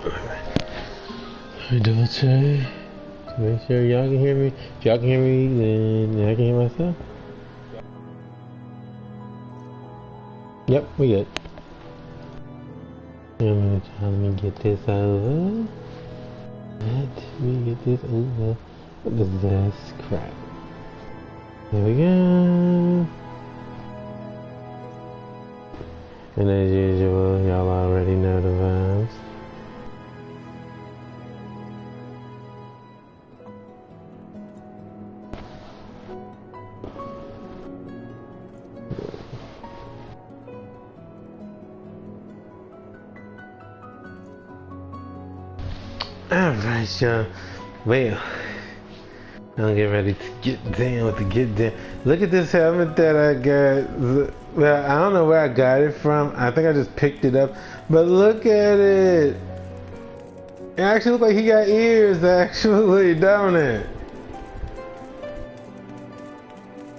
Let me double check to make sure y'all can hear me. If y'all can hear me, then I can hear myself. Yep, we good. I'm gonna try, let me get this over. Let me get this over. What is this crap? There we go. And as usual, y'all already know the vibes. Alright, y'all. Well, I'm getting ready to get down with the get down. Look at this helmet that I got. Well, I don't know where I got it from. I think I just picked it up. But look at it. It actually looks like he got ears, actually, don't it?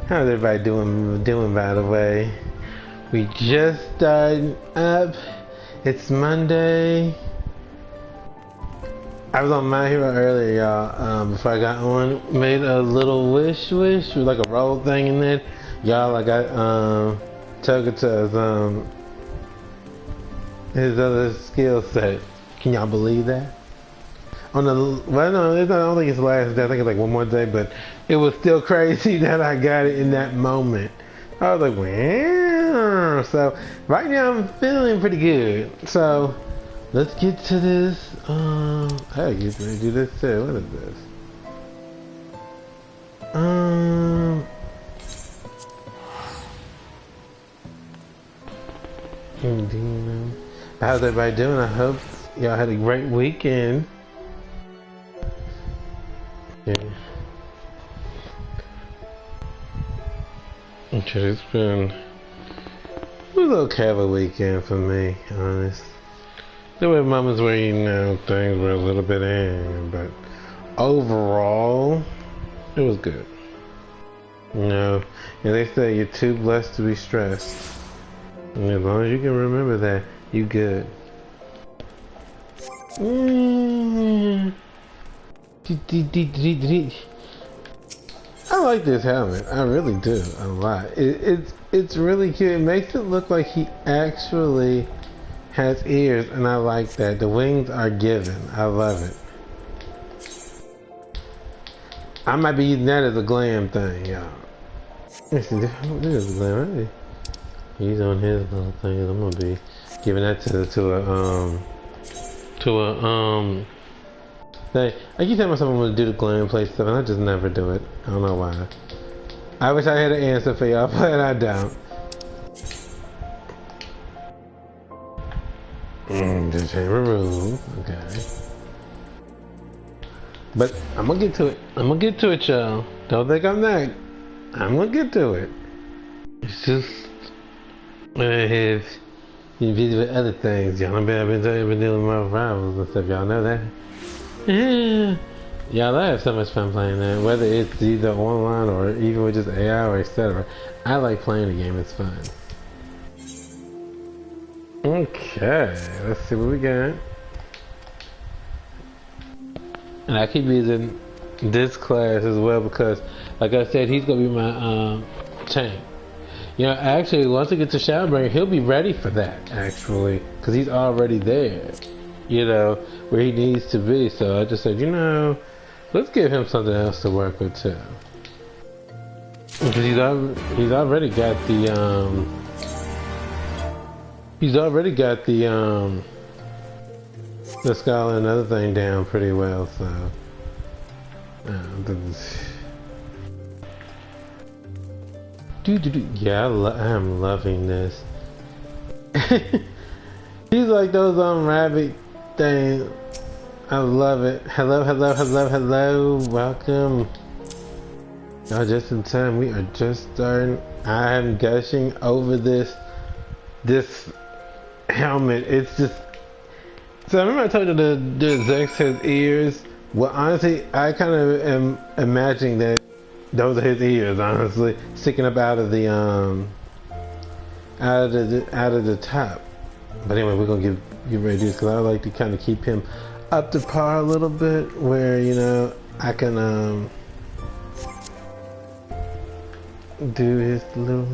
How's everybody doing, by the way? We just started up. It's Monday. I was on My Hero earlier, y'all. Before I got on, made a little wish with like a roll thing in it. Y'all, I got Togata's his other skill set. Can y'all believe that? On the well, no, I don't think it's the last day. I think it's like one more day, but it was still crazy that I got it in that moment. I was like, wow. So right now I'm feeling pretty good. So let's get to this. I get to do this too. What is this? How's everybody doing? I hope y'all had a great weekend. Yeah. Okay, it's been a little okay of a weekend for me, honest. There were moments where, you know, things were a little bit in, but overall, it was good. You know, and they say you're too blessed to be stressed. And as long as you can remember that, you good. I like this helmet. I really do a lot. It's really cute. It makes it look like he actually has ears, and I like that. The wings are given. I love it. I might be using that as a glam thing, y'all. This is a glam, right? He's on his little thing. I'm gonna be giving that to a thing. I keep telling myself I'm gonna do the glam play stuff, and I just never do it. I don't know why. I wish I had an answer for y'all, but I don't. The chamber room, okay. But I'm gonna get to it. I'm gonna get to it, y'all. Don't think I'm not. I'm gonna get to it. It's just when I have been busy with other things, y'all. I've been dealing with my rivals and stuff. Y'all know that. Yeah. Y'all, I have so much fun playing that. Whether it's either online or even with just AI or etc. I like playing the game. It's fun. Okay, let's see what we got. And I keep using this class as well because, like I said, he's gonna be my tank. You know, actually, once he gets to Shadowbringer, he'll be ready for that. Actually, because he's already there. You know, where he needs to be. So I just said, you know, let's give him something else to work with too. Because he's already got the He's already got the Scholar and other thing down pretty well, so yeah, I'm loving this. He's like those rabbit things. I love it. Hello, hello, hello, hello. Welcome. Y'all just in time. We are just starting. I'm gushing over this helmet. It's just. So I remember I told you the Zex has ears. Well, honestly, I kind of am imagining that those are his ears. Honestly, sticking up out of the out of the top. But anyway, we're gonna give get ready to do this because I like to kind of keep him up to par a little bit, where you know I can do his little.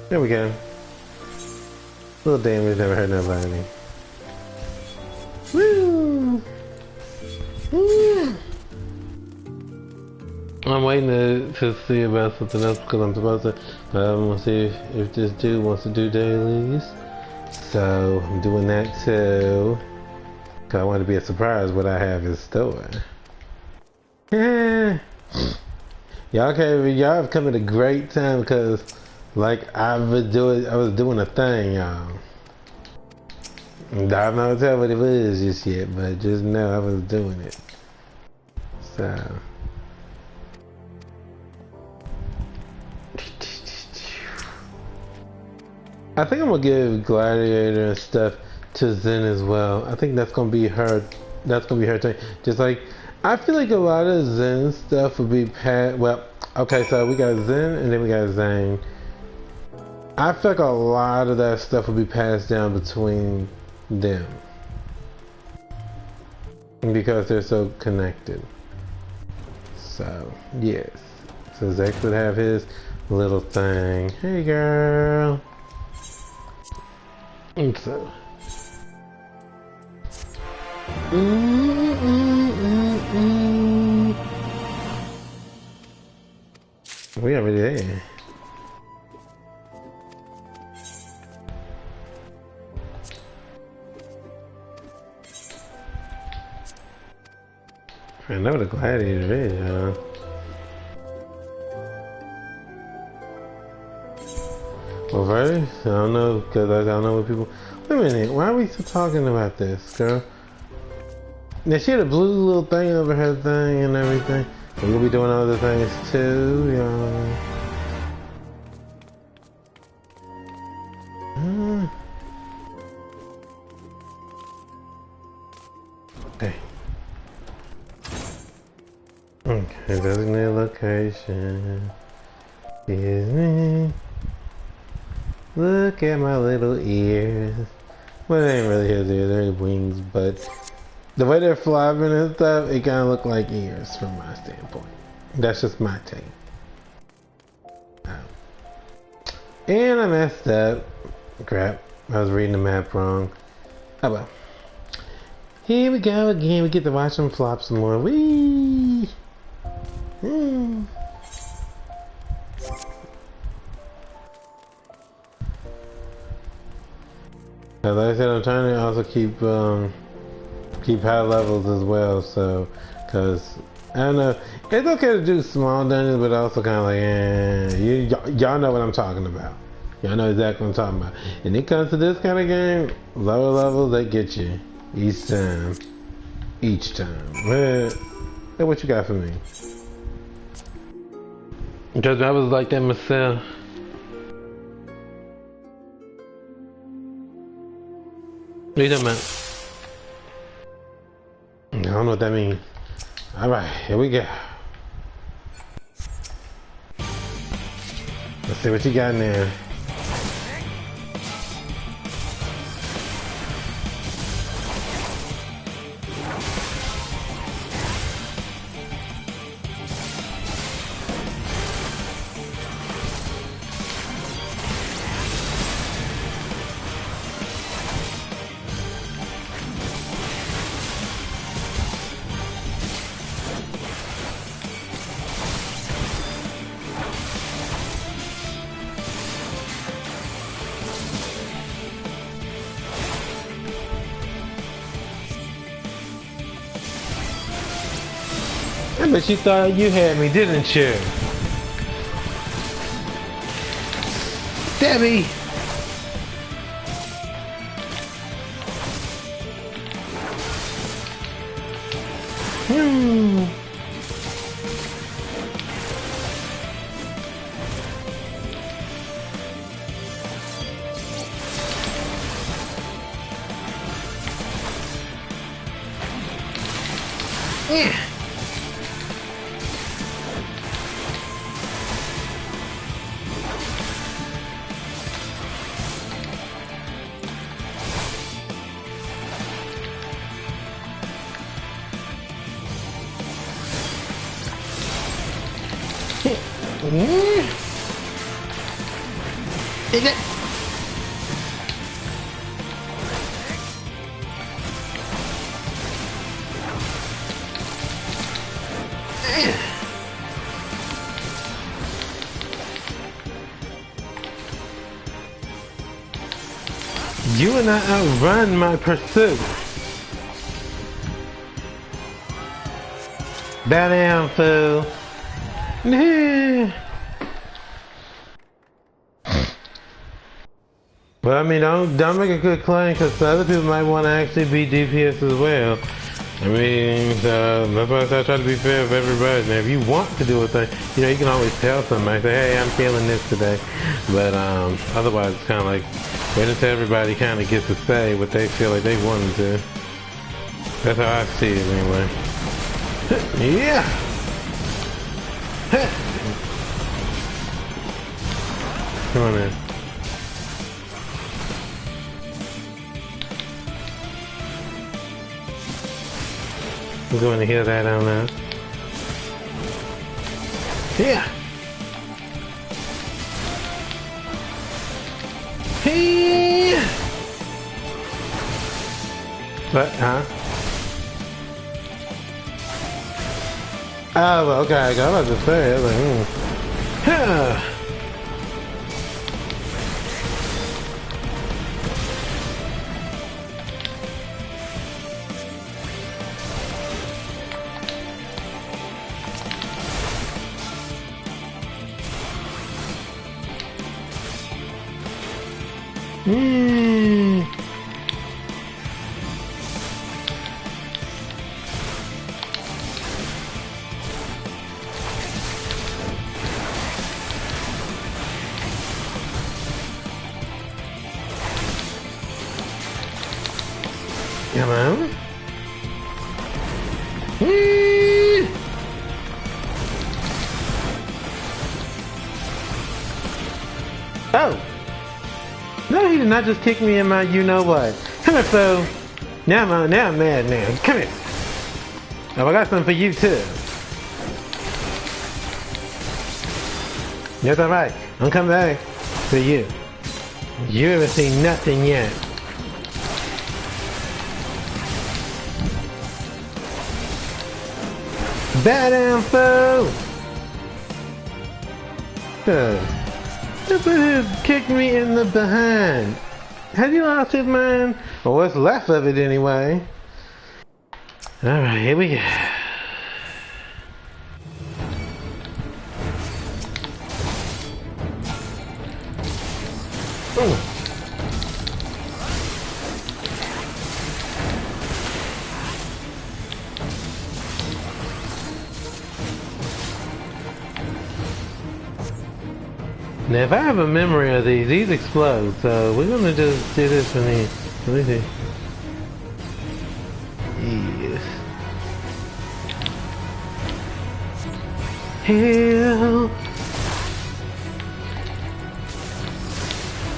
There we go. Little damage never hurt nobody. Woo! Woo! I'm waiting to see about something else because I'm supposed to, but I'm gonna see if this dude wants to do dailies. So I'm doing that too. Cause I want to be a surprise what I have in store. Y'all have come at a great time because like I was doing a thing, y'all. I'm not gonna tell what it was just yet, but just know I was doing it. So I think I'm gonna give Gladiator and stuff to Zen as well. I think that's gonna be her. That's gonna be her thing. Just like I feel like a lot of Zen stuff would be well, okay, so we got Zen and then we got Zhang. I feel like a lot of that stuff would be passed down between them because they're so connected. So yes, so Zex would have his little thing. Hey, girl. And so. We already there. I know the Gladiator is, huh? Well, first, I don't know, because I don't know what people... Wait a minute, why are we still talking about this, girl? Now, she had a blue little thing over her thing and everything. We'll be doing other things too, y'all. Okay. Okay, designated location. Excuse me. Look at my little ears. Well, they ain't really his ears, they're wings, but the way they're flopping and stuff, it kind of look like ears from my standpoint. That's just my take. And I messed up. Crap, I was reading the map wrong. Oh well. Here we go again. We get to watch them flop some more. Whee! As I said, I'm trying to also keep high levels as well. So, cause I don't know, it's okay to do small dungeons, but also kind of like, y'all know what I'm talking about. Y'all know exactly what I'm talking about. And it comes to this kind of game, lower levels, they get you each time. Each time. Man, hey, what you got for me? Because I was like that myself. What are you talking about? I don't know what that means. Alright, here we go. Let's see what you got in there. But you thought you had me, didn't you? Debbie! Yeah. Is it? You and I outrun my pursuit. Bow down, fool. But I mean, don't make a good claim, because other people might want to actually be DPS as well. I mean, that's why I try to be fair with everybody. Now, if you want to do a thing, you know, you can always tell somebody, say, hey, I'm feeling this today. But otherwise, it's kind of like, wait until everybody kind of gets to say what they feel like they wanted to. That's how I see it anyway. Yeah! Come on, man. We're going to hear that on now. Yeah! Hey! What? Huh? Oh, okay. I was about to say. I was like, Huh. Come on. Oh! No, he did not just kick me in my you-know-what. Come here, fool. Now I'm mad now. Come here. Oh, I got something for you, too. That's alright. I'm coming back for you. You haven't seen nothing yet. Bow down, fool! This kicked me in the behind. Have you lost his mind? Or what's left of it anyway? Alright, here we go. Ooh. Now, if I have a memory of these explode, so we're gonna just do this one here. Let me see. Yes. Heal.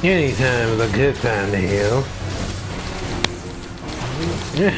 Anytime is a good time to heal. Yeah.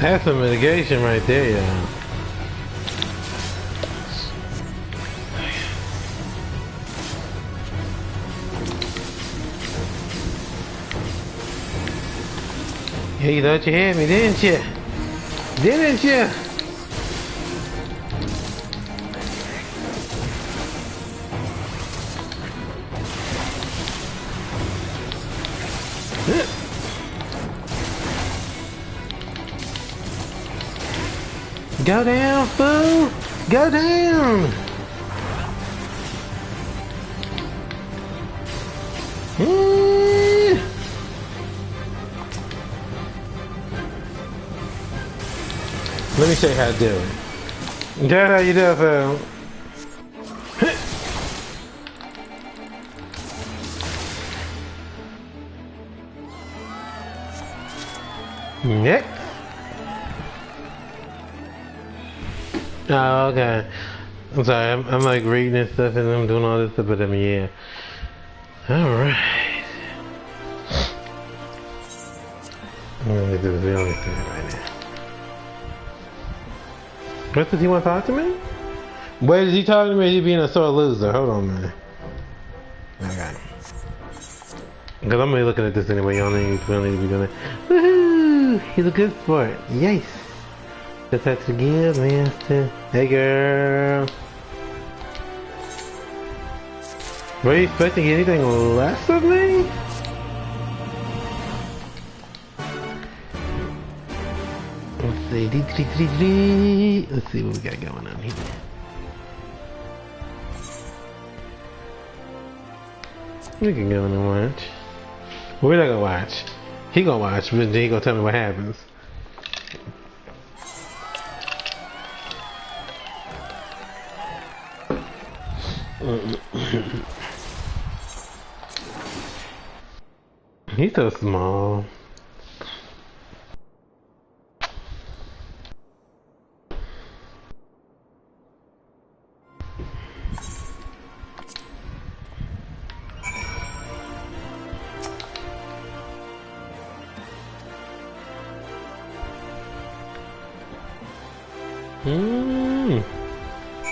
That's some mitigation right there, y'all. Yeah, you thought you had me, didn't you? Didn't you? Go down, fool! Go down! Let me show you how to do it. That's how you do it, fool. Next. Oh, okay. I'm sorry, I'm like reading and stuff and I'm doing all this stuff, but yeah. Alright. I'm gonna do the only thing right now. What does he want to talk to me? Wait, is he talking to me or is he being a sore loser? Hold on, man. Okay. Because I'm gonna be looking at this anyway, y'all need to be doing it. Woohoo! He's a good sport. Yes! Just have to give, man. Hey, girl. Were you expecting anything less of me? Let's see. Let's see what we got going on here. We can go in and watch. We're not gonna watch. He gonna watch, but then he gonna tell me what happens. He's so small.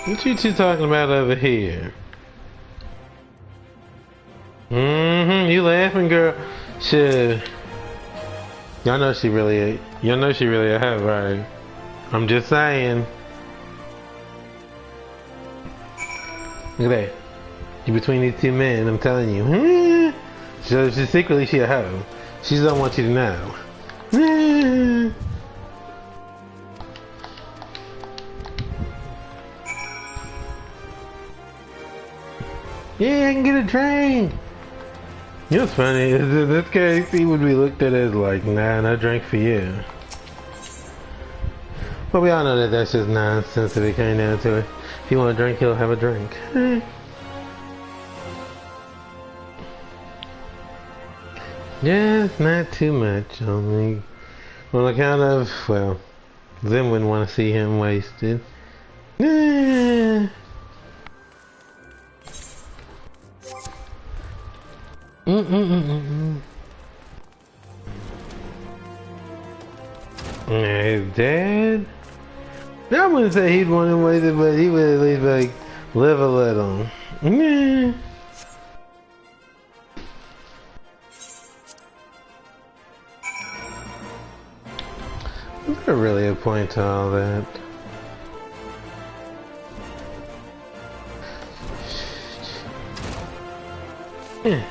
What you two talking about over here? You laughing, girl? Shit. Y'all know she really a hoe, right? I'm just saying. Look at that. You between these two men, I'm telling you. So she's secretly she a hoe. She just don't want you to know. Yeah, I can get a drink. You know what's funny? In this case, he would be looked at as like, nah, no drink for you. But we all know that that's just nonsense if it came down to it. If you want a drink, he'll have a drink. Yeah, not too much on me. On account of, well, Zim wouldn't want to see him wasted. His dad? I wouldn't say he'd want him wasted, but he would at least like live a little. Is there really a point to all that? Hey.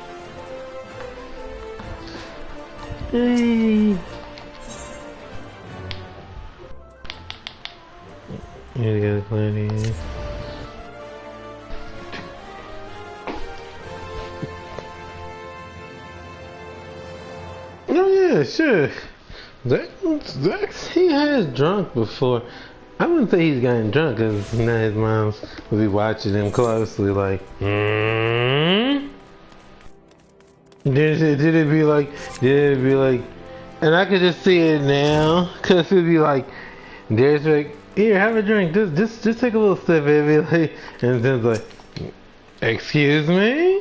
You gotta clean it. Oh yeah, sure. Zach, he has drunk before. I wouldn't say he's gotten drunk because now his mom would be watching him closely like, Did it be like, and I could just see it now, cause it'd be like, there's like, here, have a drink, just take a little sip, it'd be like, and then it's like, excuse me?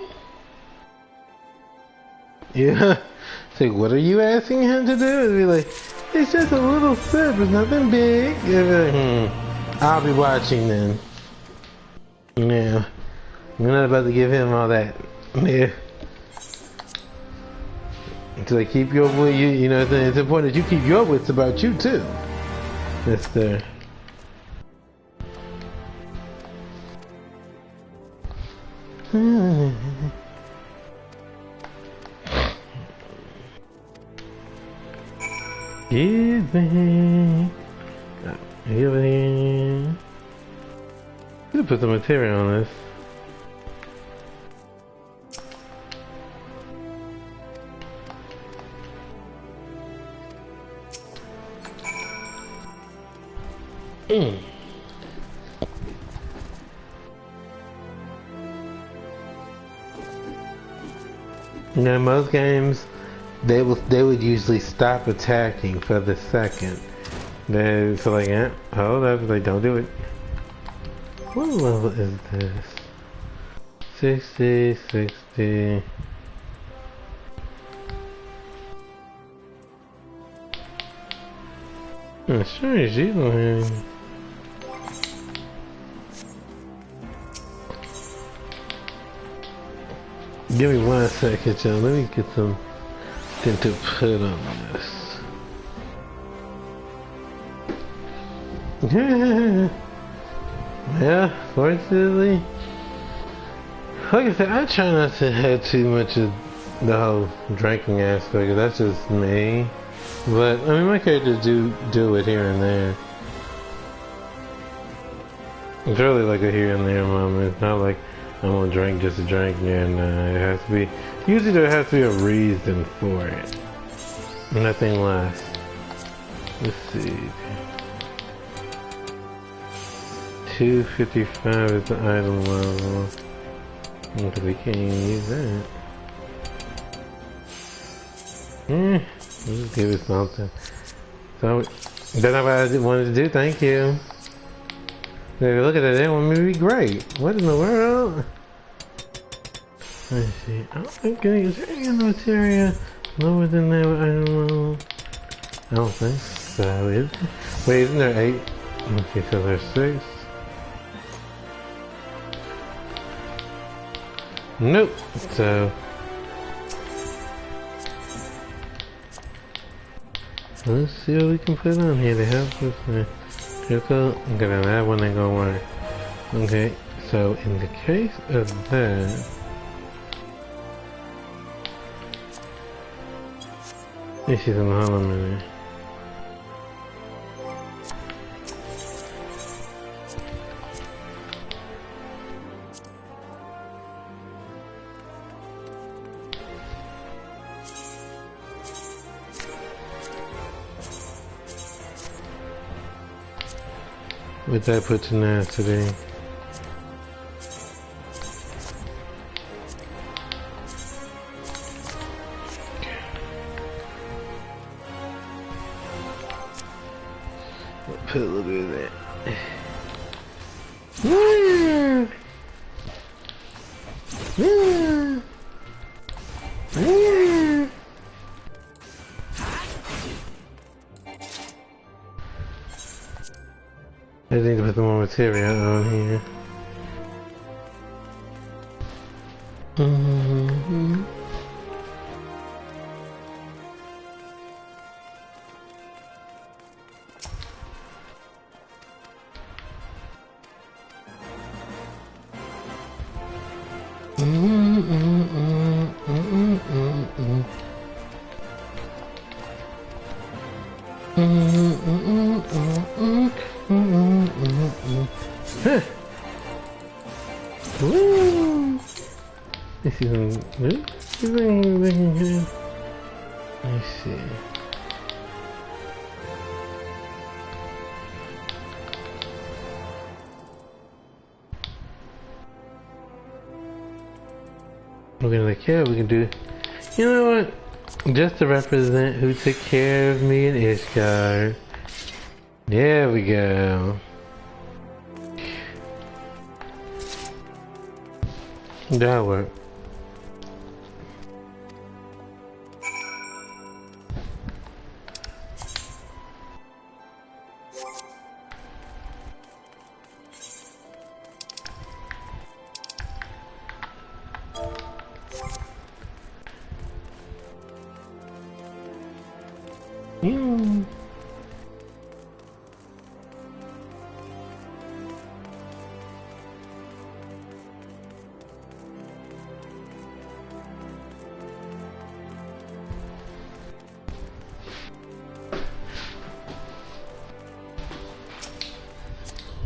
Yeah, Say, what are you asking him to do? And be like, it's just a little sip, it's nothing big. And be like, I'll be watching then. Yeah. I'm not about to give him all that. Yeah. So like keep your wit, you know, it's important that you keep your wits about you too. Mister. Give me. Give me. You put some material on this. Now, most games, they would usually stop attacking for the second. So like, hold up, like don't do it. What level is this? 60, 60. Sure as you go ahead. Give me 1 second, y'all. Let me get something to put on this. Yeah, fortunately. Like I said, I try not to have too much of the whole drinking aspect. That's just me. But, I mean, my characters do it here and there. It's really like a here and there moment. It's not like I'm gonna drink just to drink, and it has to be. Usually there has to be a reason for it. Nothing less. Let's see. 255 is the item level. Because we can't even use that. Let's give it something. So, that's not what I wanted to do. Thank you. Look at that, that one would be great. What in the world? Let's see. Okay, is there any other area lower than that? I don't know. I don't think so. Is there? Wait, isn't there 8? Okay, so there's 6. Nope. So let's see what we can put on here to help us. Okay, that one ain't gonna work. Okay, so in the case of that, this is in the hollow minute. What did I put in there today? Put a little bit of that. I need to put some more material on here. This is let's see. We're gonna like, yeah, we can do. You know what? Just to represent who took care of me and Ishgard. There we go. That'll work.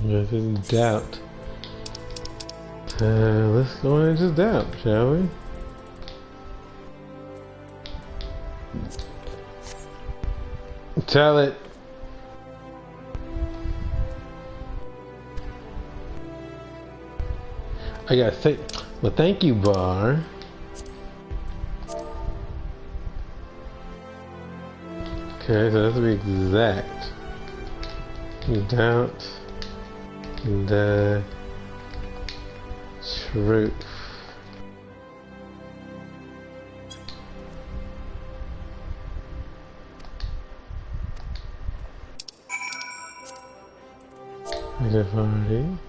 This is doubt. Let's go into doubt, shall we? Tell it. I gotta say, well, thank you, Bar. Okay, so that's to be exact. Doubt the truth. Dividing.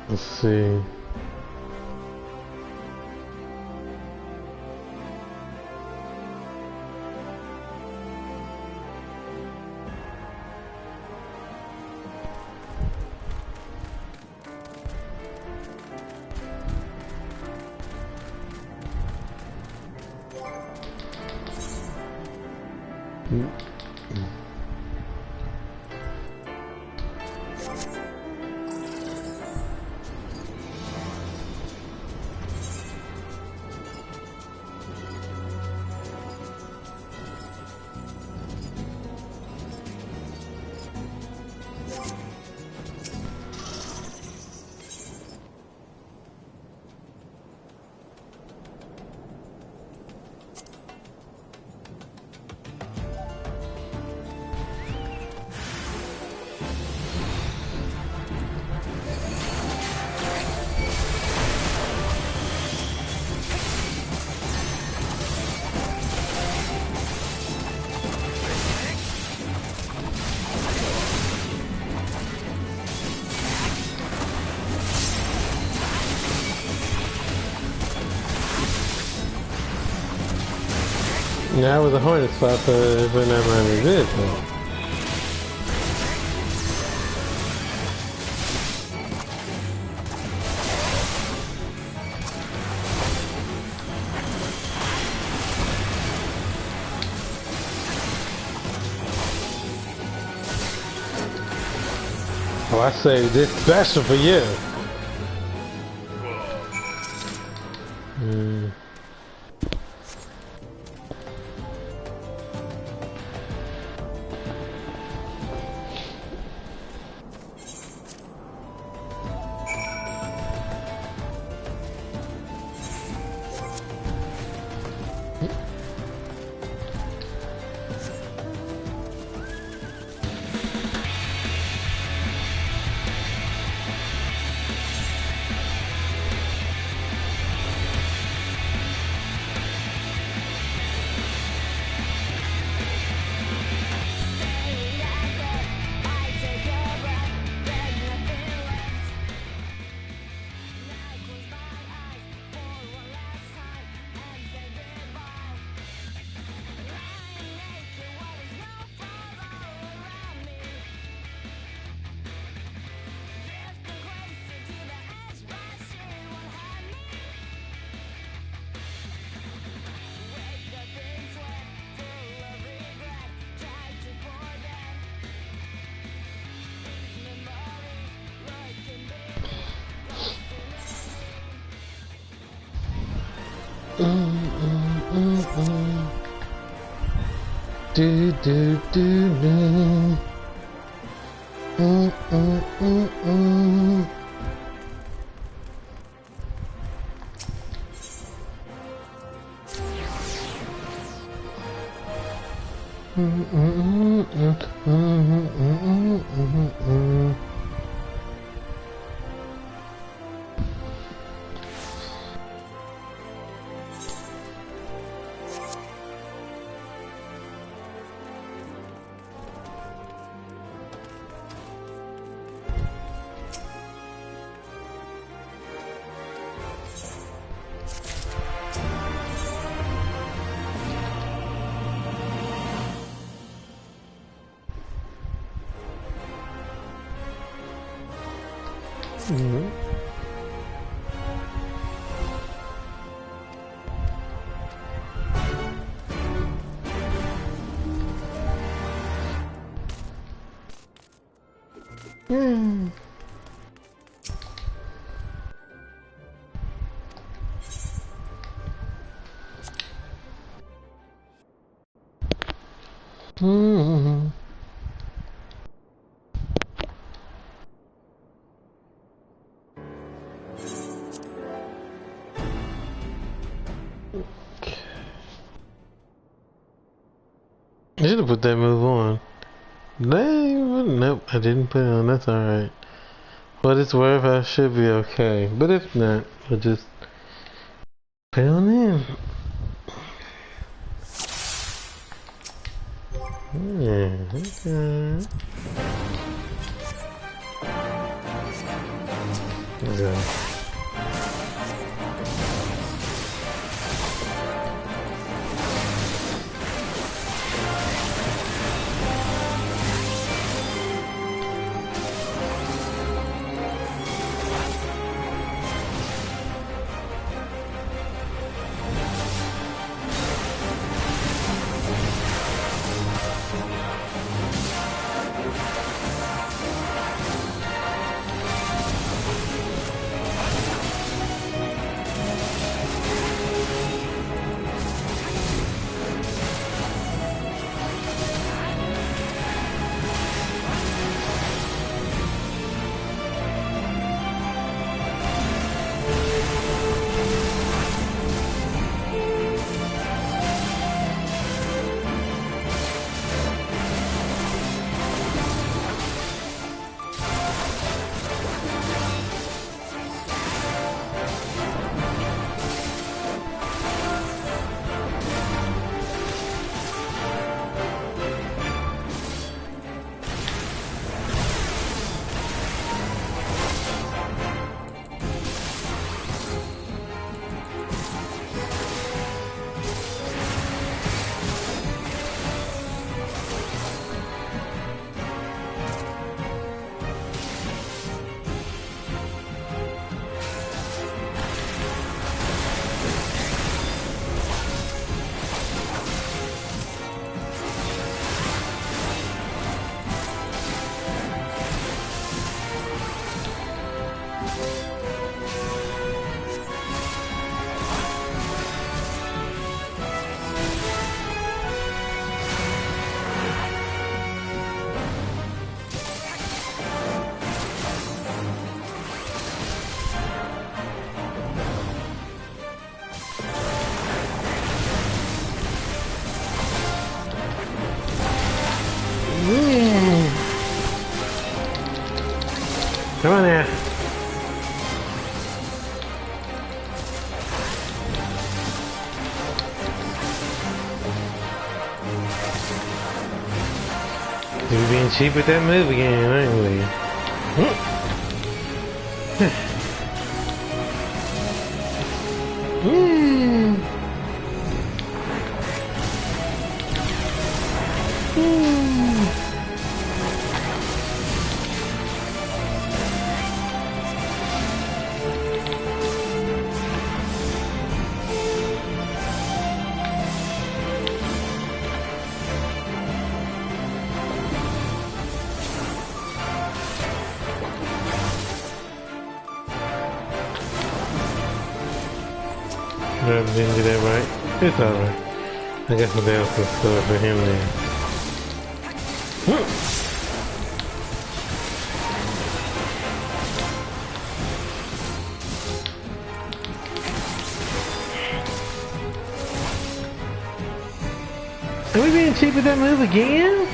Let's see. Yeah, I was a hornet spot, so if I never resist. Oh, I saved this special for you. Do do do do. Mm-hmm. Mm. Mm-hmm. I should have put that move on. Dang, nope, I didn't put it on. That's alright. What it's worth, I should be okay. But if not, we'll just put it on in. Yeah, okay. Okay. Come on there. We're being cheap with that move again, aren't we? Didn't do that right. It's alright. I guess something else was score for him then. Are we being cheap with that move again?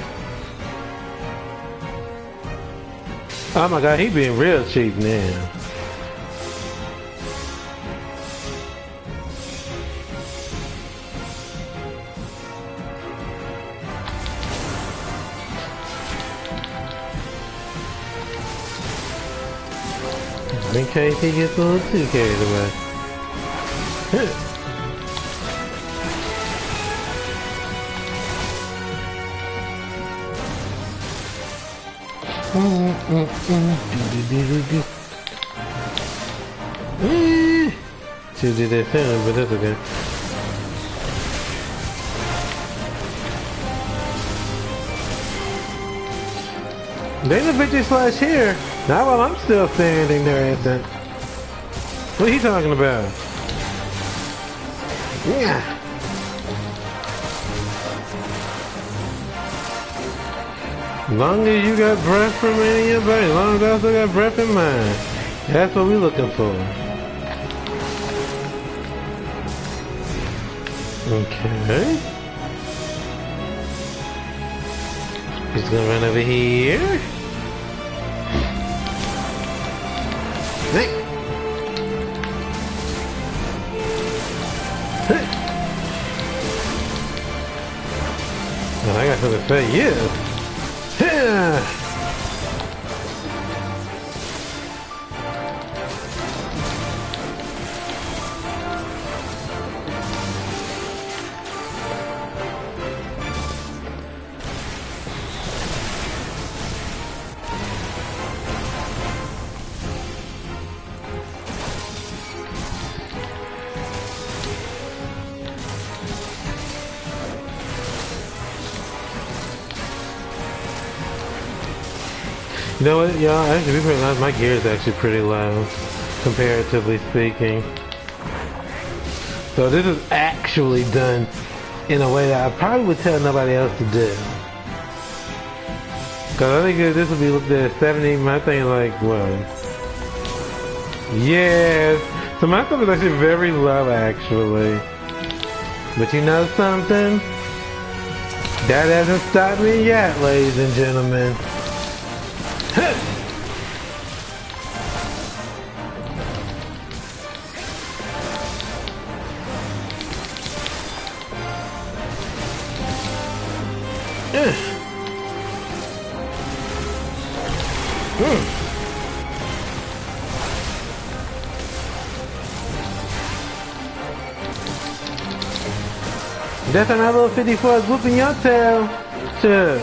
Oh my god, he being real cheap now. In case he gets a little too carried away. Should do that soon, but that's okay. There's a bitchy slash here. Not while I'm still standing there at that. What are you talking about? Yeah. As long as you got breath from any of your body, as long as I also got breath in mine. That's what we're looking for. Okay. He's gonna run over here. Hey. Hey. Well, I got something to say, yeah. Yeah. You know what, y'all? Actually, be pretty honest, my gear is actually pretty low, comparatively speaking. So this is actually done in a way that I probably would tell nobody else to do. Cause I think this would be looked at 70. My thing is like, what? Yes. So my stuff is actually very low, actually. But you know something? That hasn't stopped me yet, ladies and gentlemen. That's another little 54 is whooping your tail. Sure.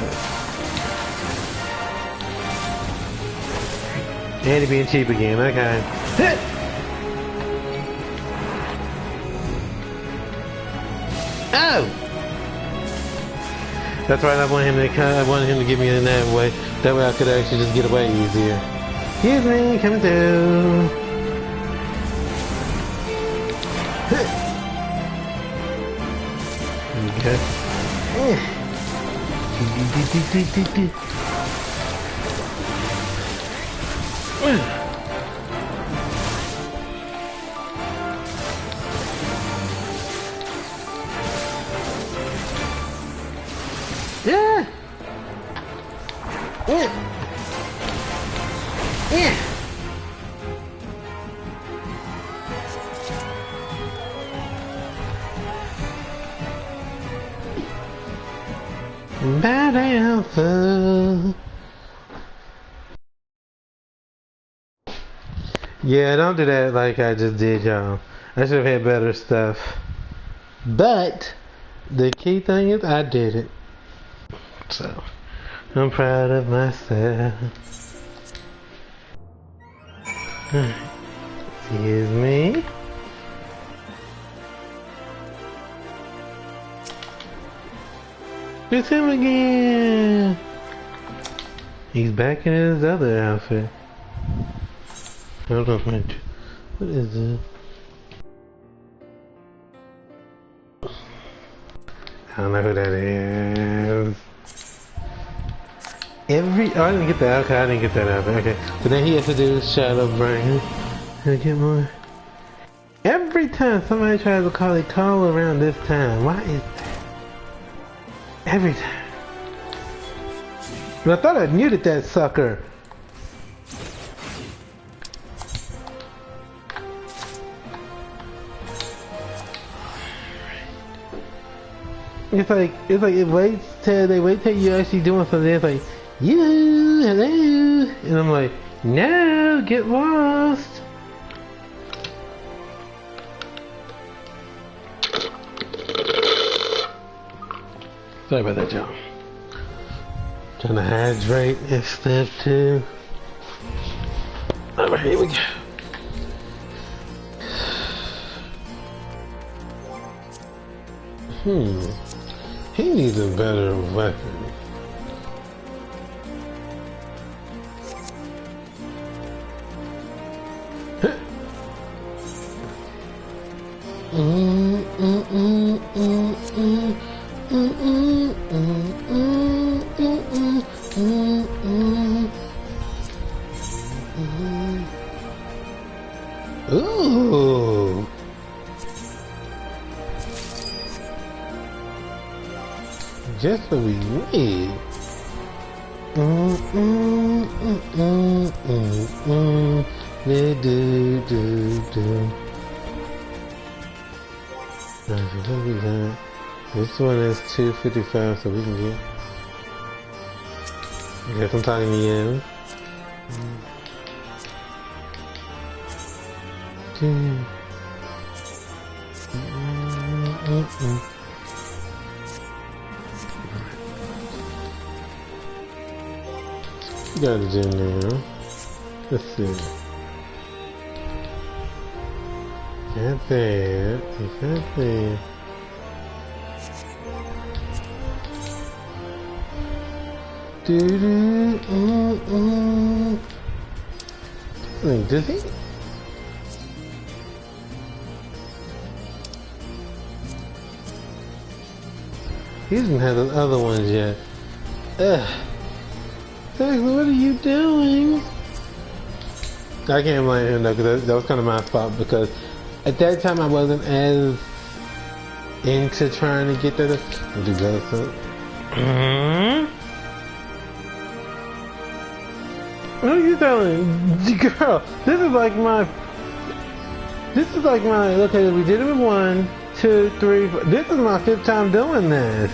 And he being cheap again, okay. Oh! That's right, I wanted him to get me in that way. That way I could actually just get away easier. Excuse me, coming through. Okay. Yeah. Yeah. Yeah. Bad alpha. Yeah, don't do that like I just did, y'all. I should have had better stuff. But the key thing is I did it. So I'm proud of myself. Excuse me. It's him again. He's back in his other outfit. Hold on, what is this? I don't know who that is. Oh, I didn't get that. Okay, I didn't get that out. Okay, so then he has to do Shadow Brain. Can I get more? Every time somebody tries to call, they call around this time. Why is that? Every time. But I thought I muted that sucker. It's like it waits till you actually doing something. It's like, you, hello, and I'm like, no, get lost. Sorry about that, y'all. Trying to hydrate and stuff too. Alright, here we go. He needs a better weapon. Ooh. Just what we need. This one is 255, so we can get. I guess I'm talking to you. Got it in there. Let's see. Got that. Got that. Wait, does he? He doesn't have the other ones yet. Ugh. Exactly, what are you doing? I can't blame him though, because that was kind of my fault, because at that time I wasn't as into trying to get that. Do that. What are you telling? Girl, this is like my, okay, we did it with 1, 2, 3, 4. This is my 5th time doing this.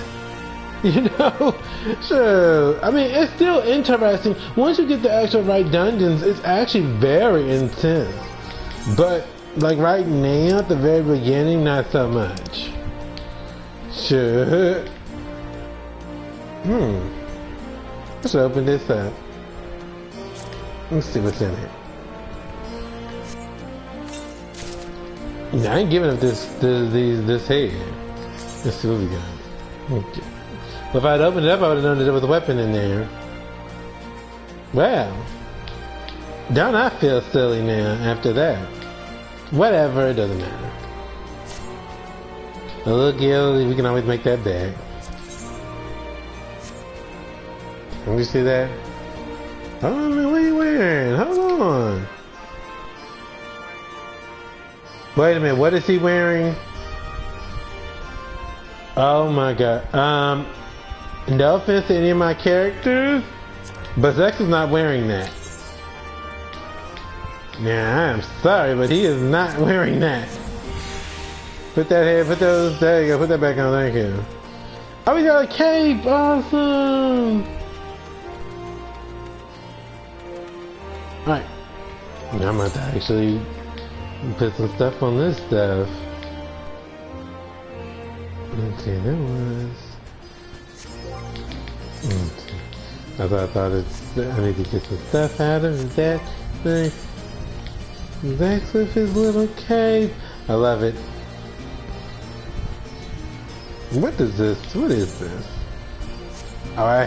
You know? So, I mean, it's still interesting. Once you get the actual right dungeons, it's actually very intense. But, like right now, at the very beginning, not so much. Sure. Let's open this up. Let's see what's in it. I ain't giving up this head. Let's see what we got. Okay. Well, if I'd opened it up, I would have known that there was a weapon in there. Well, don't I feel silly now after that? Whatever, it doesn't matter. A little guilty, we can always make that back. Can you see that? Hold on, what are you wearing? Hold on. Wait a minute, what is he wearing? Oh my god. No offense to any of my characters, but Zex is not wearing that. Now, I'm sorry, but he is not wearing that. Put that here, put those, there you go, put that back on, thank you. Oh, we got a cape, awesome! Alright, now I'm about to actually put some stuff on this stuff. Okay, that was... I thought I need to get some stuff out of that thing. Zex with his little cape. I love it. What is this? What is this? Oh, I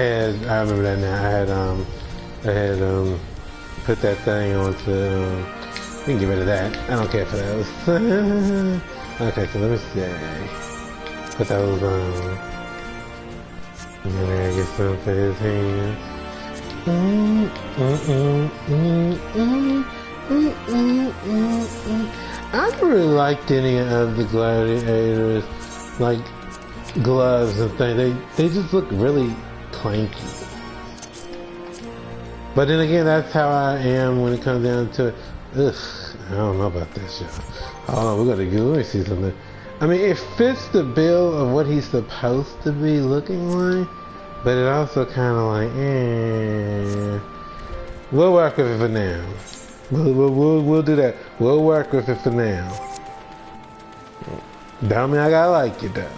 remember that now. I had put that thing onto, we can get rid of that. I don't care for those. Okay, so let me see. Put those on. And then I get some for his hand. I don't really liked any of the gladiators, like gloves and things. They just look really clanky. But then again, that's how I am when it comes down to it. Ugh, I don't know about this, y'all. Oh, we gotta go. Let me see something. I mean, it fits the bill of what he's supposed to be looking like, but it also kind of like, We'll work with it for now. We'll do that. We'll work with it for now. Don't mean I gotta like it though.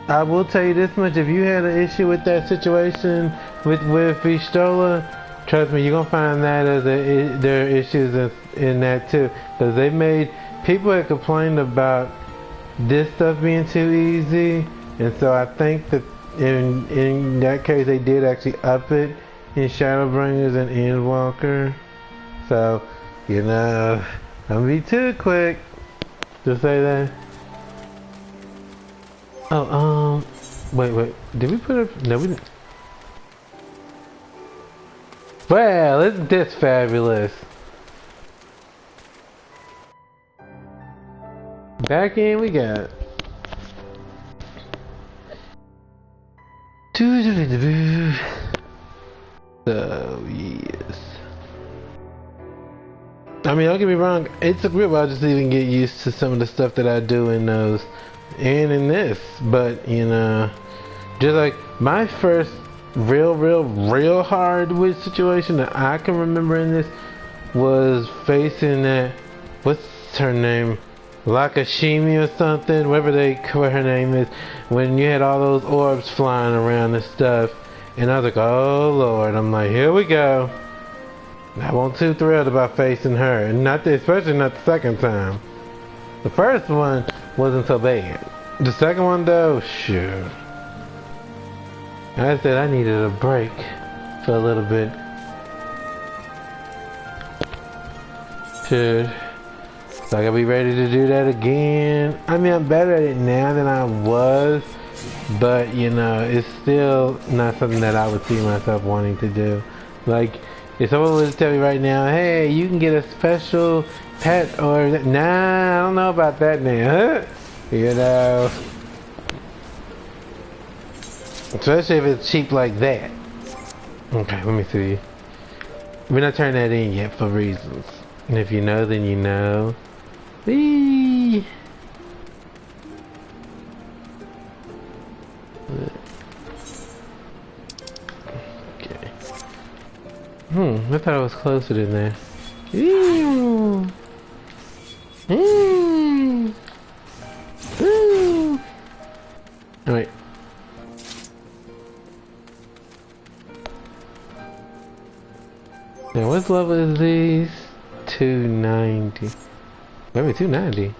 I will tell you this much: if you had an issue with that situation with Vistula, trust me, you're gonna find that as there are issues in that too, because they made people had complained about this stuff being too easy, and so I think that in that case they did actually up it in Shadowbringers and Endwalker. So, you know, don't be too quick to say that. Oh, wait, did we put it? No, we didn't. Well, isn't this fabulous? Back in we got. So, yes. I mean, don't get me wrong, it took me a while just to even get used to some of the stuff that I do in those and in this, but you know, just like my first real hardwood situation that I can remember in this was facing that, what's her name, Lakashimi or something, what her name is, when you had all those orbs flying around and stuff, and I was like, oh lord, I'm like, here we go. I wasn't too thrilled about facing her, and especially not the second time. The first one wasn't so bad. The second one though, sure. I said I needed a break for a little bit. Sure. So I gotta be ready to do that again. I mean, I'm better at it now than I was, but you know, it's still not something that I would see myself wanting to do. Like, if someone was to tell me right now, hey, you can get a special pet or that, nah, I don't know about that now, you know. Especially if it's cheap like that. Okay, let me see. We're not turning that in yet for reasons. And if you know, then you know. Whee! Okay. I thought it was closer than that. Alright. Now what level is these? 290. Maybe 290.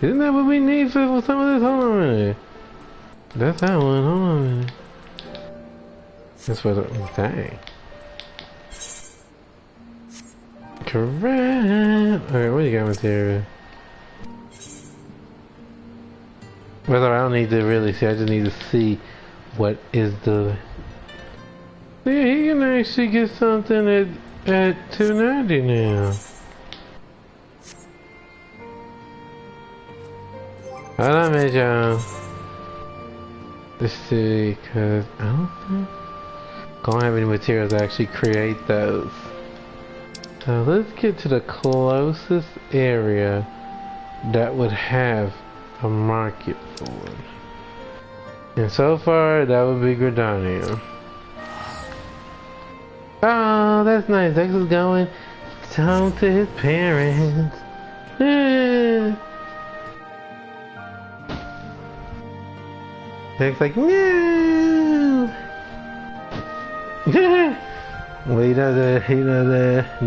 Isn't that what we need for some of this? Hold on a minute. That's that one. Hold on a minute. That's what. Dang. Correct. Okay, what do you got material? Whether I don't need to really see, I just need to see what is the. Yeah, he can actually get something at 290 now. Hold on, Major. Let's see, cause I don't have any materials to actually create those. So let's get to the closest area that would have a market for it. And so far, that would be Gridania. Oh, that's nice. Dex is going home to his parents. Yeah. Dex like, no. Well, he knows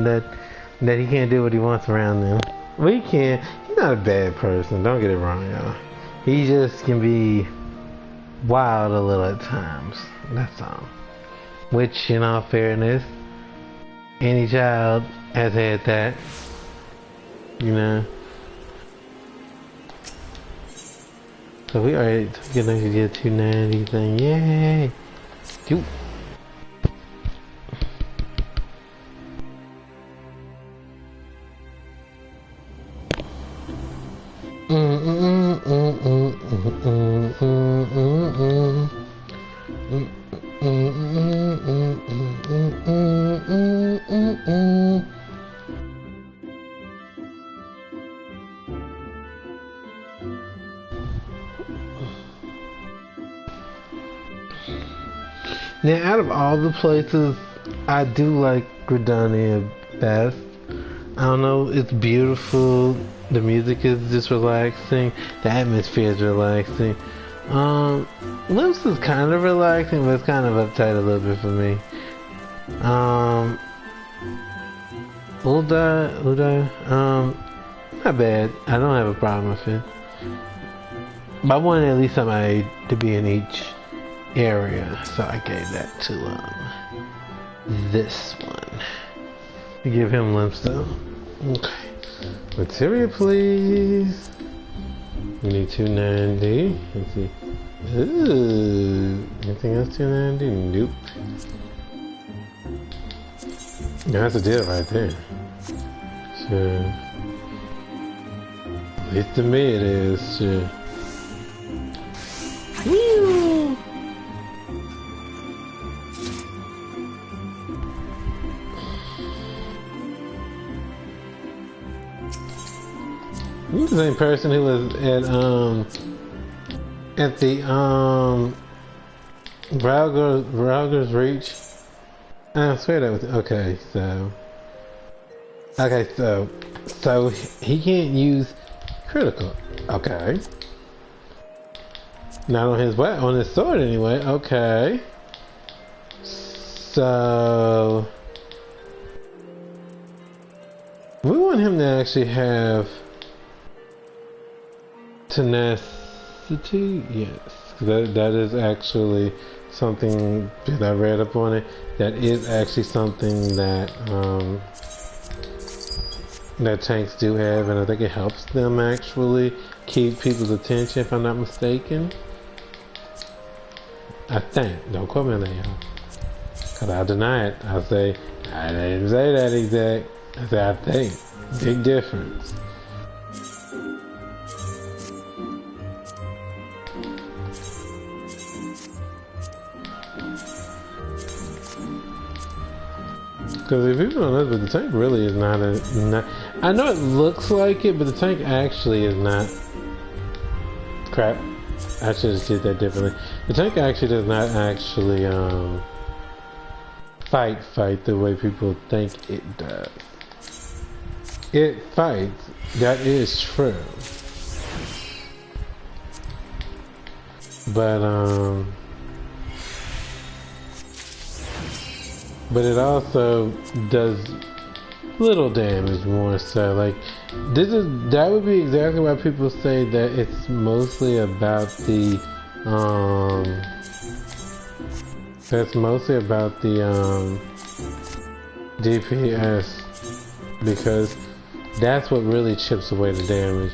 that he can't do what he wants around them. Well, he can. He's not a bad person. Don't get it wrong, y'all. He just can be wild a little at times. That's all. Which, in all fairness, any child has had that. You know. So we are gonna get 290 thing. Yay! Dude. Now, out of all the places, I do like Gridania best. I don't know, it's beautiful. The music is just relaxing. The atmosphere is relaxing. Limps is kind of relaxing, but it's kind of uptight a little bit for me. Uday, not bad. I don't have a problem with it. But I wanted at least somebody to be in each area, so I gave that to this one. To give him limps though. Okay. Materia, please. We need 290. Let's see. Ooh. Anything else 290? Nope. That's a deal right there. Sure. At least to me it is. Sure. Woo! You're the same person who was at the Rauger's Reach. I swear that was okay. So he can't use critical. Okay. Not on his weapon, on his sword anyway. Okay. So we want him to actually have tenacity. Yes, that is actually something that I read up on it. That is actually something that that tanks do have, and I think it helps them actually keep people's attention, if I'm not mistaken. I think. Don't quote me on that, y'all. Because I'll deny it. I'll say, I didn't say that exact. I say, I think. Big difference. Because if you don't know, but the tank really is not I know it looks like it, but the tank actually is not. Crap. I should have did that differently. The tank actually does not actually fight the way people think it does. It fights. That is true. But it also does little damage more so. Like that would be exactly why people say that it's mostly about the DPS, because that's what really chips away the damage.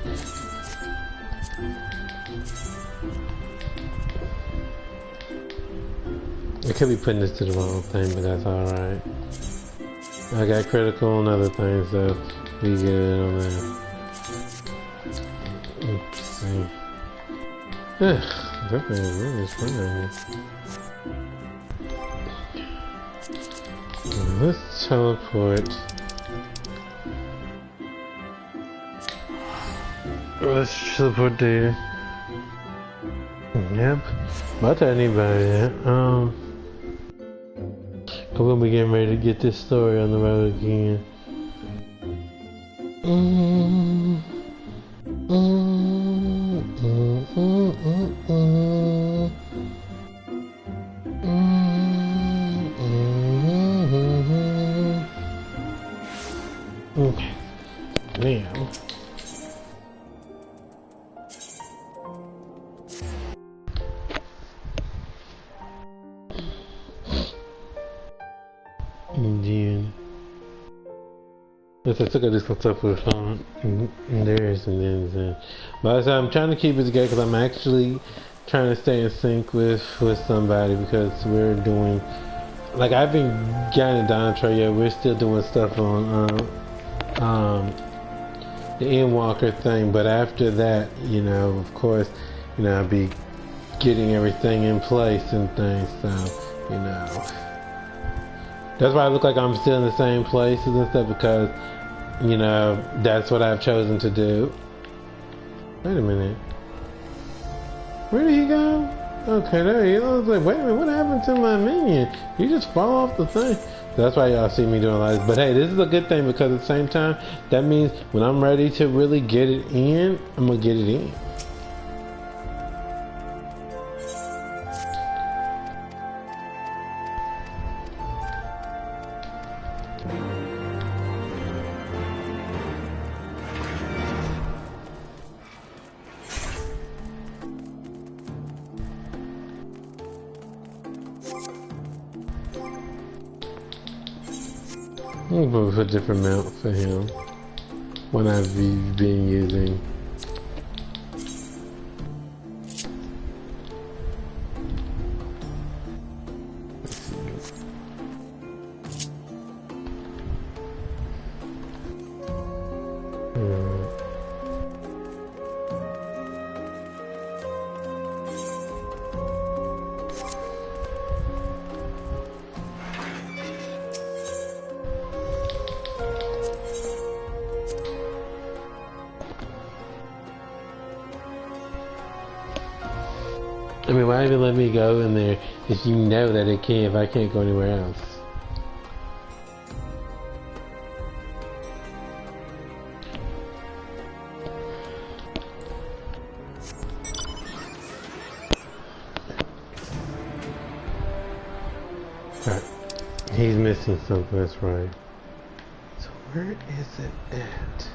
I could be putting this to the wrong thing, but that's alright. I got critical on other things, so we good on that. Let's see. That thing is really fun. Let's teleport. Let's teleport there. Yep. About to anybody yet. We'll be getting ready to get this story on the road again. Okay. Now. Yes, I took out this stuff with theirs and then. But I said I'm trying to keep it together because I'm actually trying to stay in sync with somebody, because we're doing, like, I've been getting Donna Treya. We're still doing stuff on the Endwalker thing, but after that, you know, of course, you know, I'll be getting everything in place and things. So, you know, that's why I look like I'm still in the same places and stuff, because, you know, that's what I've chosen to do. Wait a minute. Where did he go? Okay, there he is. I was like, wait a minute, what happened to my minion? You just fall off the thing. That's why y'all see me doing a lot of this. But hey, this is a good thing, because at the same time, that means when I'm ready to really get it in, I'm going to get it in. I'm gonna put a different mount for him. One I've been using. I mean, why even let me go in there if you know that it can't, if I can't go anywhere else? Right. He's missing something, that's right. So where is it at?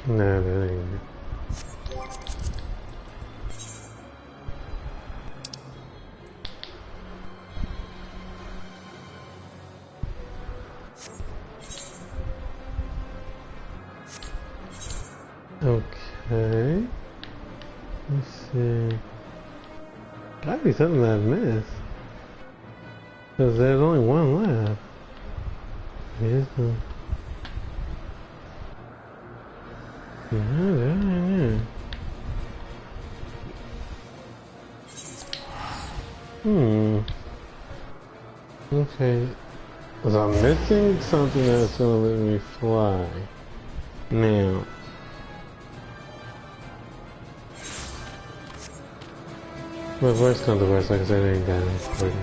No, that ain't it. Okay. Let's see. Gotta be something that I've missed. Because there's only one left. Here's the... Yeah. Okay. So I'm missing something that's gonna let me fly. Now. But worst comes to worst, like I said, it ain't that important.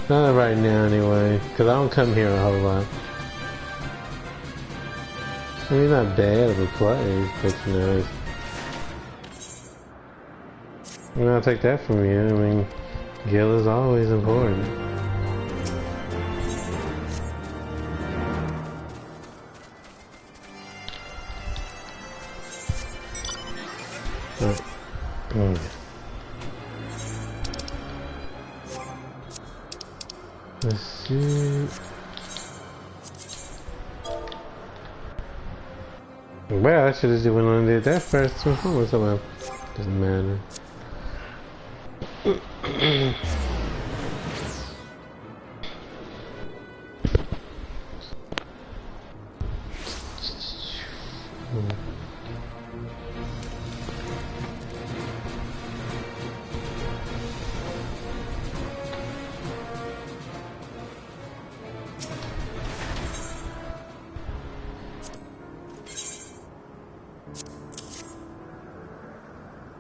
Not right now, anyway, because I don't come here a whole lot. I mean, not bad of a place, but you know, I'm gonna take that from you. I mean, Gil is always important. Let's see. Well, I should have just went on and did that first. So doesn't matter.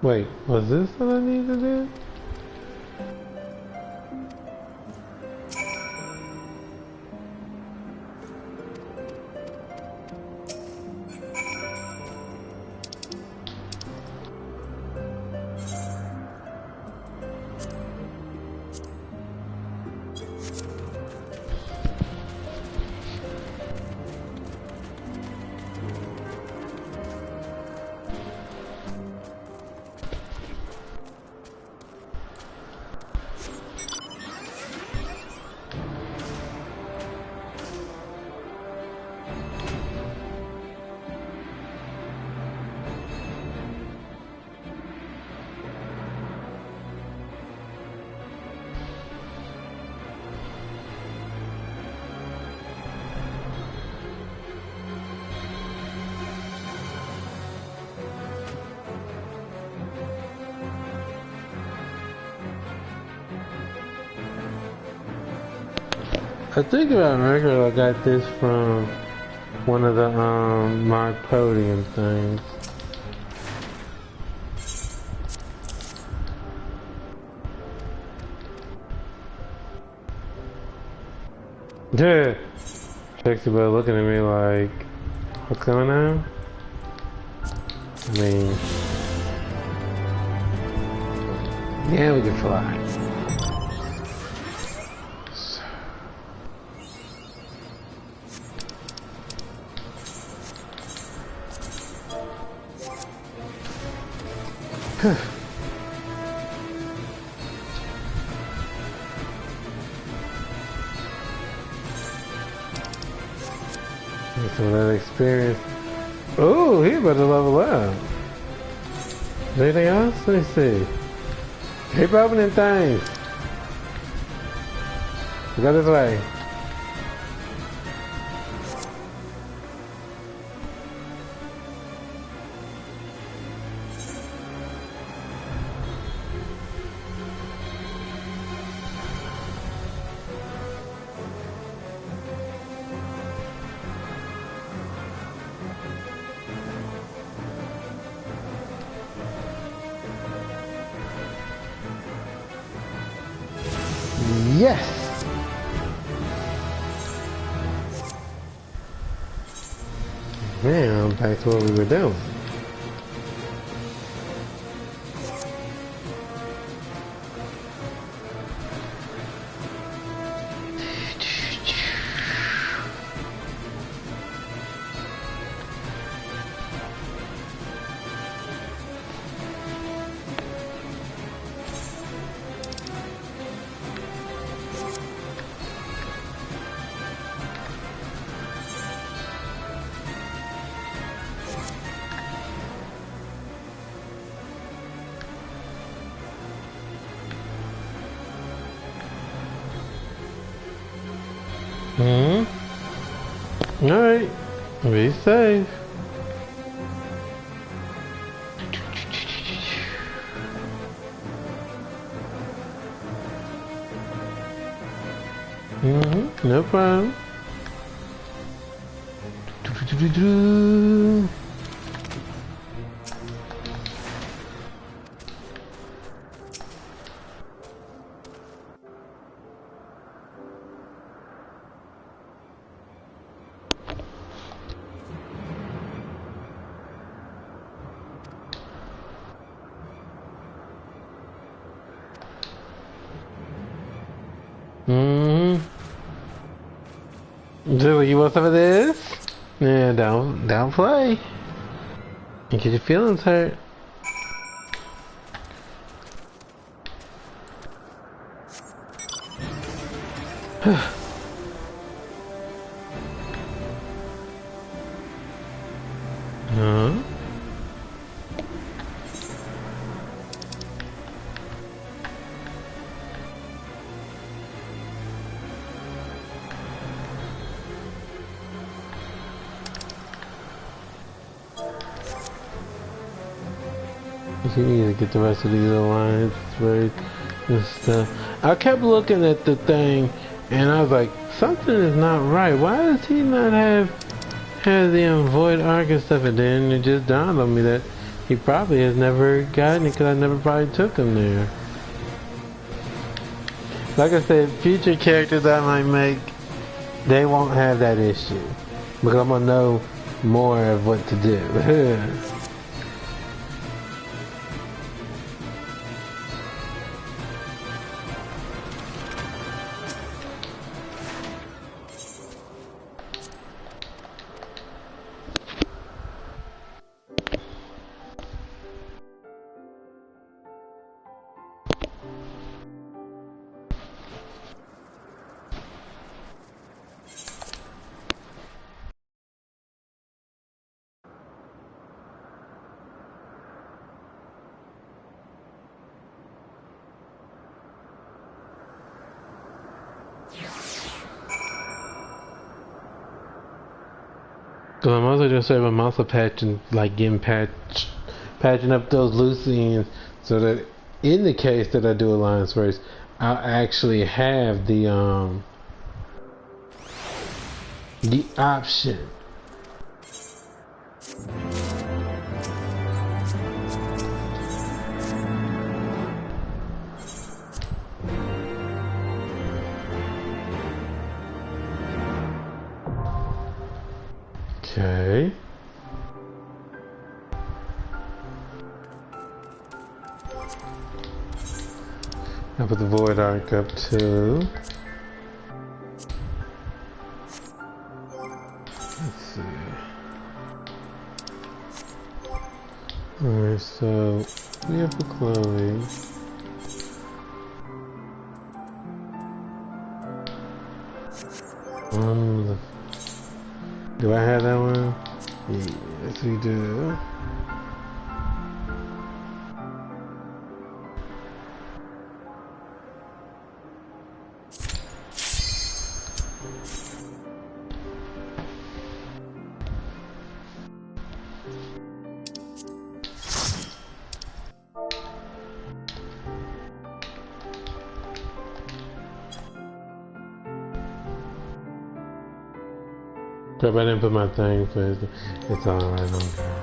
Wait, was this what I need to do? I think about record I got this from one of the my podium things. Yeah. Trixie Bell looking at me like, what's going on? I mean, yeah, we can fly. Get some of that experience. Oh, he about to level up. Anything else? Let me see. Keep opening things. Go this way. Yes! Man, back to what we were doing. Alright, be safe. No problem. Julie, you want some of this? Yeah, don't play. You get your feelings hurt. Huh? You need to get the rest of these alliance right and stuff. I kept looking at the thing and I was like, something is not right. Why does he not have the Void Arc and stuff? And then it just dawned on me that he probably has never gotten it because I never probably took him there. Like I said, future characters I might make, they won't have that issue because I'm gonna know more of what to do. So I'm also just saying I'm also patching, like patching up those loose ends so that in the case that I do Alliance race, I'll actually have the option. Okay. I'll put the Void Arc up too. Let's see. Alright, so we have for Chloe. Do I have that one? Yes, we do. Crap, I didn't put my thing, but it's alright, I don't care.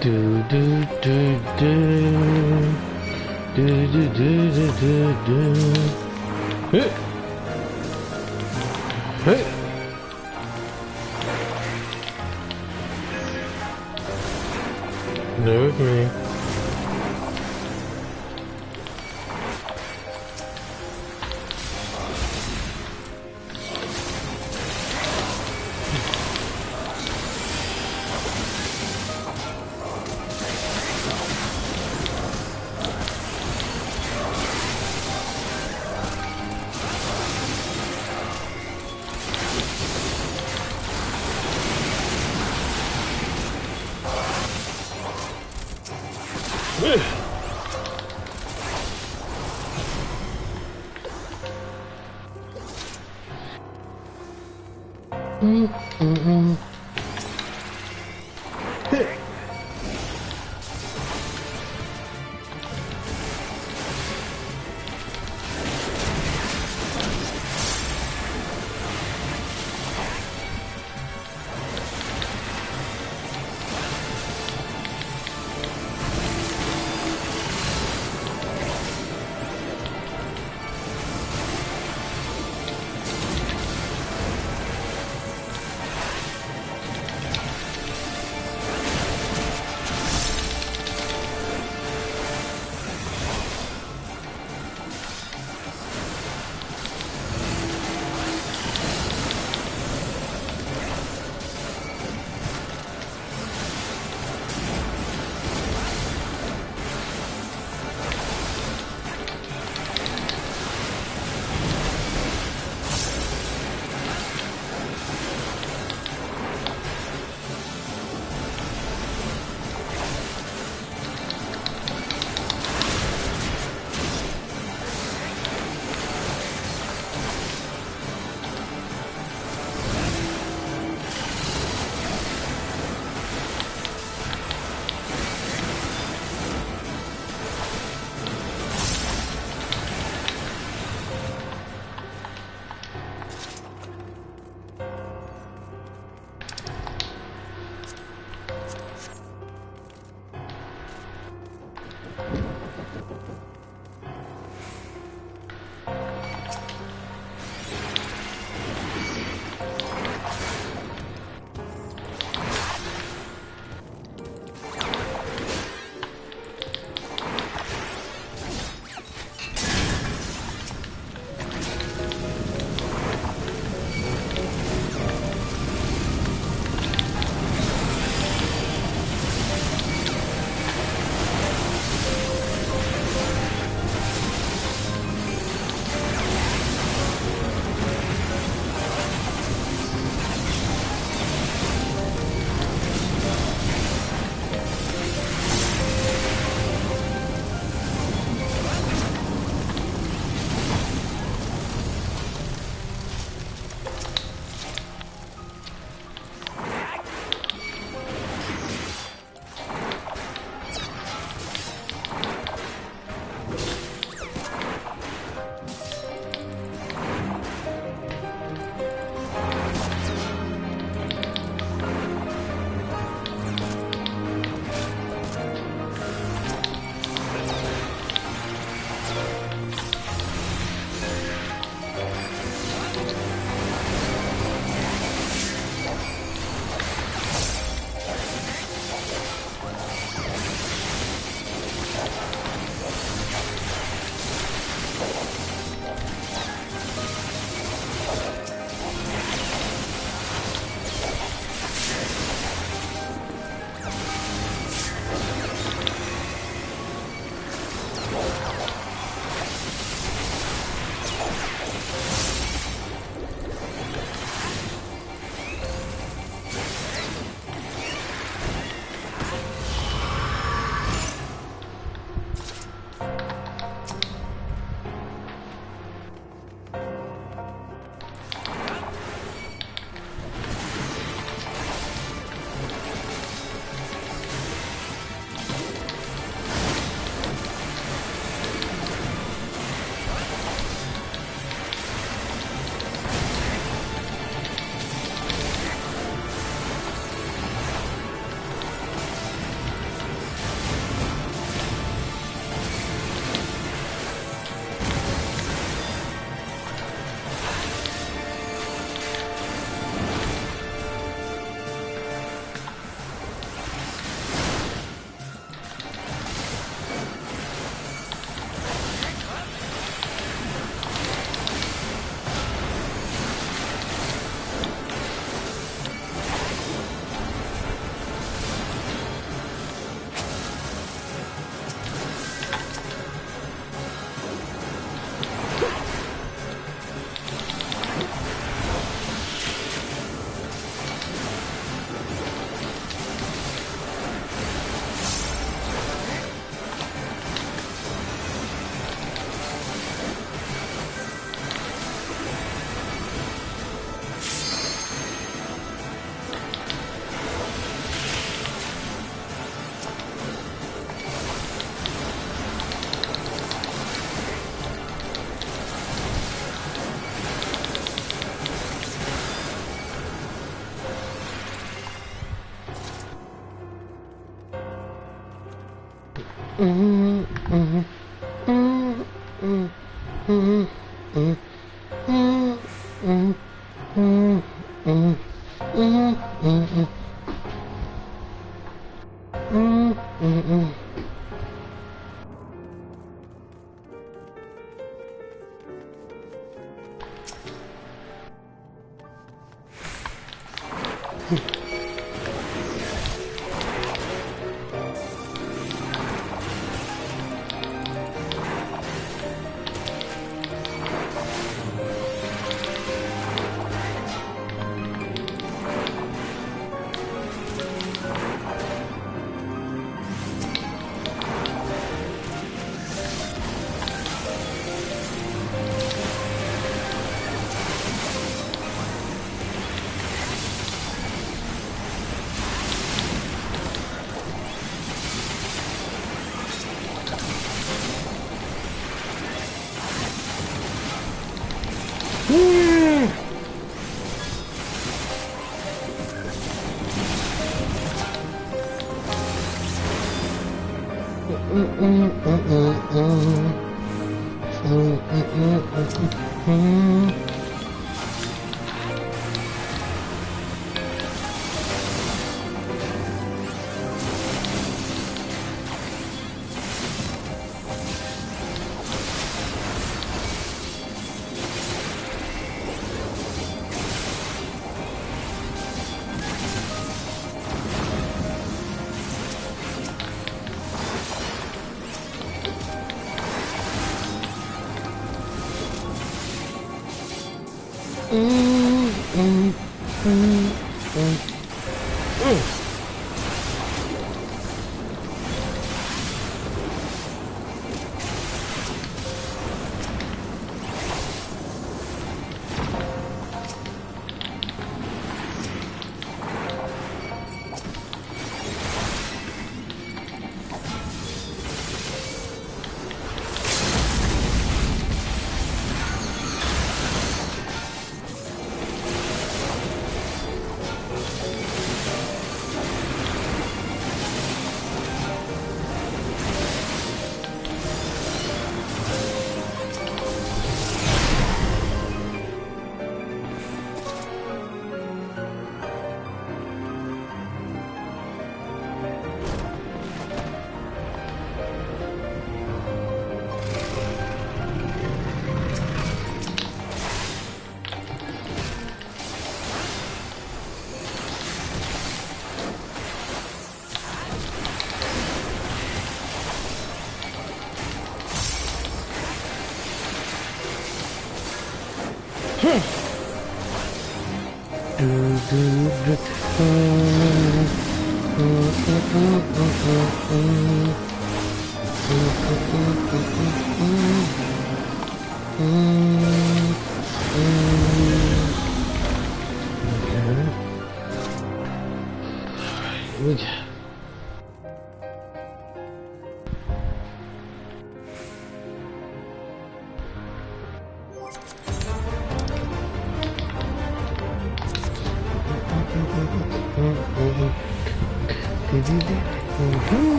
Do do do do do do do do do. Hey, hey. No, it's me.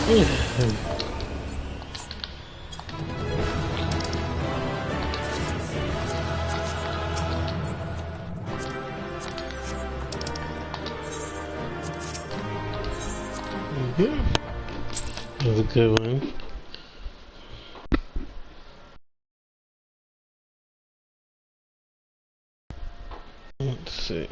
That was a good one. Let's see.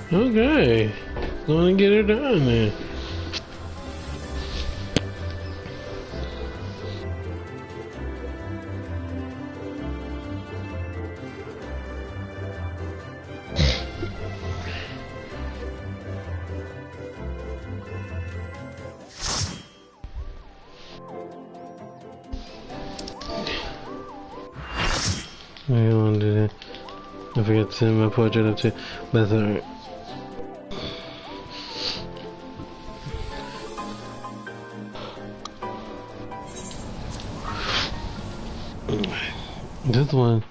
Okay, gonna get her done then. I don't want to do that. I forgot to send my portrait up too, but that's alright. This one.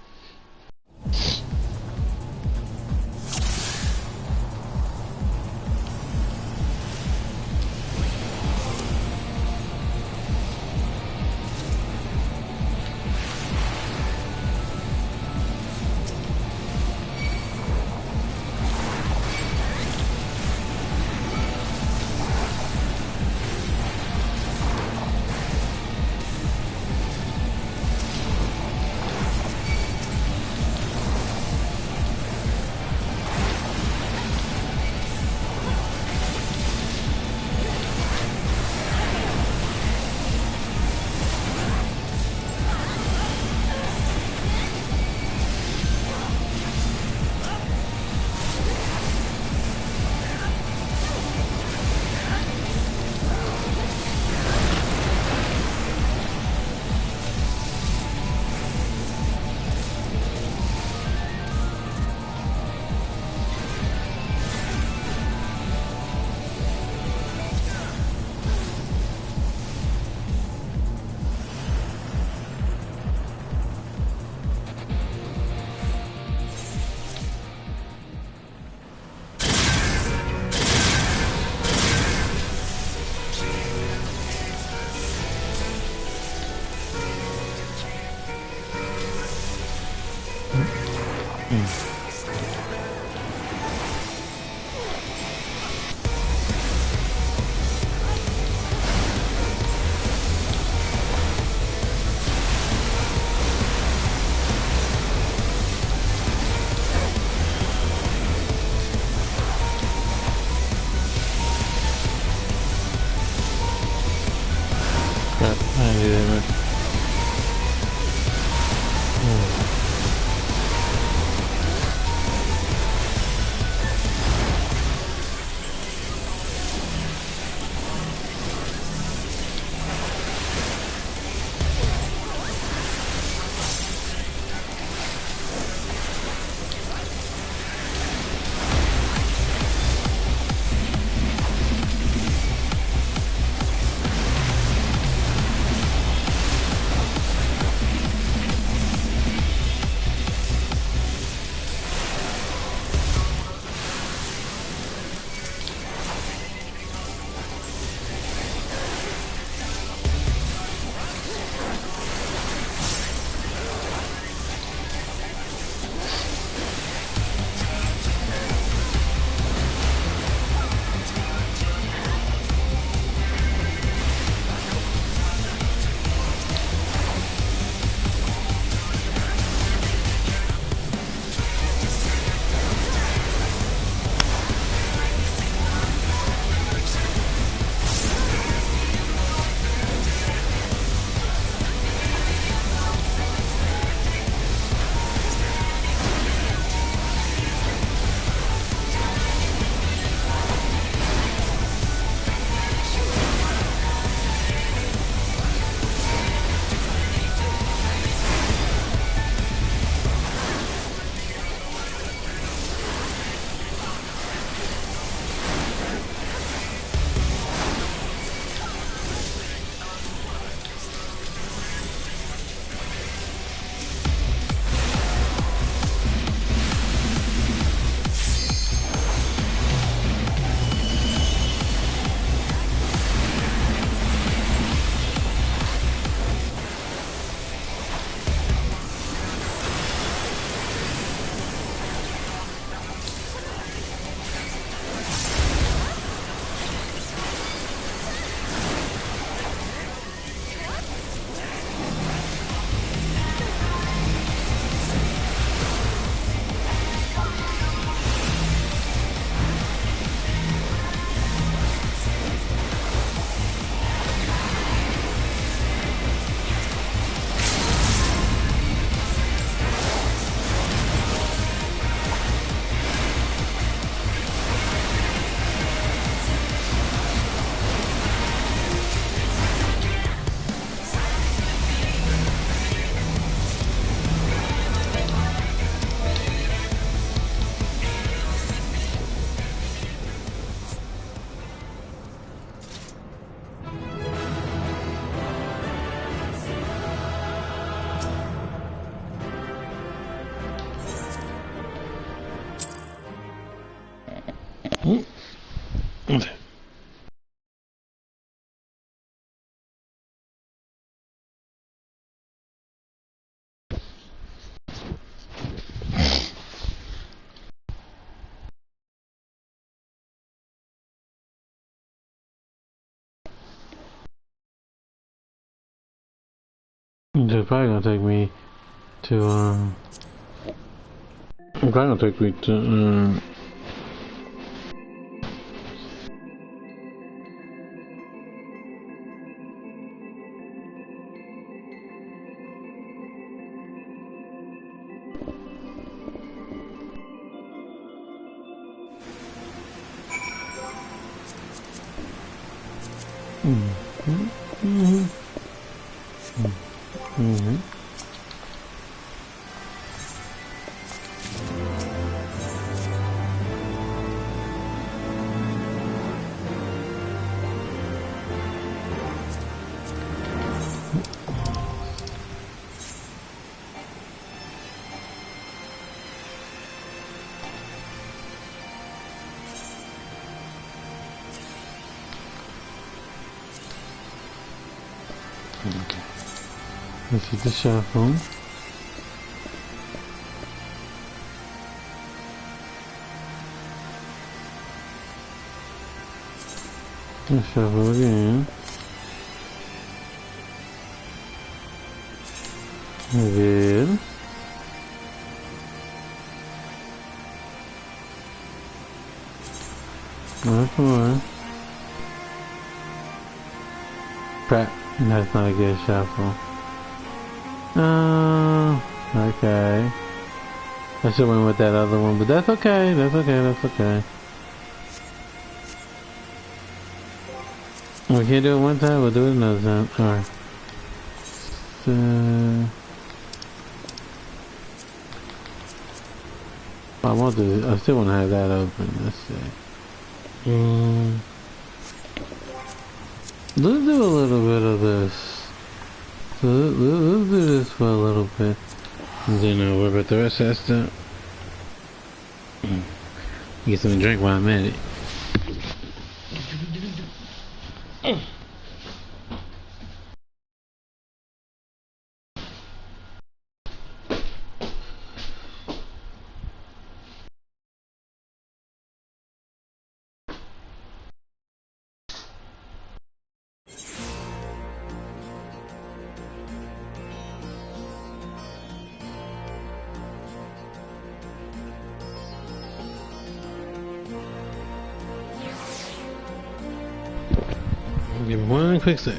It's probably gonna take me to, it's probably gonna take me to, this is the shuffle. The shuffle again. Good. That's one. Crap. That's not a good shuffle. Okay. I should have went with that other one, but that's okay. That's okay. That's okay. We can't do it one time. We'll do it another time. All right. I want to. I still want to have that open. Let's see. Let's do a little bit of this. So let's do this for a little bit. And then worry about the rest of that stuff. Get something to drink while I'm at it. Give me one quick sec.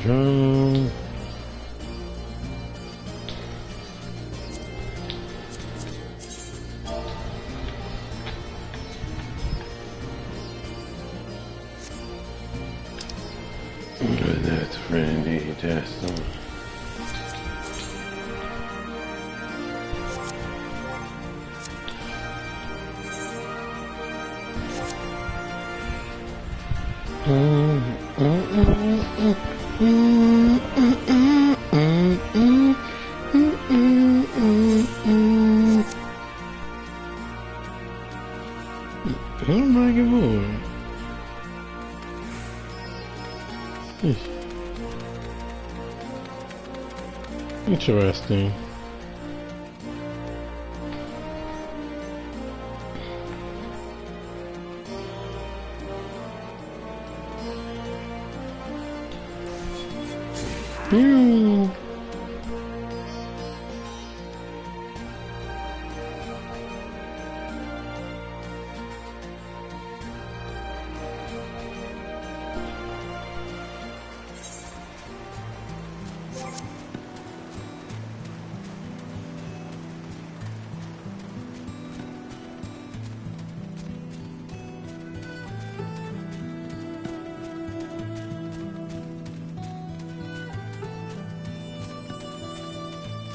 Drum. That's friendly, that's the I'm not getting more. Interesting.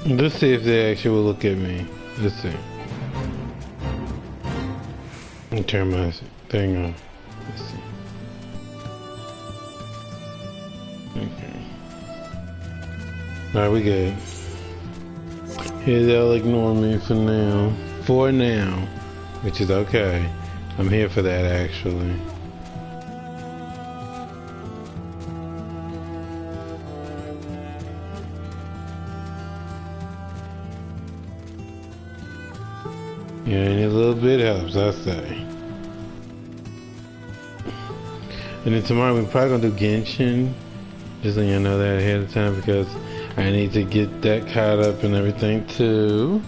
Let's see if they actually will look at me. Let's see. Let me turn my thing on. Let's see. Okay. Alright, we good. Yeah, they'll ignore me for now. For now. Which is okay. I'm here for that, actually. Yeah, and a little bit helps, I say. And then tomorrow we're probably gonna do Genshin. Just letting you know that ahead of time because I need to get that caught up and everything too.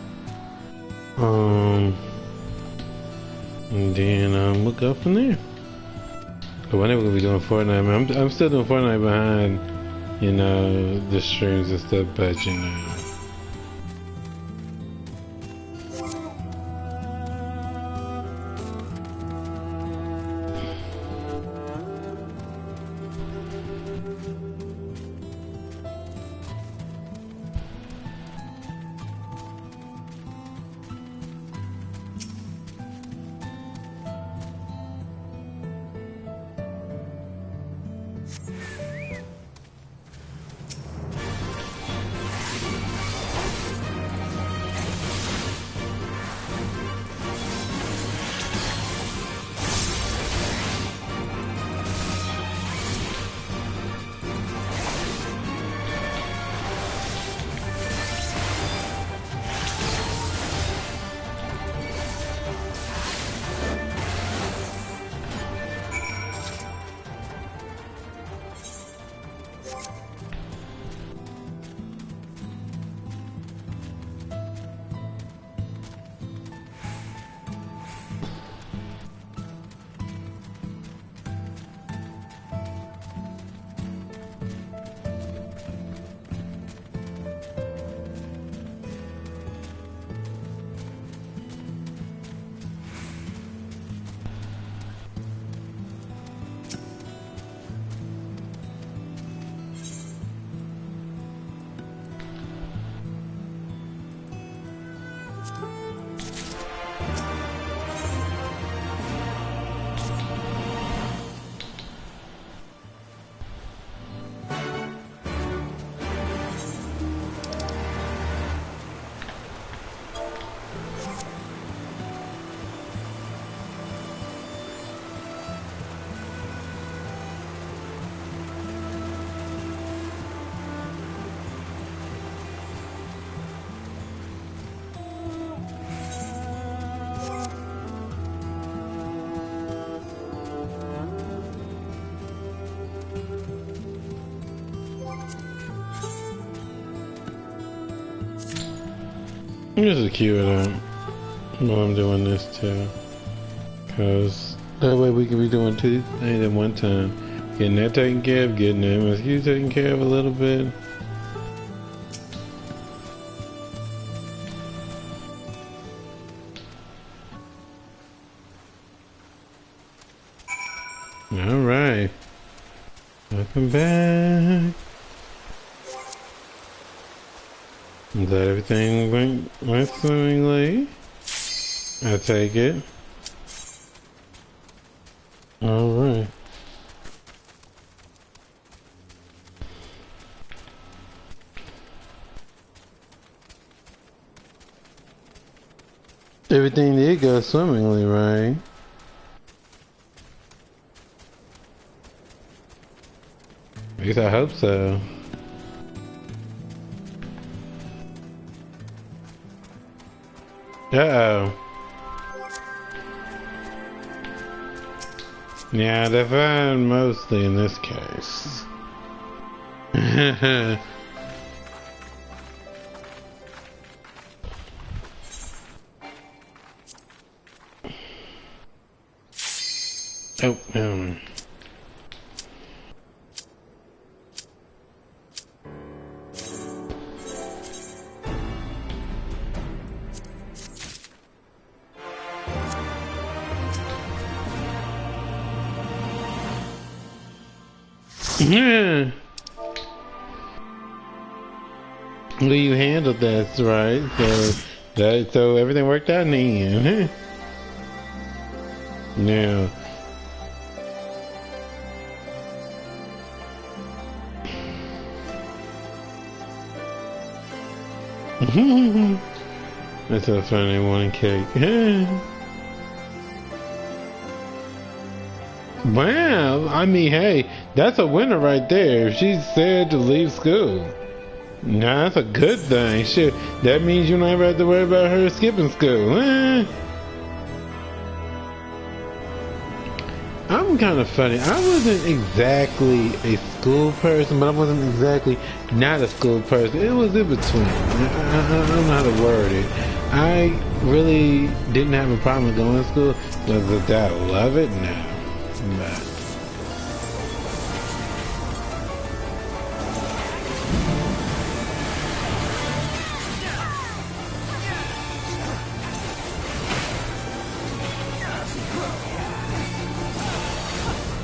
And then we'll go from there. But whenever we'll be doing Fortnite, man, I'm still doing Fortnite behind, you know, the streams and stuff, but you know. This is cute while I'm doing this too. Cause that way we can be doing two things at one time. Getting that taken care of, getting the MSQ taken care of a little bit. Alright. Welcome back. I'm glad everything went swimmingly. I take it. Alright. Everything did go swimmingly, right? At least I hope so. Uh-oh. Yeah, they're fine mostly in this case. Oh, no. Yeah. Well, you handled that, right? So everything worked out in the end. Yeah. That's so funny, one cake. Wow, I mean, hey, that's a winner right there. If she's sad to leave school, nah, that's a good thing. Shit, that means you don't ever have to worry about her skipping school. I'm kind of funny. I wasn't exactly a school person, but I wasn't exactly not a school person. It was in between. I don't know how to word it. I really didn't have a problem with going to school, but did I love it? No.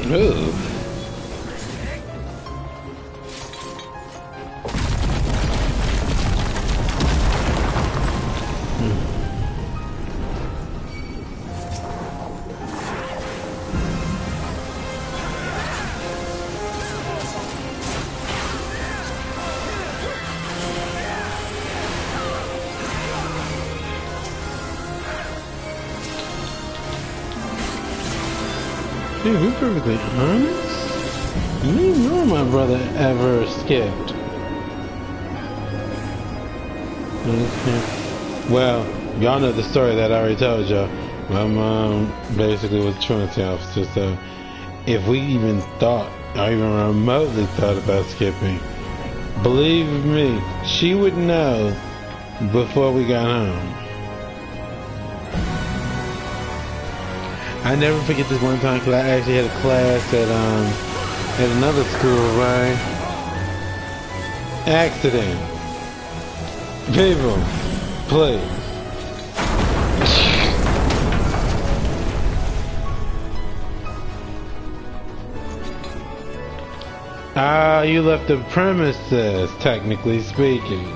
But ooh. Dude, we're perfectly honest. Me nor my brother ever skipped. Okay. Well, y'all know the story that I already told y'all. My mom basically was a truancy officer, so if we even thought, or even remotely thought about skipping, believe me, she would know before we got home. I never forget this one time because I actually had a class at another school, right? Accident. People, please. Ah, you left the premises, technically speaking.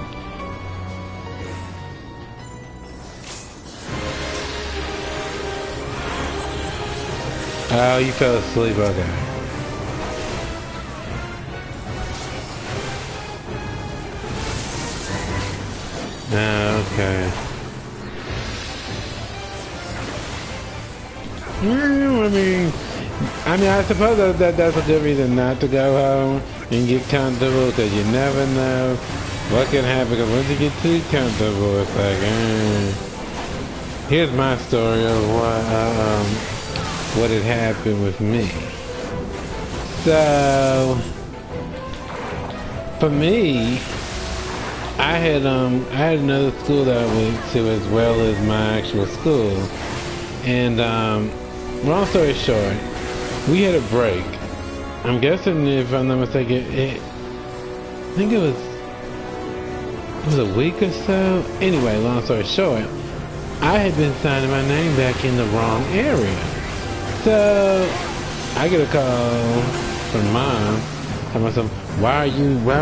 Oh, you fell asleep, okay. Oh, okay. I mean, I suppose that's a good reason not to go home and get comfortable, because you never know what can happen. Because once you get too comfortable, it's like, here's my story of what had happened with me. So, for me, I had another school that I went to as well as my actual school, and long story short, we had a break. I'm guessing, if I'm not mistaken, I think it was a week or so. Anyway, long story short, I had been signing my name back in the wrong area. So I get a call from Mom telling myself, why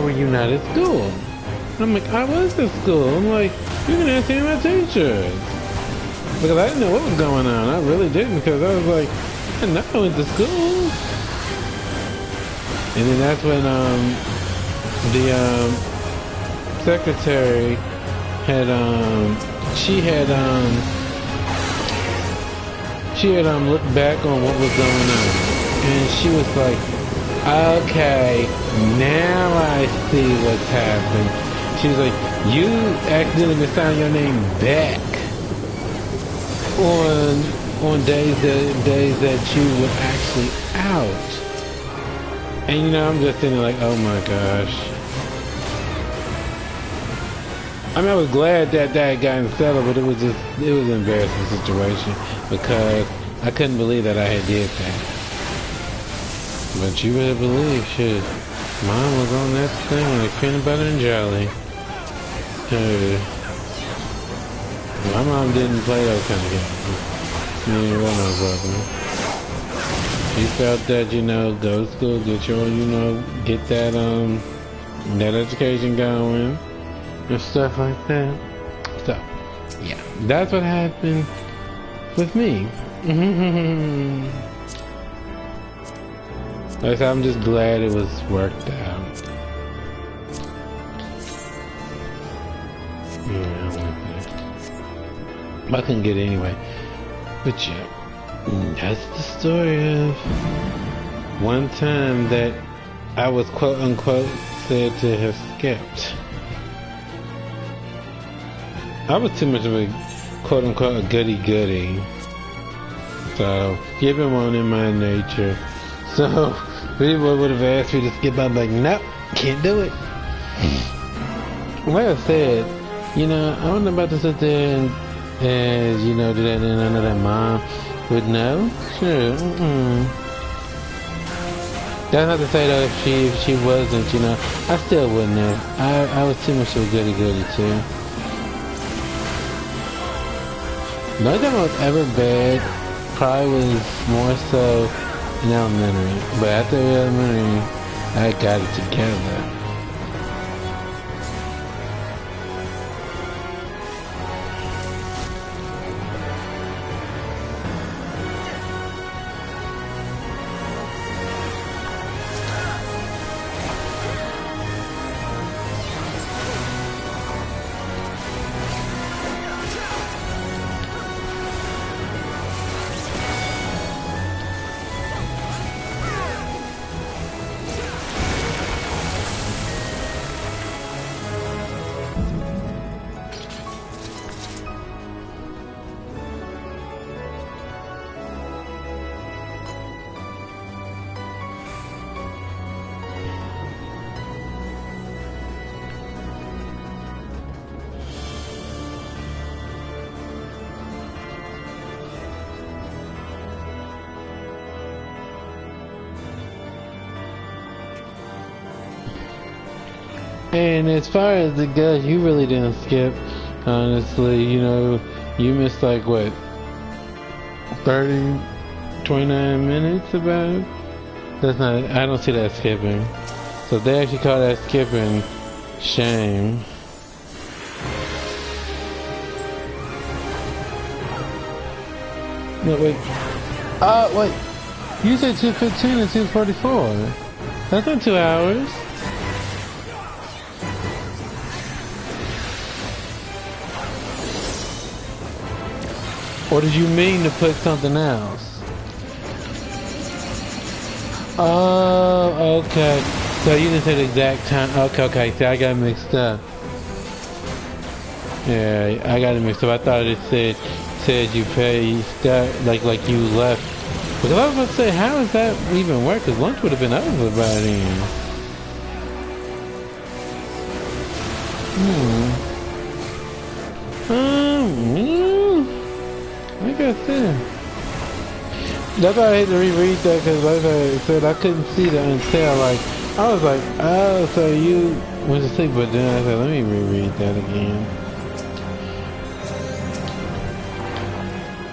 were you not at school? And I'm like, I was at school. I'm like, you can ask any of my teachers. Because I didn't know what was going on. I really didn't, because I was like, I know I went to school. And then that's when the secretary had looked back on what was going on, and she was like, Okay, now I see what's happened. She's like, you accidentally misfound your name back on days that you were actually out. And you know, I'm just sitting like, oh my gosh. I mean, I was glad that had gotten settled, but it was an embarrassing situation because I couldn't believe that I had did that. But you better believe, shit, mine was on that thing like peanut butter and jelly. My mom didn't play those kind of games. Me or no brother. She felt that, you know, go to school, get your, you know, get that that education going and stuff like that. So, yeah, that's what happened with me. Like, I'm just glad it was worked out. Yeah, I couldn't get it anyway. But yeah, that's the story of one time that I was quote unquote said to have skipped. I was too much of a quote unquote a goody goody. So, skipping wasn't in my nature. So, people would have asked me to skip, I'm like, nope, can't do it. Like I said, you know, I wasn't about to sit there and you know, do that, and I know that mom would know. Sure, That's not to say though, if she wasn't, you know, I still wouldn't have. I was too much of a goody goody too. The only time I was ever bad probably was more so in elementary. But after elementary, I got it together. And as far as the goes, you really didn't skip, honestly. You know, you missed like, what, 30, 29 minutes about it? That's not, I don't see that skipping. So if they actually call that skipping, shame. No, wait. Wait. You said 2:15 and 2:44. That's not 2 hours. Or did you mean to put something else? Oh, okay. So you didn't say the exact time. Okay. See, I got mixed up. Yeah, I got it mixed up. I thought it said you paid like you left. Because I was about to say, how does that even work? Because lunch would have been over by then. Like I said, that's why I had to reread that, because like I said, I couldn't see that until like I was like, oh, so you went to sleep. But then I said, let me reread that again.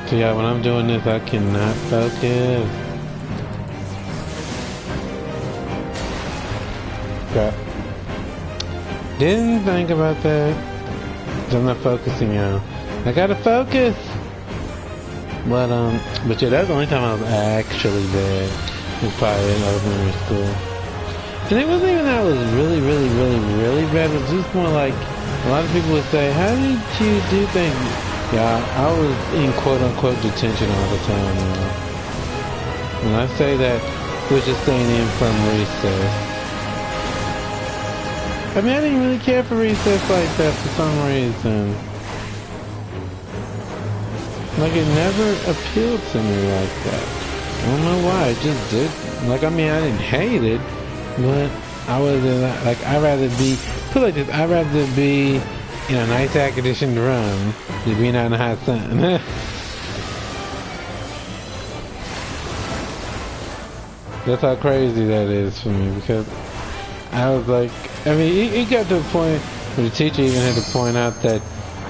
So yeah, when I'm doing this, I cannot focus. Crap. Didn't think about that. I'm not focusing, y'all. I gotta focus. But yeah, that's the only time I was actually bad. It was probably in elementary school. And it wasn't even that I was really bad. It was just more like, a lot of people would say, how did you do things? Yeah, I was in quote unquote detention all the time. When I say that was just staying in from recess. I mean, I didn't really care for recess like that for some reason. Like, it never appealed to me like that. I don't know why, it just did. Like, I mean, I didn't hate it, but I wasn't, like, I'd rather be, put it like this, I'd rather be in a nice air-conditioned room than being out in the hot sun. That's how crazy that is for me, because I was like, I mean, it got to a point where the teacher even had to point out that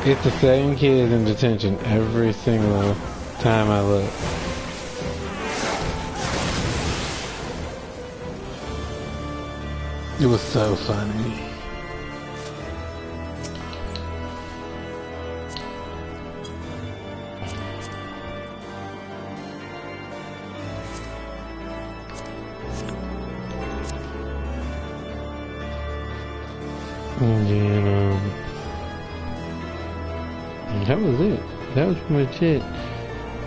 it's the same kids in detention every single time I look. It was so funny. And that was it. That was pretty much it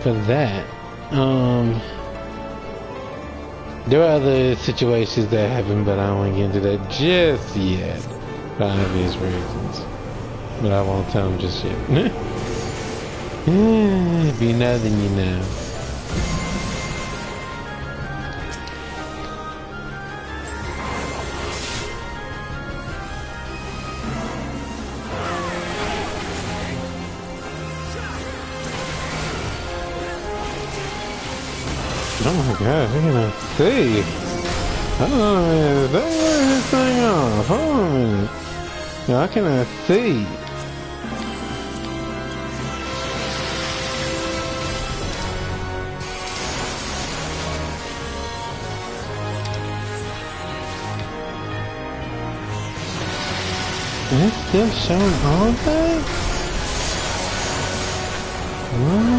for that. There are other situations that happened, but I don't want to get into that just yet, for obvious reasons. But I won't tell them just yet. If you know, then you know. Oh my gosh, I cannot see. I don't know, man. Don't let this thing off. Hold on a minute. No, I cannot see. Is it still showing all that? What?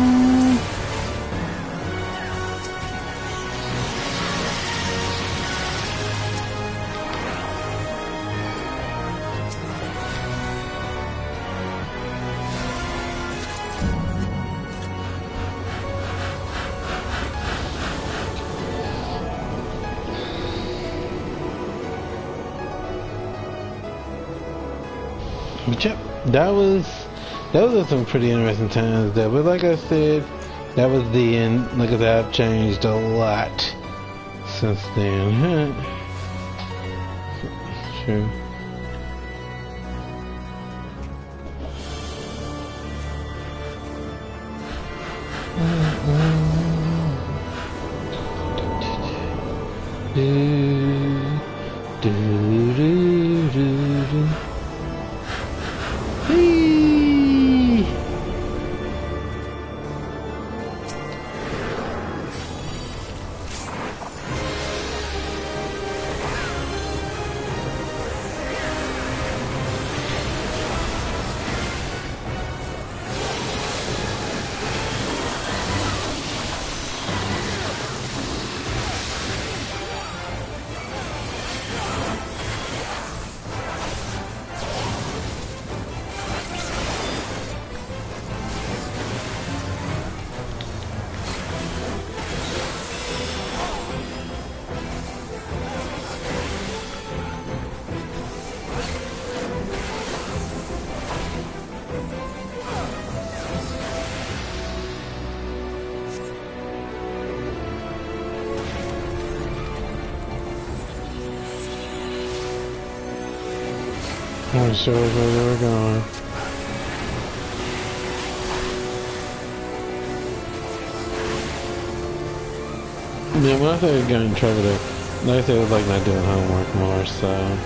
But yep, that was some pretty interesting times there. But like I said, that was the end. Like I said, I've changed a lot since then. Sure. I'm sure where they were going. Yeah, when I thought I got in trouble there, like I said, it was like not doing homework more, so.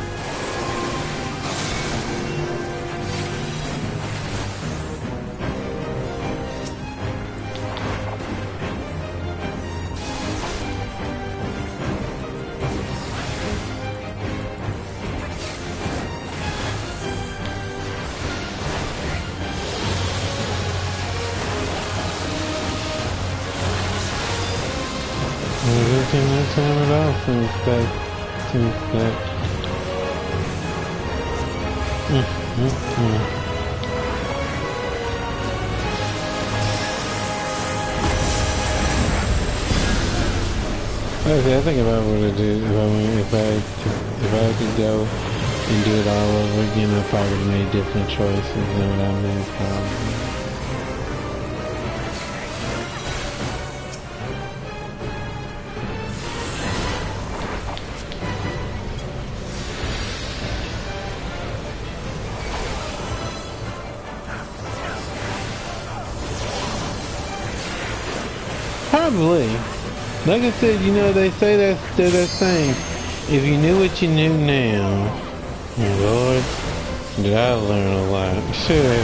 Everything that time at all since that. Okay, I think if I were to do, if I could go and do it all over again, I probably would have made different choices than what I made probably. Probably. Like I said, you know, they say that saying, if you knew what you knew now, Lord, did I learn a lot. Sure.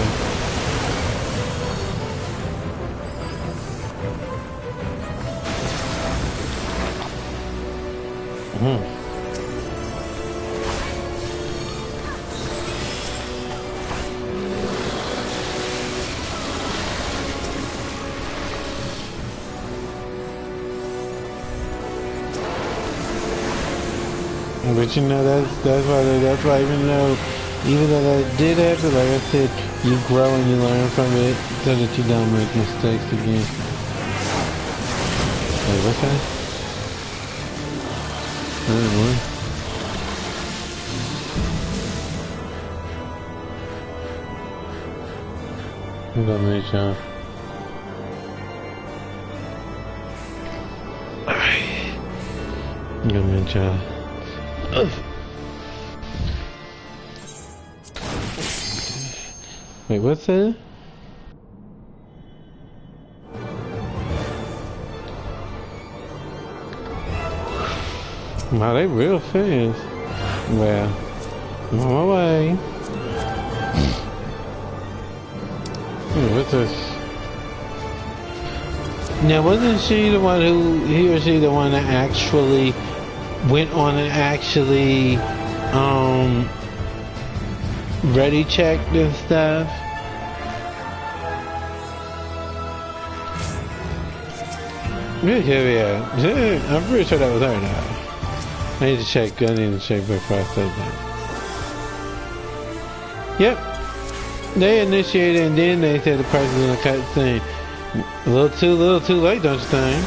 But you know, that's why even though that did happen, like I said, you grow and you learn from it so that you don't make mistakes again. Wait, what's that? What? I'm gonna make y'all. Alright. I'm gonna make y'all. Wait, what's that? Wow, they real fast. Well, I'm on my way. What's this? Now, wasn't she the one he or she the one that actually went on and actually, ready checked and stuff? Yeah, I'm pretty sure that was her now. I need to check before I said that. Yep. They initiated and then they said the price is in the cutscene. A little too late, don't you think?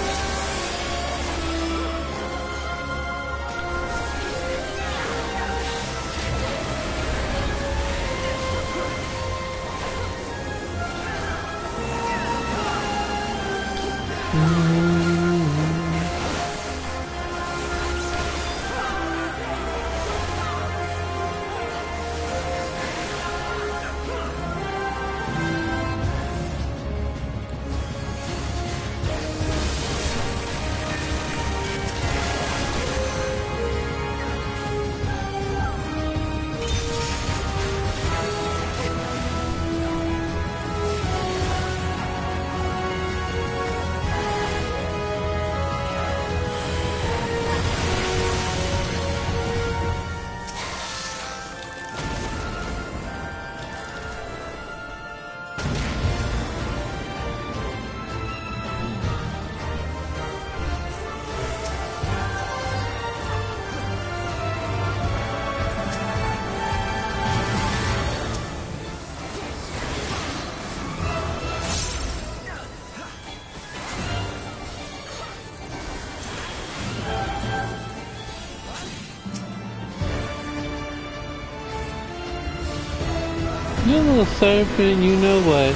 You little serpent, you know what?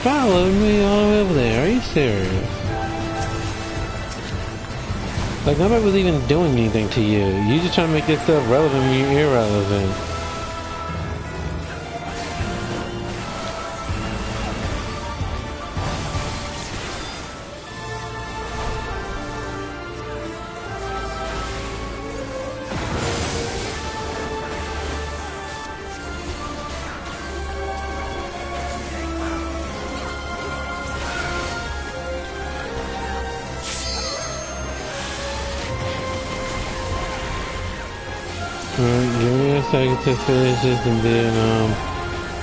Followed me all over there. Are you serious? Like, nobody was even doing anything to you. You just trying to make yourself relevant when you're irrelevant. Alright, give me a second to finish this and then,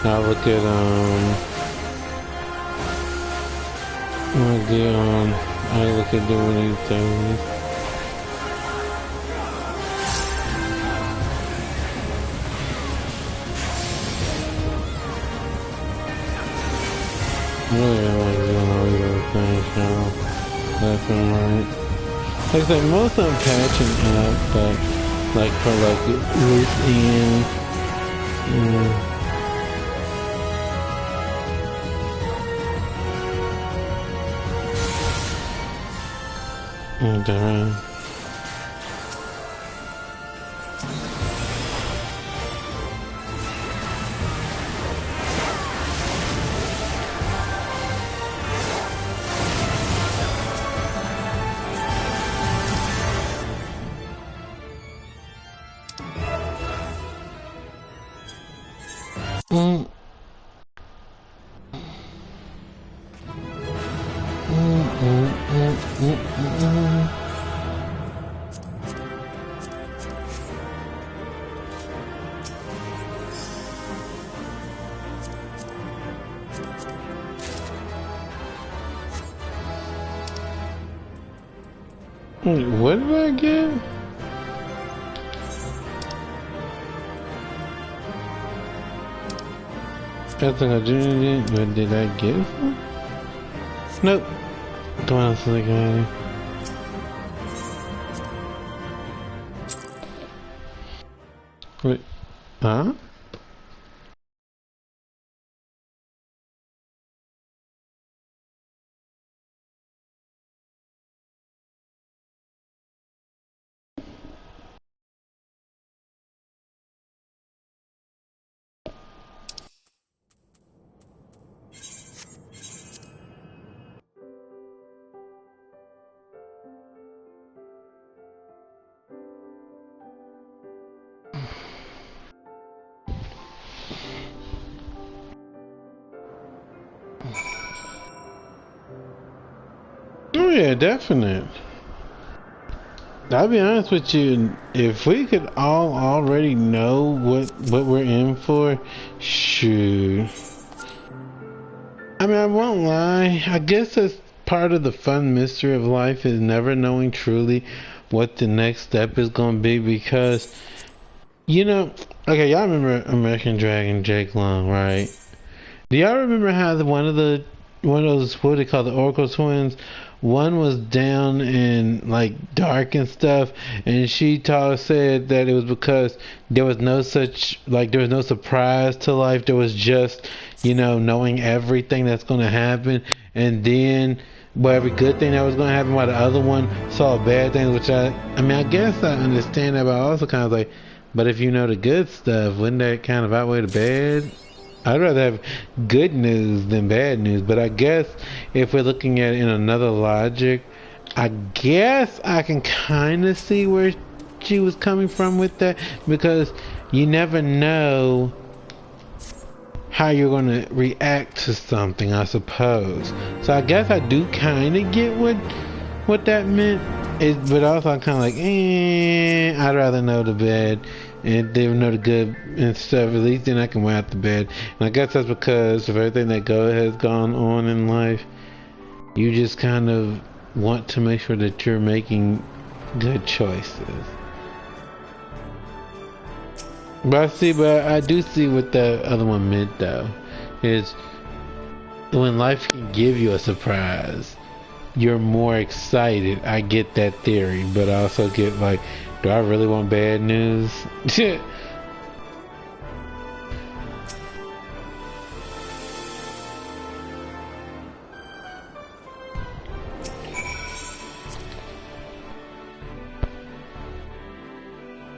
I'll look at, I'll look at doing these things. Really, I like doing all these other things now. Left and right. Like I said, most of them patching up, but like for like loose ends. Okay. Mm. What did I get? I think I did. What did I get? Nope. Come on, Slick Manny. Wait. Huh? Oh yeah, definite. I'll be honest with you, if we could all already know what we're in for, shoot. I mean, I won't lie. I guess that's part of the fun mystery of life is never knowing truly what the next step is going to be because, you know, okay, y'all remember American Dragon Jake Long, right? Do y'all remember how one of those what they call the Oracle twins? One was down and like dark and stuff, and said that it was because there was no such like there was no surprise to life. There was just knowing everything that's gonna happen, and then every good thing that was gonna happen, while the other one saw bad things. Which I mean, I guess I understand that, but I also kind of like, but if you know the good stuff, wouldn't that kind of outweigh the bad? I'd rather have good news than bad news, but I guess if we're looking at it in another logic, I guess I can kind of see where she was coming from with that, because you never know how you're going to react to something, I suppose. So I guess I do kind of get what that meant, but also I'm kind of like, I'd rather know the bad. And they know the good and stuff. At least then I can wear out the bed. And I guess that's because of everything that has gone on in life. You just kind of want to make sure that you're making good choices. But I do see what the other one meant though. Is when life can give you a surprise, you're more excited. I get that theory, but I also get like, do I really want bad news?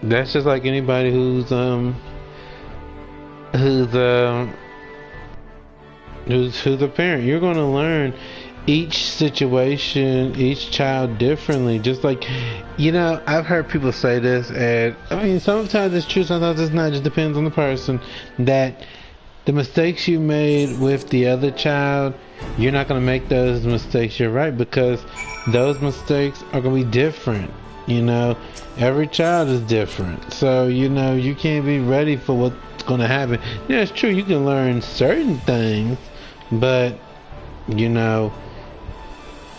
That's just like anybody who's a parent. You're gonna learn each situation, each child differently. Just like, I've heard people say this, and I mean, sometimes it's true, sometimes it's not. It just depends on the person. That the mistakes you made with the other child, you're not going to make those mistakes. You're right, because those mistakes are going to be different. Every child is different. So, you can't be ready for what's going to happen. Yeah, it's true, you can learn certain things, but,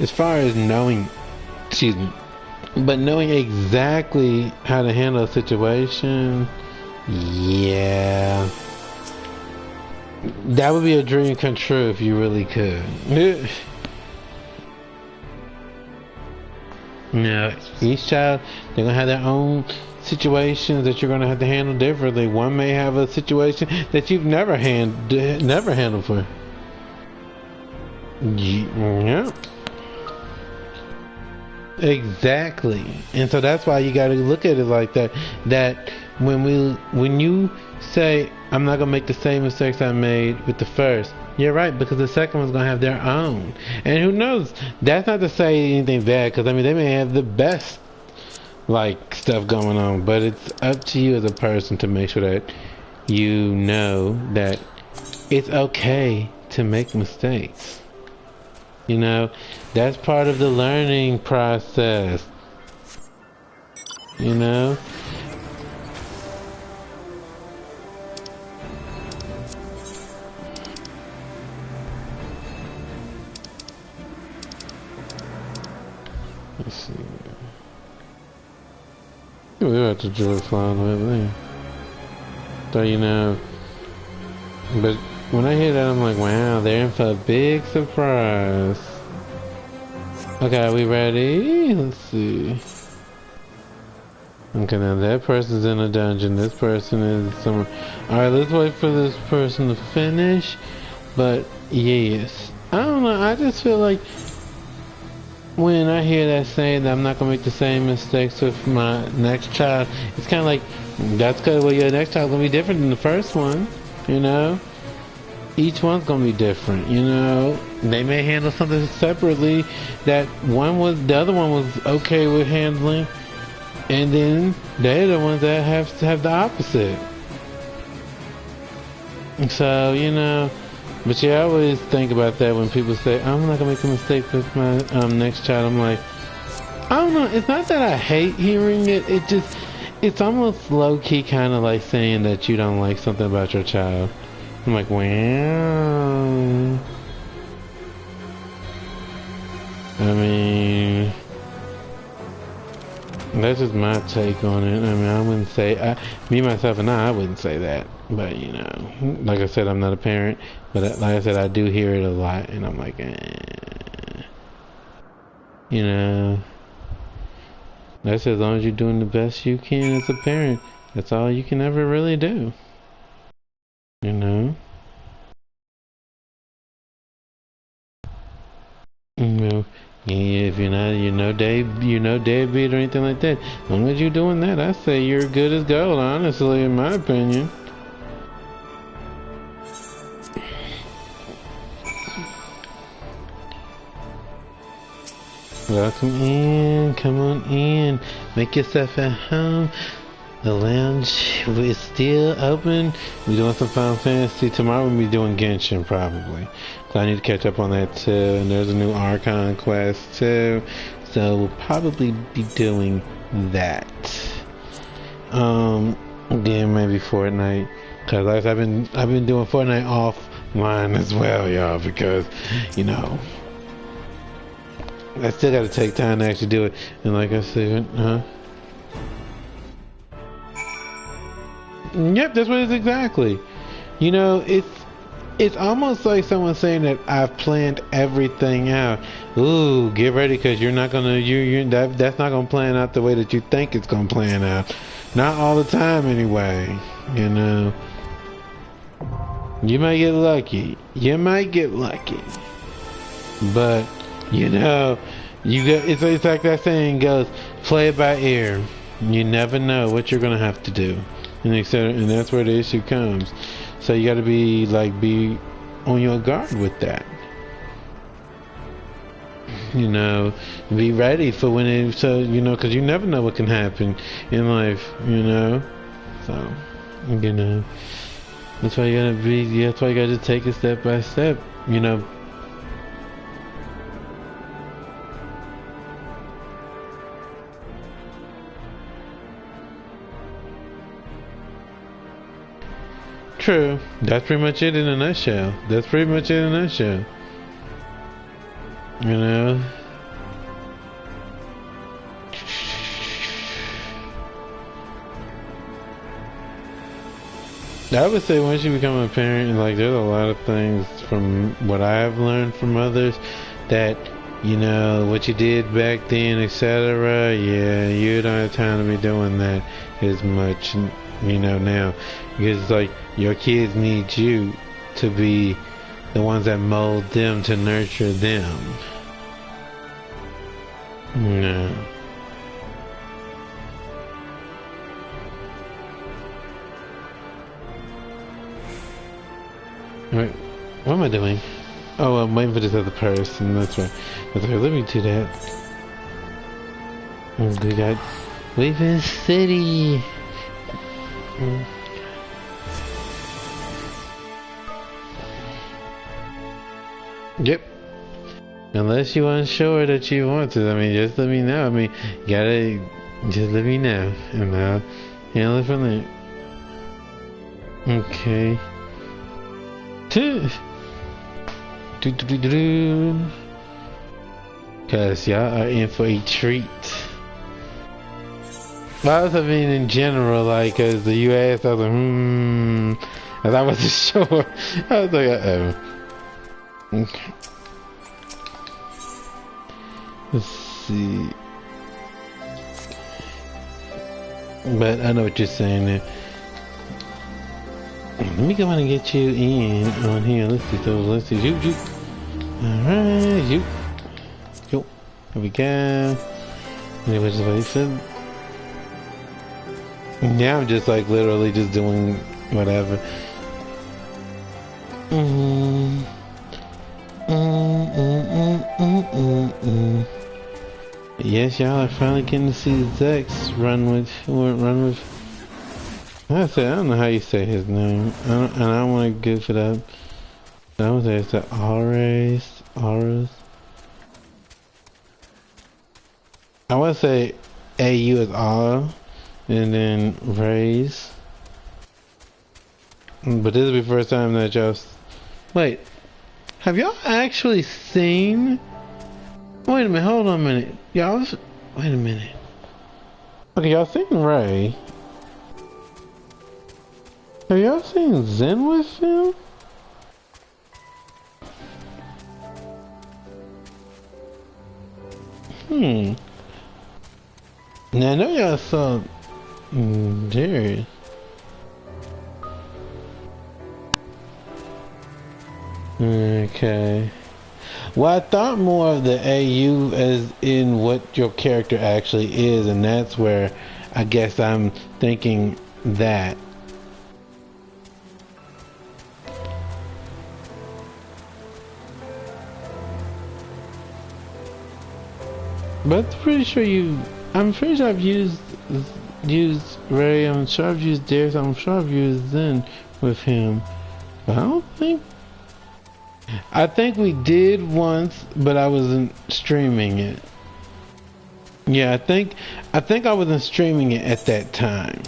as far as knowing, but knowing exactly how to handle a situation, yeah, that would be a dream come true if you really could. You know, each child, they're gonna have their own situations that you're gonna have to handle differently. One may have a situation that you've never handled for. Yeah. Exactly. And so that's why you got to look at it like that. That when you say I'm not gonna make the same mistakes I made with the first, you're right, because the second one's gonna have their own. And who knows? That's not to say anything bad, because I mean they may have the best like stuff going on, but it's up to you as a person to make sure that you know that it's okay to make mistakes. You know, that's part of the learning process. You know? Let's see. We're about to drill flying over there. So, you know, but when I hear that, I'm like, wow, they're in for a big surprise. Okay, are we ready? Let's see. Okay, now that person's in a dungeon. This person is somewhere. Alright, let's wait for this person to finish. But, yes. I don't know, I just feel like when I hear that saying that I'm not going to make the same mistakes with my next child, it's kind of like, that's because well, your next child's going to be different than the first one, you know? Each one's going to be different, you know? They may handle something separately that the other one was okay with handling, and then they're the ones that have to have the opposite. So, you know, but yeah, I always think about that when people say, I'm not going to make a mistake with my next child. I'm like, I don't know. It's not that I hate hearing it. It's almost low-key kind of like saying that you don't like something about your child. I'm like, well, I mean, that's just my take on it. I mean, I wouldn't say, me, myself, and I wouldn't say that. But, you know, like I said, I'm not a parent. But like I said, I do hear it a lot. And I'm like, you know, that's as long as you're doing the best you can as a parent. That's all you can ever really do. You know? You know, yeah, if you're no deadbeat or anything like that. As long as you're doing that, I say you're good as gold, honestly, in my opinion. Welcome in, come on in, make yourself at home. The lounge is still open. We're doing some Final Fantasy. Tomorrow we'll be doing Genshin probably. So I need to catch up on that too. And there's a new Archon quest too. So we'll probably be doing that. Again, maybe Fortnite. Cause like I've been doing Fortnite offline as well, y'all, because, you know, I still gotta take time to actually do it. And like I said, Yep, that's what it is exactly. You know, it's almost like someone saying that I've planned everything out. Ooh, get ready, because you're not gonna that's not gonna plan out the way that you think it's gonna plan out. Not all the time, anyway. You know, you might get lucky. You might get lucky, but you know, it's like that saying goes: play it by ear. You never know what you're gonna have to do. And that's where the issue comes. So you got to be on your guard with that. You know, be ready for when you know, because you never know what can happen in life. You know, so you know, that's why you gotta take it step by step. You know. True. That's pretty much it in a nutshell. You know? I would say once you become a parent, like, there's a lot of things from what I have learned from others that you know, what you did back then, etc. Yeah, you don't have time to be doing that as much, you know, now. Because it's like, your kids need you to be the ones that mold them, to nurture them. No. Wait, what am I doing? Oh, I'm waiting for this other person. That's right. That's right. Let me do that. We got Weaving City. Yep. Unless you unsure that you want to, I mean, just let me know. I mean, gotta just let me know, and I'll handle it from there. Okay. Cause y'all are in for a treat. Well, I mean in general, like, cause the US, I was like, as I wasn't sure. I was like, uh-oh. Okay. Let's see. But I know what you're saying there. Let me go on and get you in on here. Let's see those. Let's see. Shoot. Alright, shoot. Go. Here we go. Anyway, just wait for. Now I'm just like literally just doing whatever. Yes, y'all are finally getting to see Zex run with. I don't know how you say his name. I don't want to give it up. I would say it's the Auras. I want to say AU is Aura, and then Rays. But this is the first time that y'all. Wait, have y'all actually seen? Wait a minute, hold on a minute. Y'all, wait a minute. Okay, y'all seen Ray? Have y'all seen Zen with him? Now I know y'all saw Jerry. Okay. Well, I thought more of the AU as in what your character actually is, and that's where I guess I'm thinking that. But I'm pretty sure I've used Ray, I'm sure I've used Darius, I'm sure I've used Zen with him. But I think we did once, but I wasn't streaming it. Yeah, I think I wasn't streaming it at that time.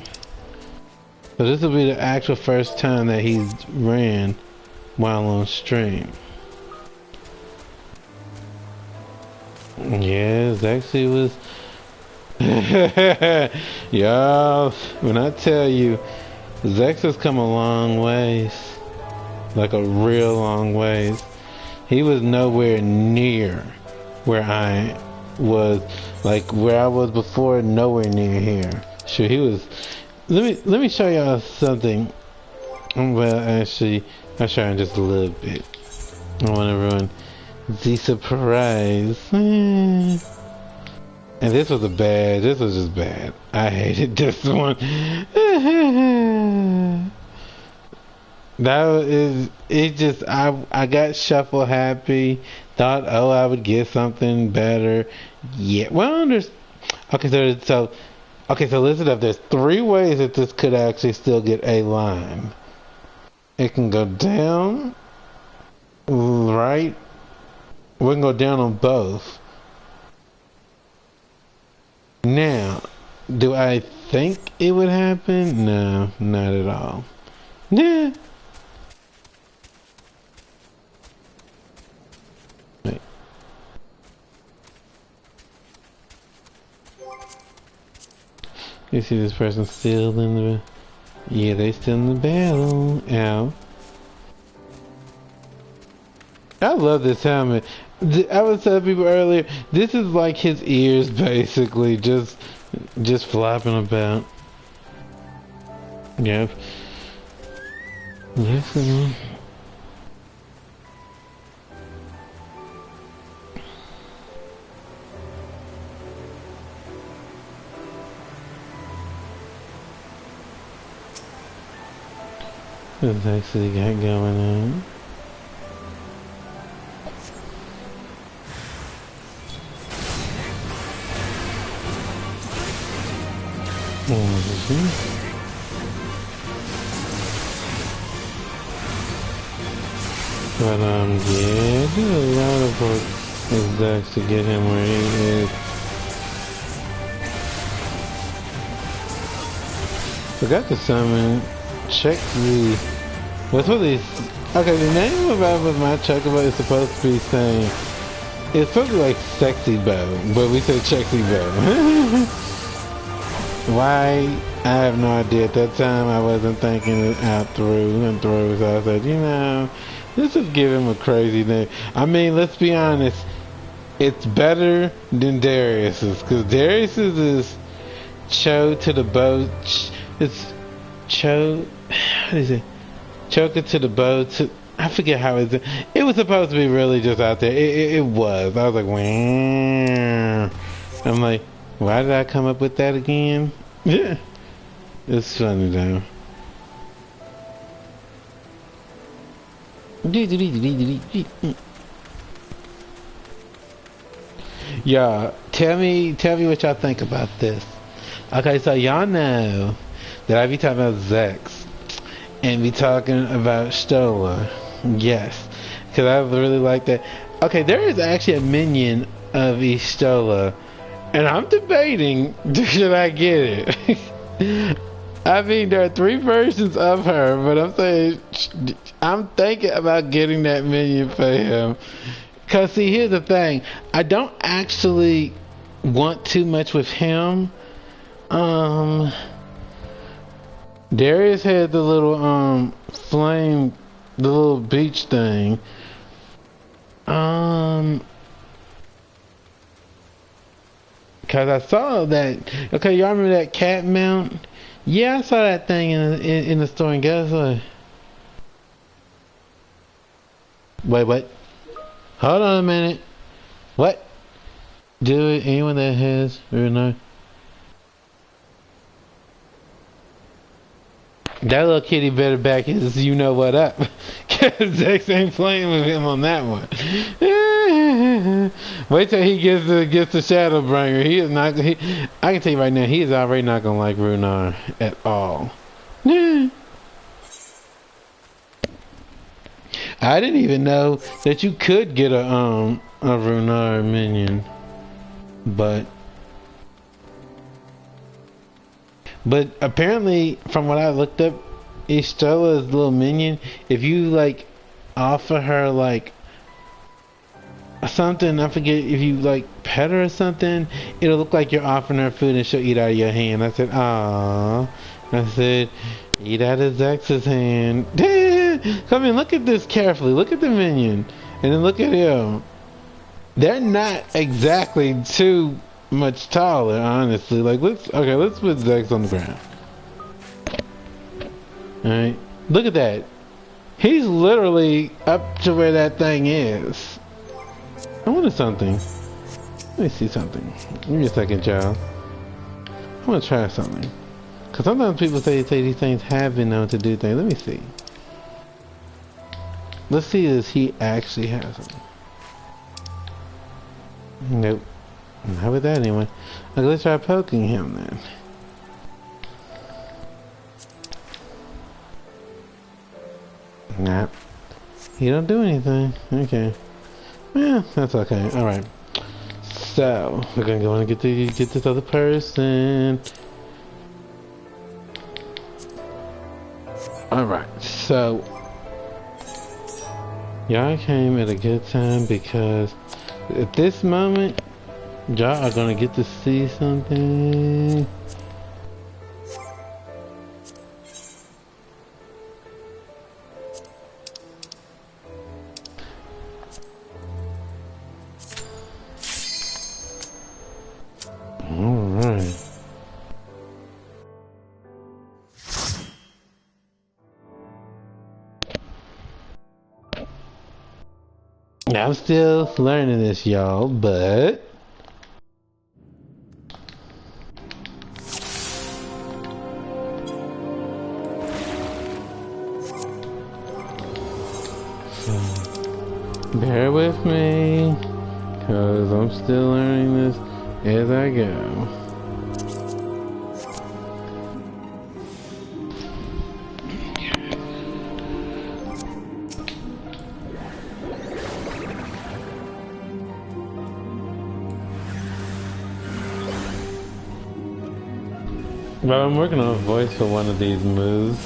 So this will be the actual first time that he's ran while on stream. Yes, actually was. Y'all, when I tell you, Zex has come a long ways. Like a real long ways. He was nowhere near where I was, like where I was before, nowhere near here. Sure, he was. Let me show y'all something. Well, actually, I'll show you just a little bit. I want to ruin the surprise. And this was just bad. I hated this one. I got shuffle happy, thought, oh, I would get something better. Yeah, well, okay, so listen up, there's 3 ways that this could actually still get a line. It can go down, right? We can go down on both. Now, do I think it would happen? No, not at all. Yeah. Wait. You see this person still in the... Yeah, they still in the battle. Ow. I love this helmet. I was telling people earlier, this is like his ears basically, just flopping about. Yep. Yes, man. What's actually got going on? But yeah, there's a lot of work exact to get him where he is. Forgot to summon. Check the. What's with these? Okay, the name of my chocobo is supposed to be saying. It's supposed to be like sexy bow, but we say sexy bow. Why? I have no idea. At that time, I wasn't thinking it out through and through, so I said, you know, let's just give him a crazy name. I mean, let's be honest. It's better than Darius's, because Darius's is Cho to the bow. It's Cho. What is it? Choker to the bow. I forget how it is. It was supposed to be really just out there. It was. I was like, wow. I'm like, why did I come up with that again? Yeah. It's funny though. Yeah, tell me what y'all think about this. Okay, so y'all know that I be talking about Zex and be talking about Stola. Yes, because I really like that. Okay, there is actually a minion of Estola, and I'm debating should I get it. I mean, there are 3 versions of her, but I'm saying I'm thinking about getting that minion for him. Cause see, here's the thing: I don't actually want too much with him. Darius had the little flame, the little beach thing. Cause I saw that. Okay, y'all remember that cat mount? Yeah, I saw that thing in the store. And guess what? Wait, what? Hold on a minute. What? Do it. Anyone that has or no? That little kitty better back his you know what up. Cause Zex ain't playing with him on that one. Wait till he gets the Shadowbringer. He is not. I can tell you right now, he is already not gonna like Runar at all. I didn't even know that you could get a Runar minion, but apparently from what I looked up, Estela's little minion, if you like offer her like something, I forget, if you like pet her or something, it'll look like you're offering her food and she'll eat out of your hand. I said, "Aww." I said, "Eat out of Zex's hand." Come in, look at this carefully. Look at the minion, and then look at him. They're not exactly too much taller, honestly. Like, let's put Zex on the ground. All right, look at that. He's literally up to where that thing is. I wanted something. Let me see something. Give me a second, y'all. I want to try something. Because sometimes people say these things have been known to do things. Let me see. Let's see if he actually has them. Nope. Not with that anyway. Okay, let's try poking him then. Nah. He don't do anything. Okay. Yeah, that's okay. Alright. So, we're gonna go and get this other person. Alright, so y'all came at a good time because at this moment y'all are gonna get to see something. I'm still learning this, y'all, but bear with me, cause I'm still learning this as I go. But I'm working on a voice for one of these moves.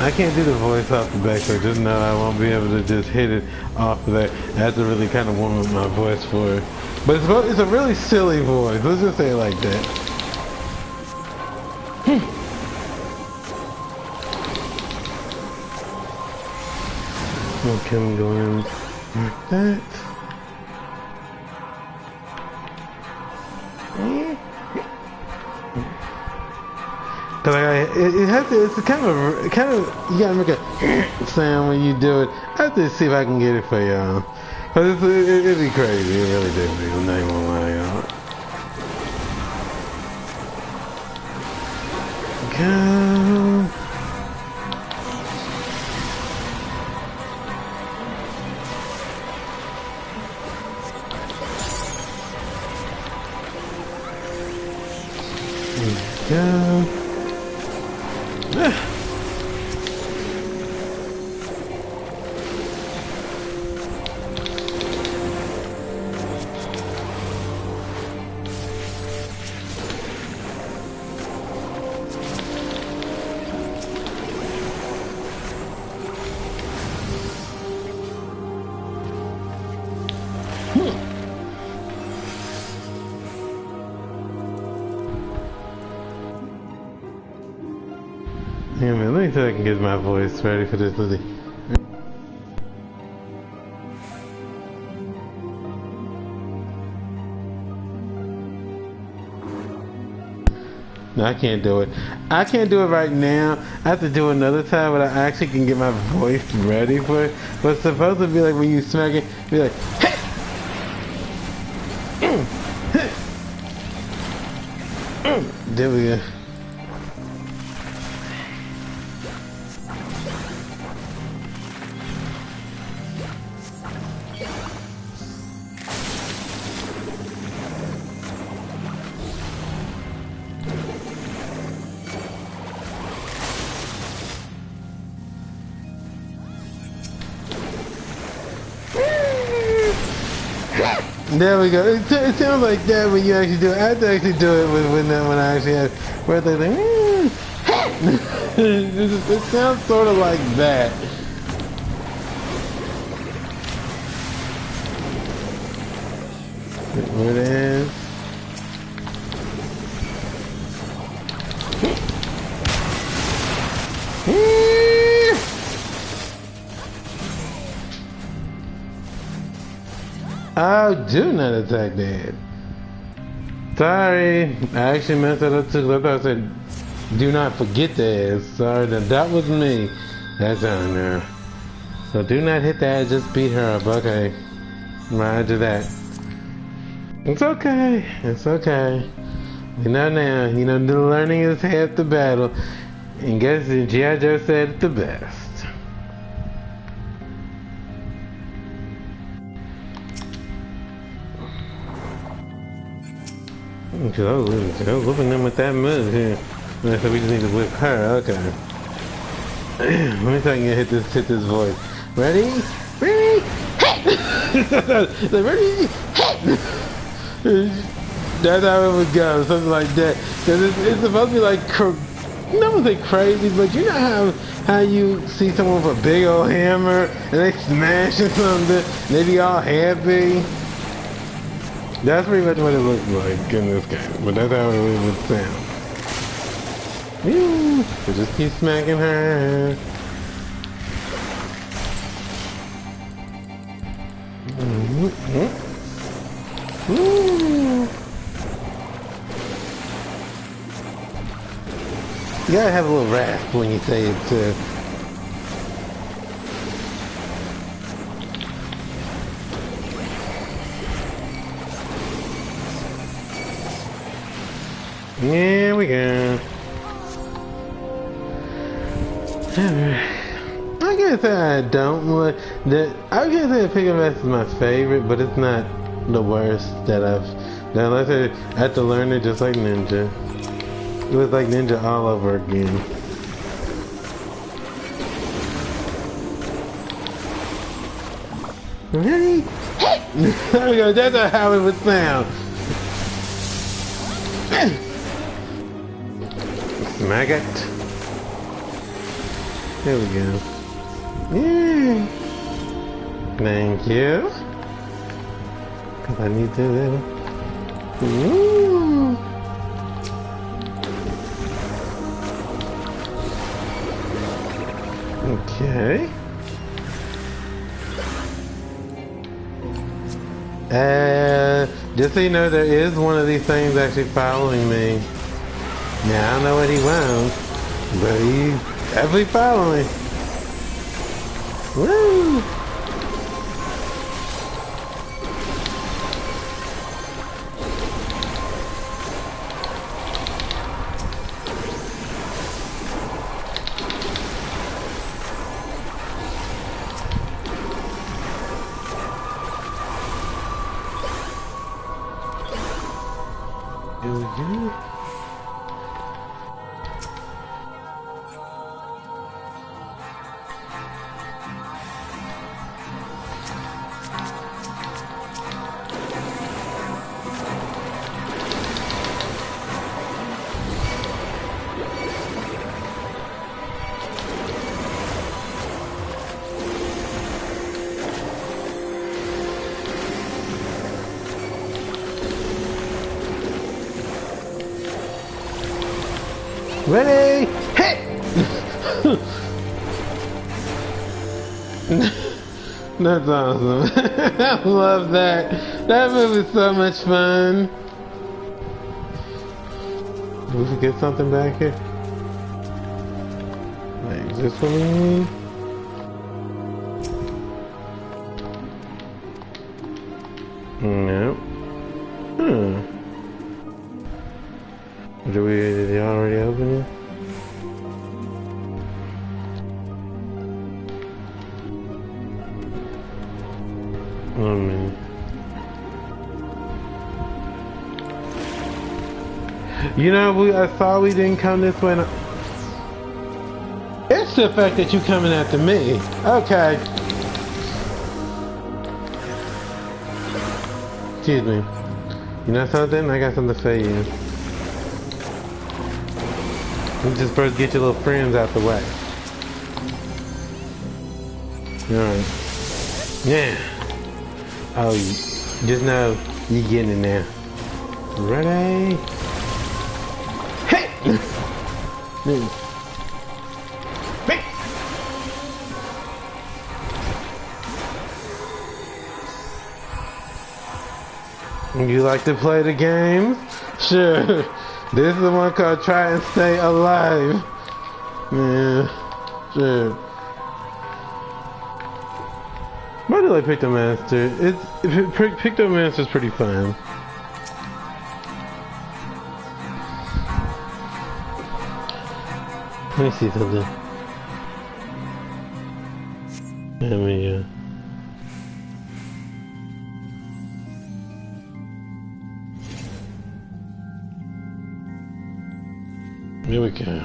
I can't do the voice off the back, so just know I won't be able to just hit it off of there. I have to really kind of warm up my voice for it. But it's a really silly voice. Let's just say it like that. Okay, I'm going like that. Cause it has to, it's kind of, you gotta make a sound when you do it. I have to see if I can get it for y'all. Cause it'd be crazy, it really did be. I'm not even gonna lie, y'all. Go. Go. Yeah, man, let me see if I can get my voice ready for this, Lizzie. No, I can't do it. I can't do it right now. I have to do it another time, but I actually can get my voice ready for it. But it's supposed to be like when you smack it, be like, hey! There we go. There we go. It sounds like that when you actually do it. I have to actually do it when I actually have where they like. It sounds sort of like that. What it is? Oh, do not attack that. Sorry, I actually messed that up too. I thought I said, do not forget that. Sorry, that was me. That's on there. So do not hit that, just beat her up. Okay. Roger that. It's okay. It's okay. You know now, you know, the learning is half the battle. And guess G.I. Joe said it the best. Because I was whipping them with that move here. So we just need to whip her, okay. Let me see if I can hit this voice. Ready? Ready? Ready? That's how it would go, something like that. Cause it's supposed to be like, you know, say crazy, but you know how you see someone with a big old hammer and they smash or something, and they be all happy. That's pretty much what it looks like in this game, but that's how it would sound. We just keep smacking her. You gotta have a little rasp when you say it too. Here we go. I guess I don't like that. I guess that Pick and Mess is my favorite, but it's not the worst that I've done. Unless I have to learn it just like Ninja. It was like Ninja all over again. Really? There we go. That's how it would sound. Smack it. There we go. Yeah. Thank you. Cause I need to. Ooh. Okay. Just so you know, there is one of these things actually following me. Now, I don't know what he wants, but he's definitely following. Woo! Ready? Hit! That's awesome. I love that. That movie's so much fun. Did we forget something back here? Wait, is this what we need? No. Did they already open it? Oh man. You know, I thought we didn't come this way. It's the fact that you coming after me. Okay. Excuse me. You know something? I got something for you. You just first get your little friends out the way. Alright. Yeah. Oh, just know you getting in there. Ready? Hey! You like to play the game? Sure. This is the one called Try and Stay Alive. Yeah. Sure. Why do I pick the master? Pick the master's pretty fun. Let me see something. Let me, Here we go.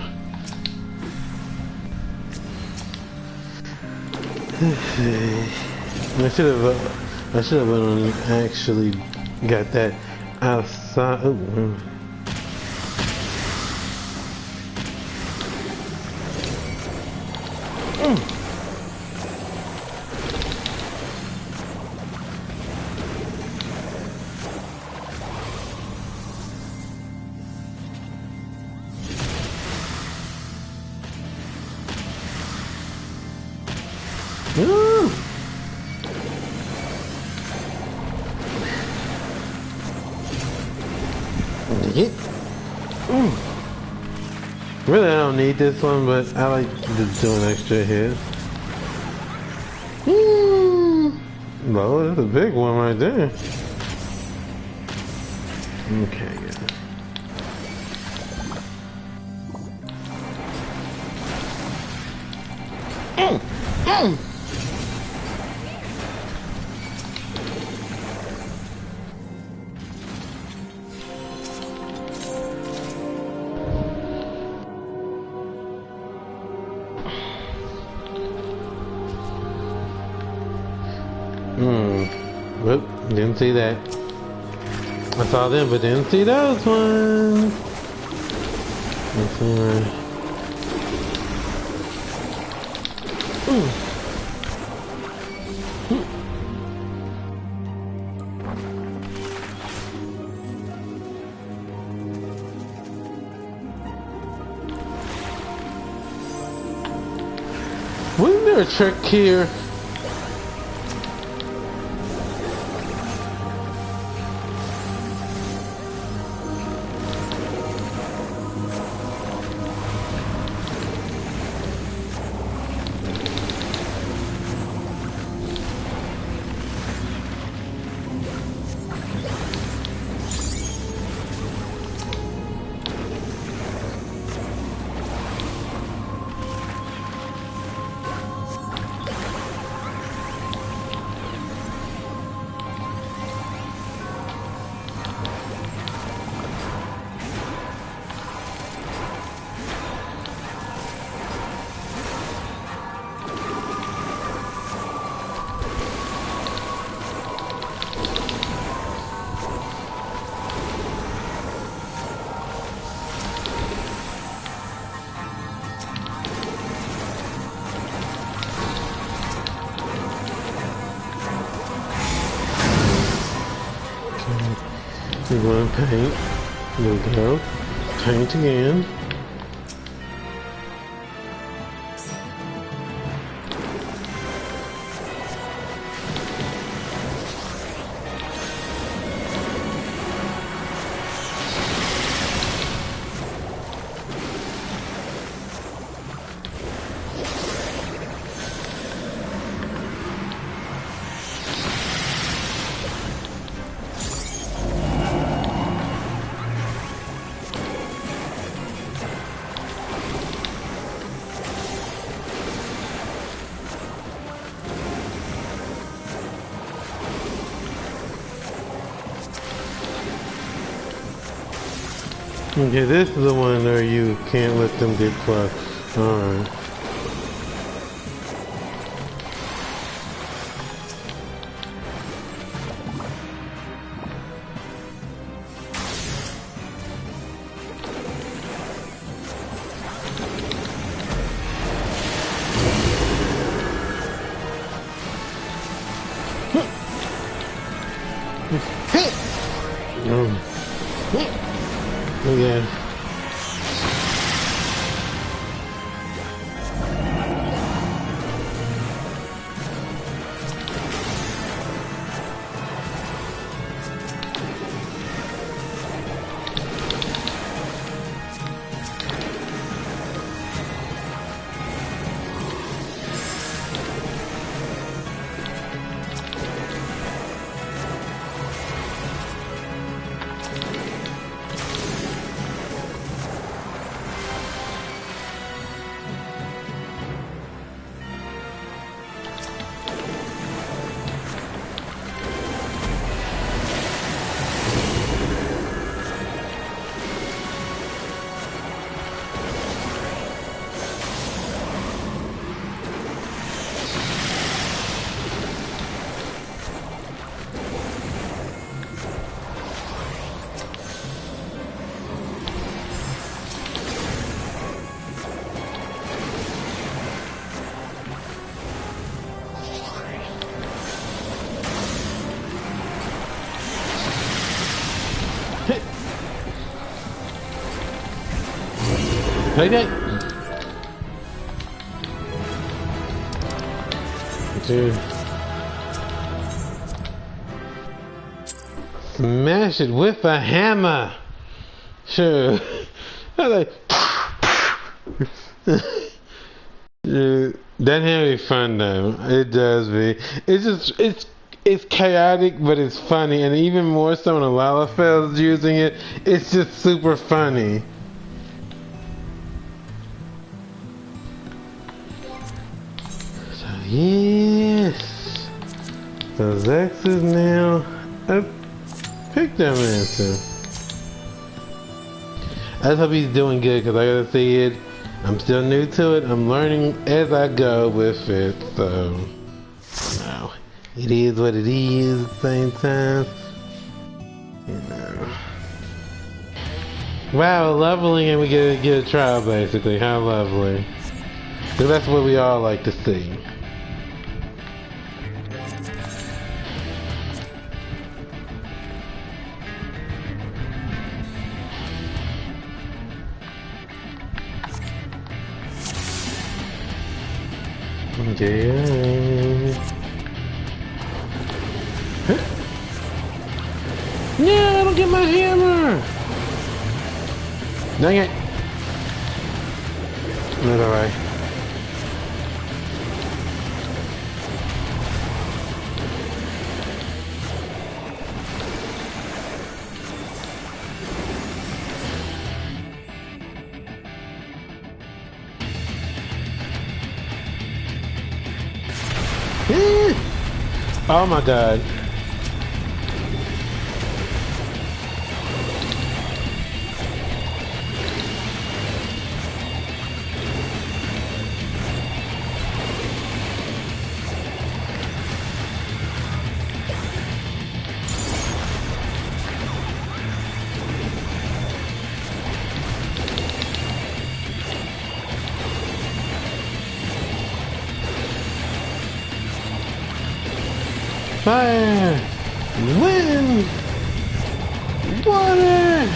I should have actually got that outside. Ooh. Woo! Dig it. Really, I don't need this one, but I like just doing extra hits. Well, that's a big one right there. Okay, yeah. Whoop, didn't see that. I saw them, but didn't see those ones. Let's see. Wasn't there a trick here? We're going to paint. There we go. Paint again. Okay, this is the one where you can't let them get close. Alright. Again. Like that. too. Smash it with a hammer. Sure. I like. Dude, that hammer be fun though. It does be. It's chaotic, but it's funny, and even more so when Lalafel's using it. It's just super funny. So yes, so Zex is now a Pictomancer. I just hope he's doing good, because like I said, I'm still new to it. I'm learning as I go with it, so you know, it is what it is at the same time. You know. Wow, leveling and we get a trial basically. How lovely. So that's what we all like to see. Yeah. No, I don't get my hammer! Dang it! That's alright. Oh my god. Fire! Wind! Water!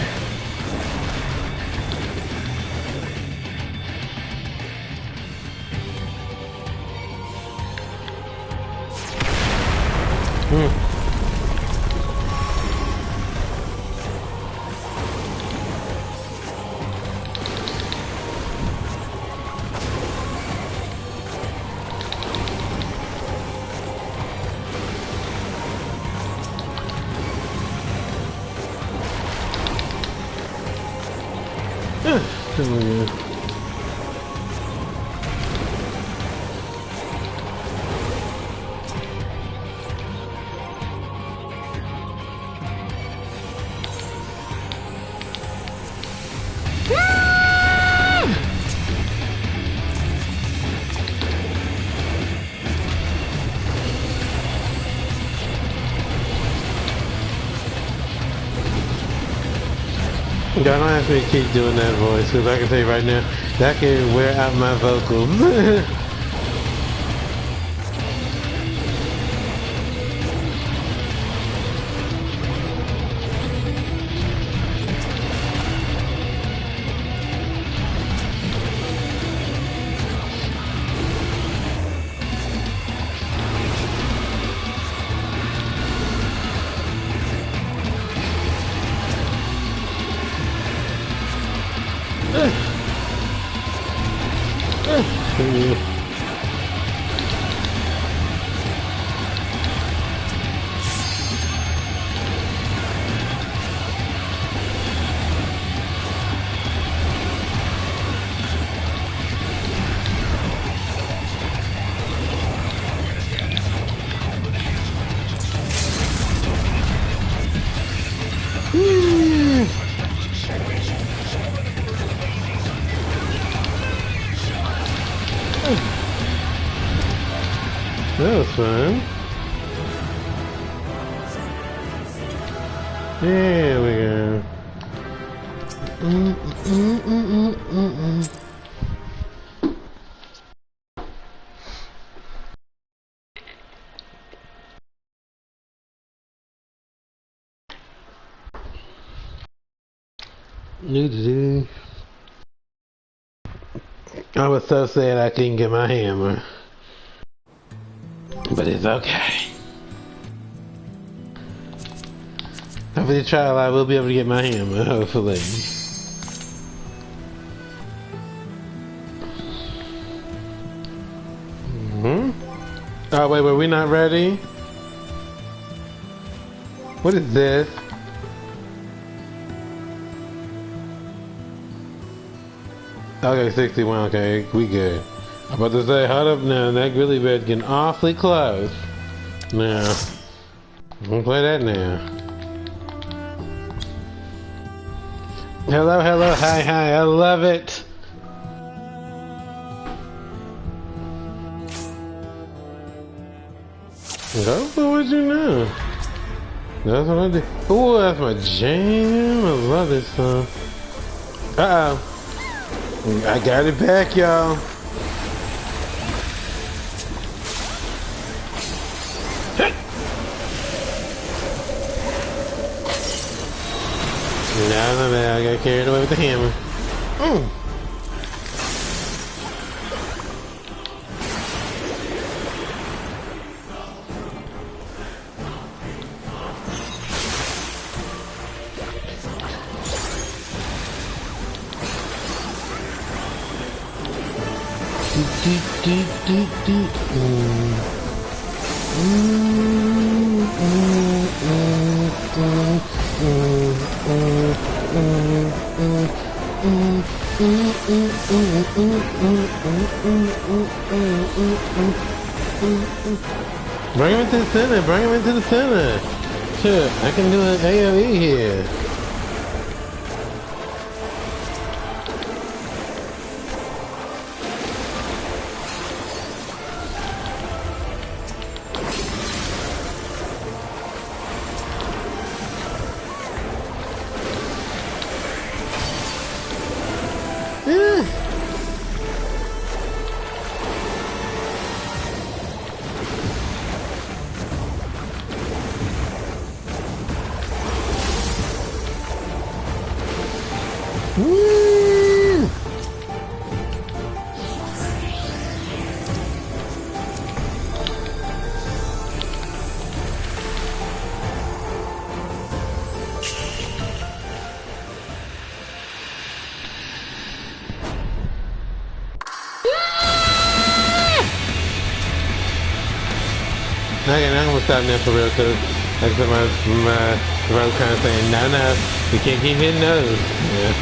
Don't ask me to keep doing that voice, because I can tell you right now, that can wear out my vocals. That was fun. There we go. I was so sad I couldn't get my hammer. but it's okay. Hopefully, trial I will be able to get my hammer. Hopefully. Oh wait, were we not ready? What is this? Okay, 61. Okay, we good. I'm about to say, hold up now. That grizzly bear's getting awfully close. Now, don't play that now. Hello, hello, hi, hi. I love it. Go for what you know. That's what I do. Oh, that's my jam. I love this song. Uh-oh. I got it back, y'all. No, I got carried away with the hammer. Bring him into the center, bring him into the center. Shit, I can do an AoE here. Okay, now I'm gonna stop there for real, cause like I said, my throat kind of saying, no, we can't keep hitting those. Yeah.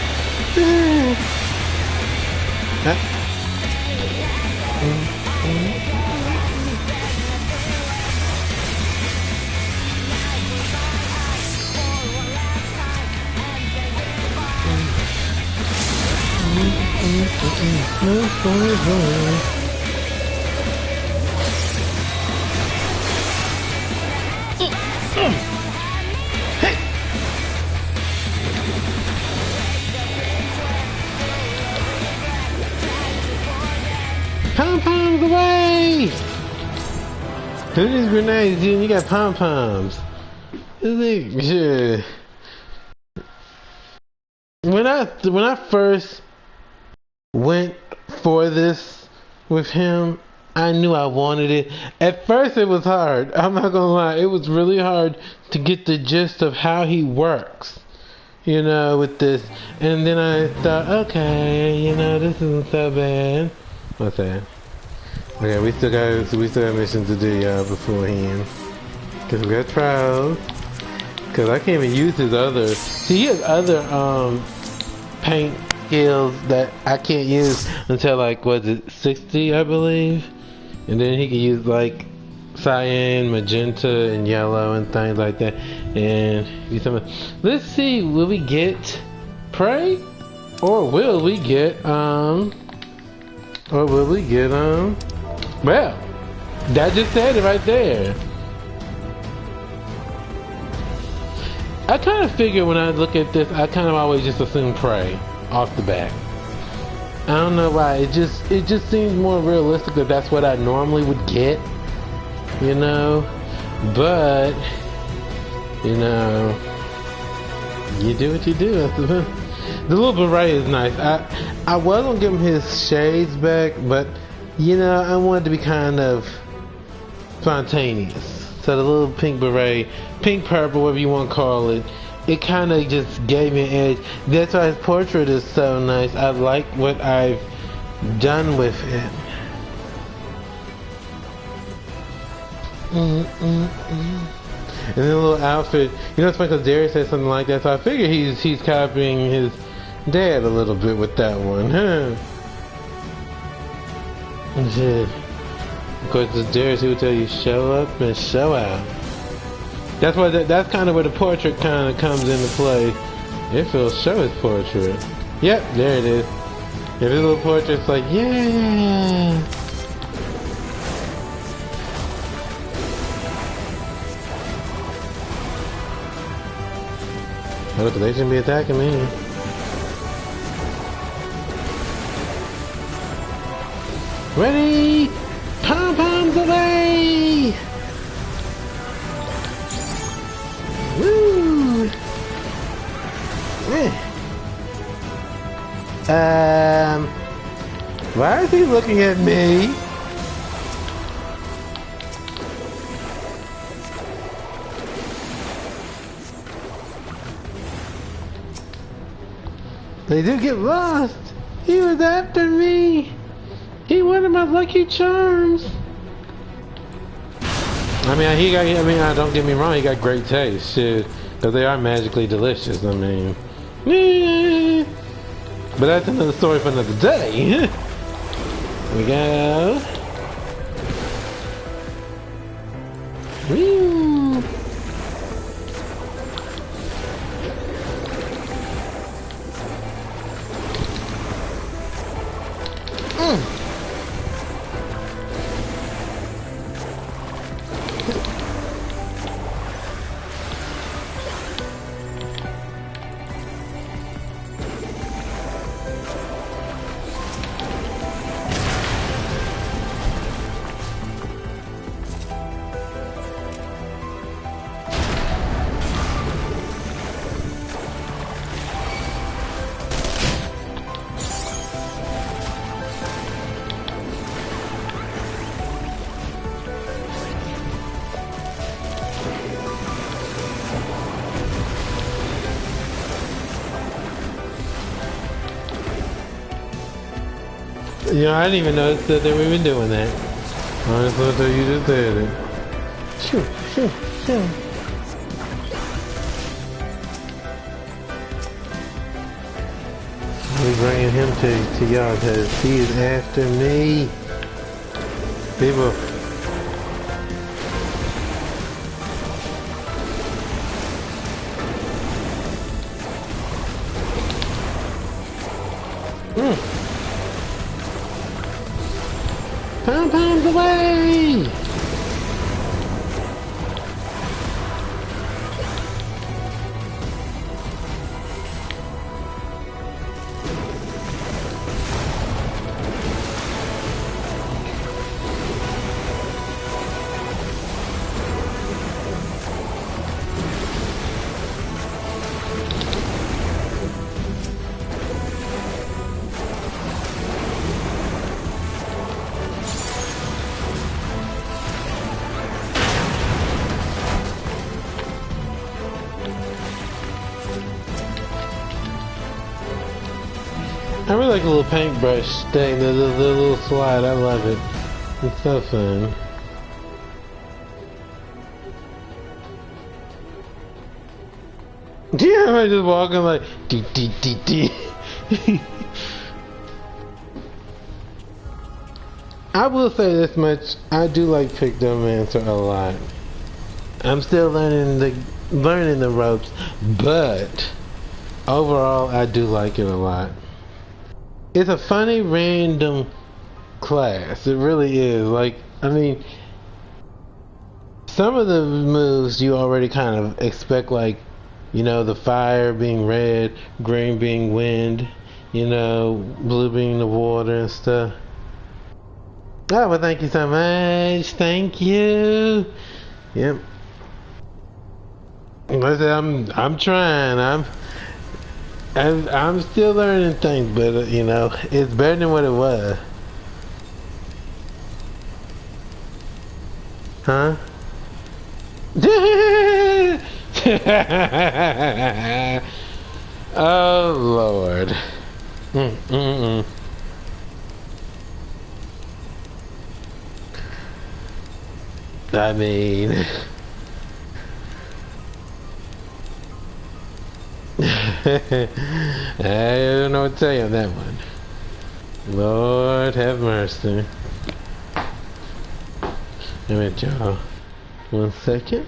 Pom-poms away! Do these grenades, dude, you got pom-poms. When I first went for this with him, I knew I wanted it. At first it was hard. I'm not gonna lie, it was really hard to get the gist of how he works. You know, with this. And then I thought, okay, you know, this isn't so bad. What's that? Okay, we still got missions to do, y'all, beforehand. Cause we got trials. Cause I can't even use his other. See, he has other paint skills that I can't use until like, was it 60, I believe? And then he can use like cyan, magenta, and yellow and things like that. And let's see, will we get Prey? Or will we get well, that just said it right there. I kind of figure when I look at this, I kind of always just assume Prey off the bat. I don't know why. It just seems more realistic that that's what I normally would get, you know. But you know, you do what you do. I suppose. The little beret is nice. I was gonna give him his shades back, but you know, I wanted to be kind of spontaneous. So the little pink beret, pink purple, whatever you want to call it, it kind of just gave me an edge. That's why his portrait is so nice. I like what I've done with it. And then the little outfit, you know, it's funny because Darius said something like that, so I figure he's copying his dad a little bit with that one, huh? Shit. Of course, it's Darius who would tell you show up and show out. That's why that's kind of where the portrait kind of comes into play. If it'll show his portrait. Yep, there it is. If his little portrait's like, yeah. Oh, look, they shouldn't be attacking me. Ready? Pom-poms away! Woo! Why is he looking at me? They did get lost. He was after me. He wanted my Lucky Charms. I mean, don't get me wrong. He got great taste, shit, because they are magically delicious. I mean, but that's another story for another day. Here we go. Woo. You know, I didn't even notice that they were even doing that. Honestly, until you just said it. Shoo. We're bringing him to y'all because he is after me. People. Pom-poms away! I really like the little paintbrush thing, the little slide. I love it. It's so fun. Yeah, I'm just walking like dee. I will say this much: I do like Pictomancer a lot. I'm still learning the ropes, but overall, I do like it a lot. It's a funny, random class. It really is. Like, I mean, some of the moves you already kind of expect, like, you know, the fire being red, green being wind, you know, blue being the water and stuff. Oh, well, thank you so much. Thank you. Yep. Like I said, I'm trying. I'm still learning things, but you know, it's better than what it was. Huh? Oh Lord. I mean, I don't know what to tell you on that one. Lord have mercy. Wait a minute, y'all. 1 second.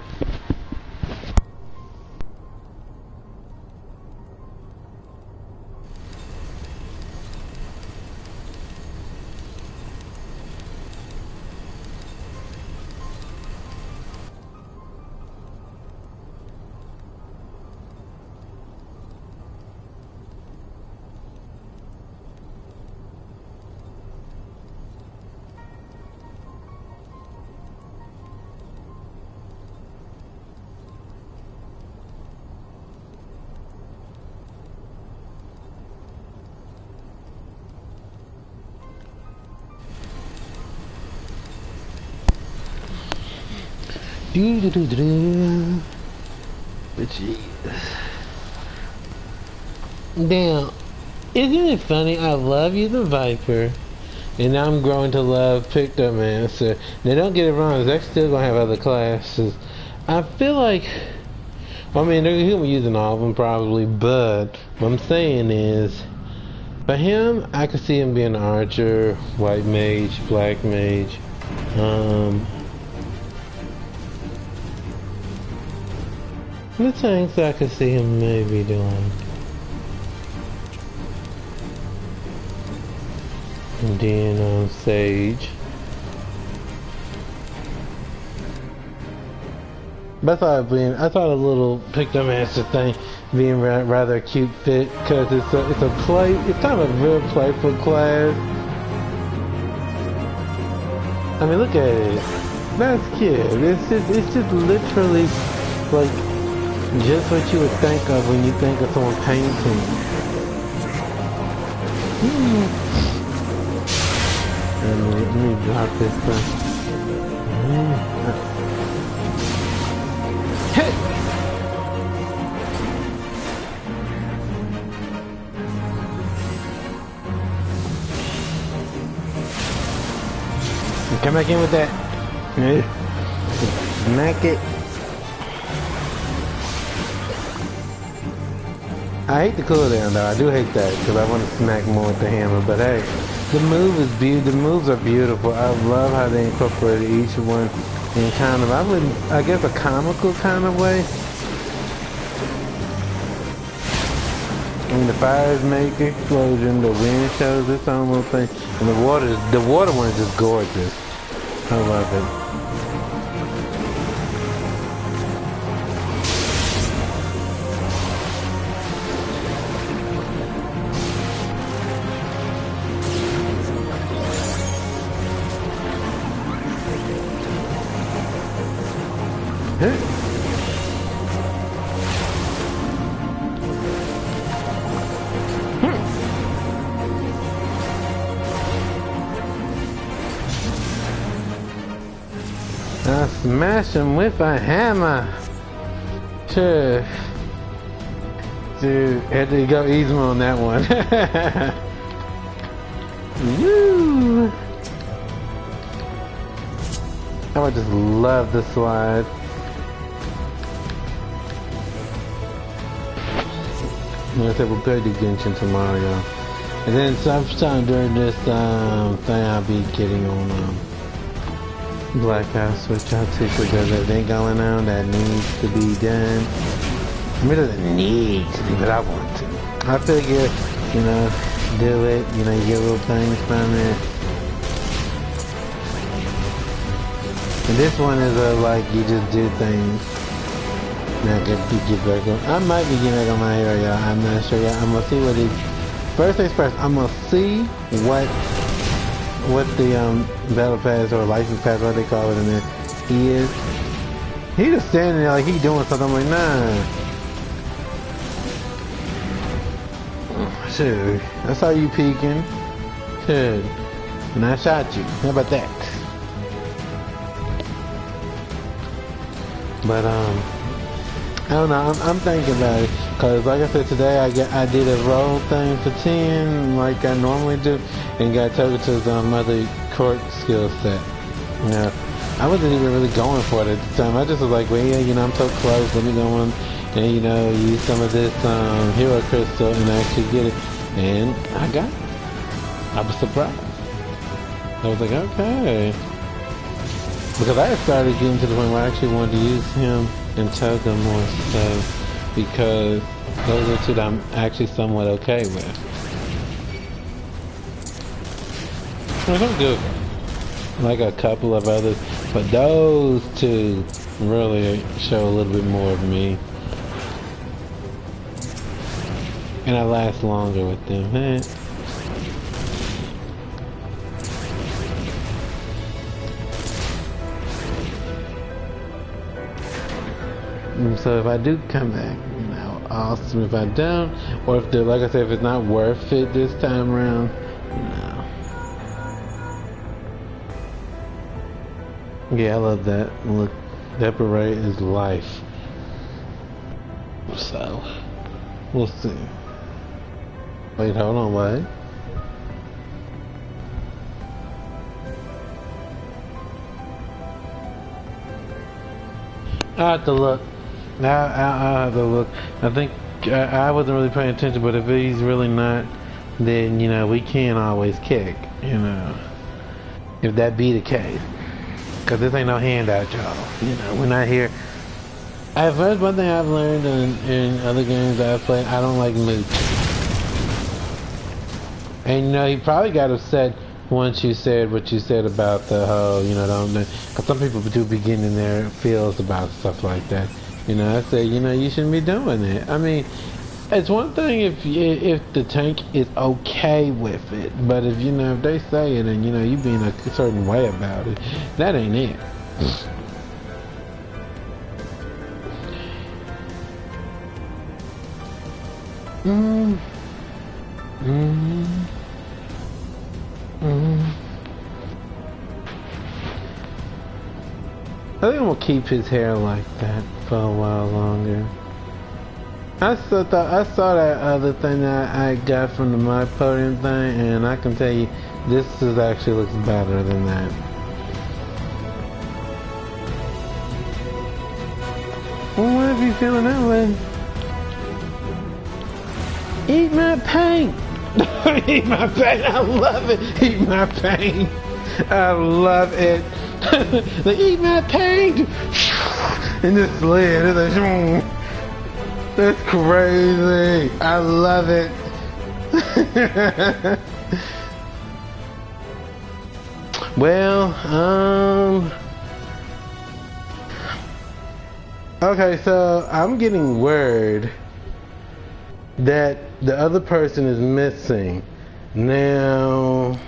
But jeez. Damn. Isn't it funny? I love you, the Viper. And now I'm growing to love Pictomancer. Now don't get it wrong, Zach's still gonna have other classes. I feel like, I mean, he'll be using all of them probably, but what I'm saying is, for him, I could see him being an archer, white mage, black mage. The things I could see him maybe doing. And then Sage. But I thought a little Pictomancer thing being rather a cute fit because it's kind of a real playful class. I mean, look at it. That's cute. It's just literally like just what you would think of when you think of someone painting. Let me drop this thing. Hey! Come back in with that. Smack it. I hate the cooldown though. I do hate that because I want to smack more with the hammer. But hey, the moves are beautiful. I love how they incorporated each one in kind of, I guess, a comical kind of way. I mean, the fires make explosion, the wind shows its own little thing, and the water one is just gorgeous. I love it. I smash him with a hammer. Sure. Dude, had to go easy on that one. Woo! I just love the slide. Like I said, we'll play the Genshin tomorrow, y'all. And then sometime during this thing, I'll be getting on Black Ops Switch out too, because there's everything going on that needs to be done. I mean, it doesn't need to be, but I want to. I figure, you know, do it. You know, you get little things from it. And this one is like you just do things. Now I guess you get back on. I might be getting back on my hero, y'all. I'm not sure yet. I'm gonna see what it. First things first. I'm gonna see what the battle pass or license pass, what they call it in there, he is. He just standing there like he doing something. I'm like, nah. Sure. I saw you peeking. Sure. And I shot you. How about that? But I don't know. I'm thinking about it because, like I said, today I did a roll thing for 10, like I normally do, and got Togeki's other quirk skill set. You know, I wasn't even really going for it at the time. I just was like, well, yeah, you know, I'm so close. Let me go on and, you know, use some of this hero crystal and actually get it. And I got it. I was surprised. I was like, okay. Because I had started getting to the point where I actually wanted to use him and Toga more so, because those are two that I'm actually somewhat okay with. I don't do like a couple of others, but those two really show a little bit more of me. And I last longer with them. So if I do come back, you know, awesome. If I don't, or if they're, like I said, if it's not worth it this time around, no. Yeah, I love that. Look, that beret is life. So, we'll see. Wait, hold on, what? I have to look. I have to look. I think I wasn't really paying attention, but if he's really not, then, you know, we can't always kick, you know, if that be the case. Because this ain't no handout, y'all. You know, we're not here. First, one thing I've learned in other games I've played, I don't like mooch. And, you know, he probably got upset once you said what you said about the whole, you know, don't, because some people do be getting in their feels about stuff like that. You know, I say, you know, you shouldn't be doing it. I mean, it's one thing if the tank is okay with it, but if, you know, if they say it and, you know, you being a certain way about it, that ain't it. I think I'm gonna keep his hair like that for a while longer. I saw that other thing that I got from the My Podium thing, and I can tell you, this actually looks better than that. Well, what if you feeling that way? Eat my paint! Eat my paint! I love it! Eat my paint! I love it! They eat my paint! And this lid, it's like, that's crazy! I love it! Well, okay, so I'm getting word that the other person is missing. Now,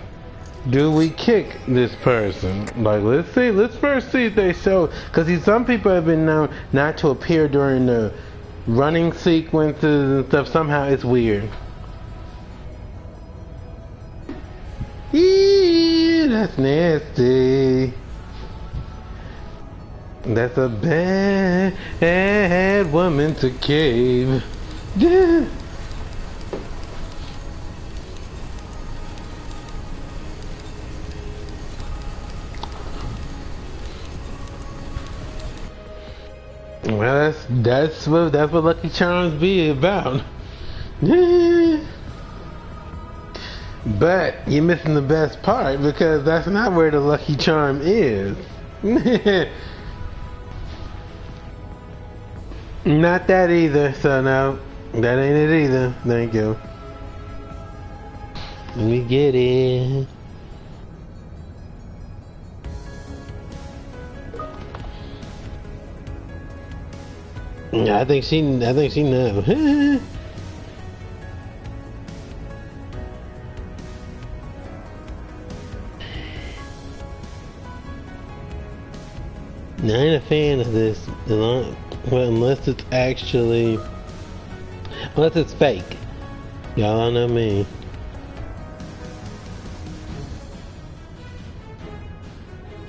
do we kick this person? Like, let's first see if they show, because some people have been known not to appear during the running sequences and stuff. Somehow it's weird. Eee, that's nasty. That's a bad woman to cave. Yeah. Well, that's what Lucky Charms be about. But you're missing the best part, because that's not where the Lucky Charm is. Not that either. So no, that ain't it either. Thank you. Let me get it. I think she knows. I ain't a fan of this, well, unless it's fake. Y'all know me.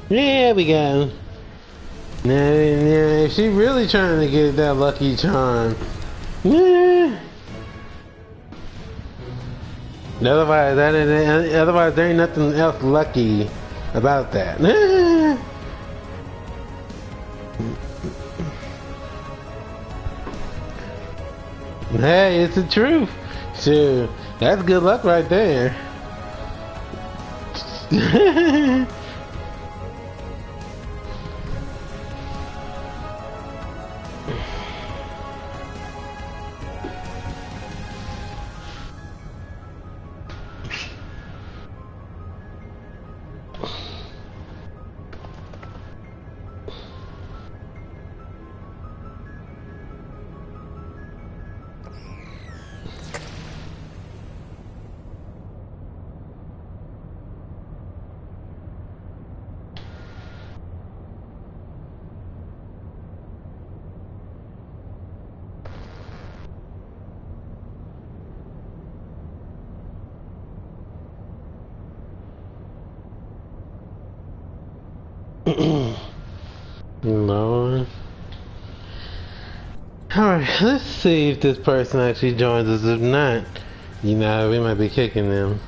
There we go. If she really trying to get that lucky charm, yeah. Otherwise, there ain't nothing else lucky about that. Hey, it's the truth. Sure, that's good luck right there. Lord. Alright, let's see if this person actually joins us. If not, you know, we might be kicking them.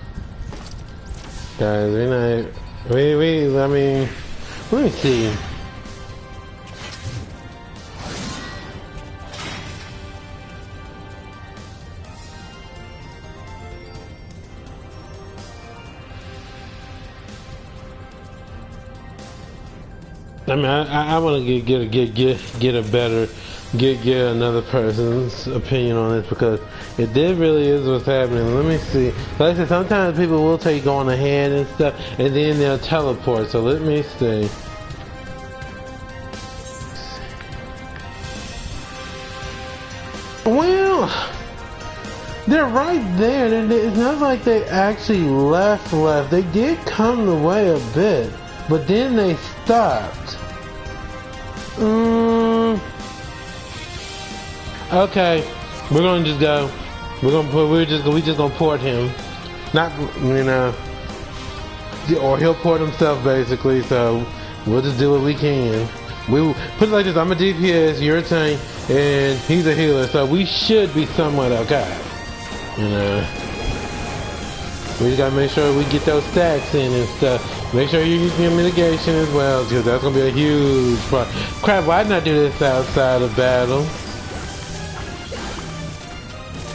Guys, we're not... I mean... Let me see. I mean, I want to get a better, get another person's opinion on this, because if this really is what's happening, let me see. Like I said, sometimes people will take on ahead and stuff, and then they'll teleport. So let me see. Well, they're right there. It's not like they actually left. They did come the way a bit, but then they stopped. Okay, we're gonna just go. We just gonna port him. Not, you know, or he'll port himself basically. So we'll just do what we can. We put it like this: I'm a DPS, you're a tank, and he's a healer. So we should be somewhat okay. You know, we just gotta make sure we get those stacks in and stuff. Make sure you're using your mitigation as well, because that's gonna be a huge problem. Crap, why didn't I do this outside of battle?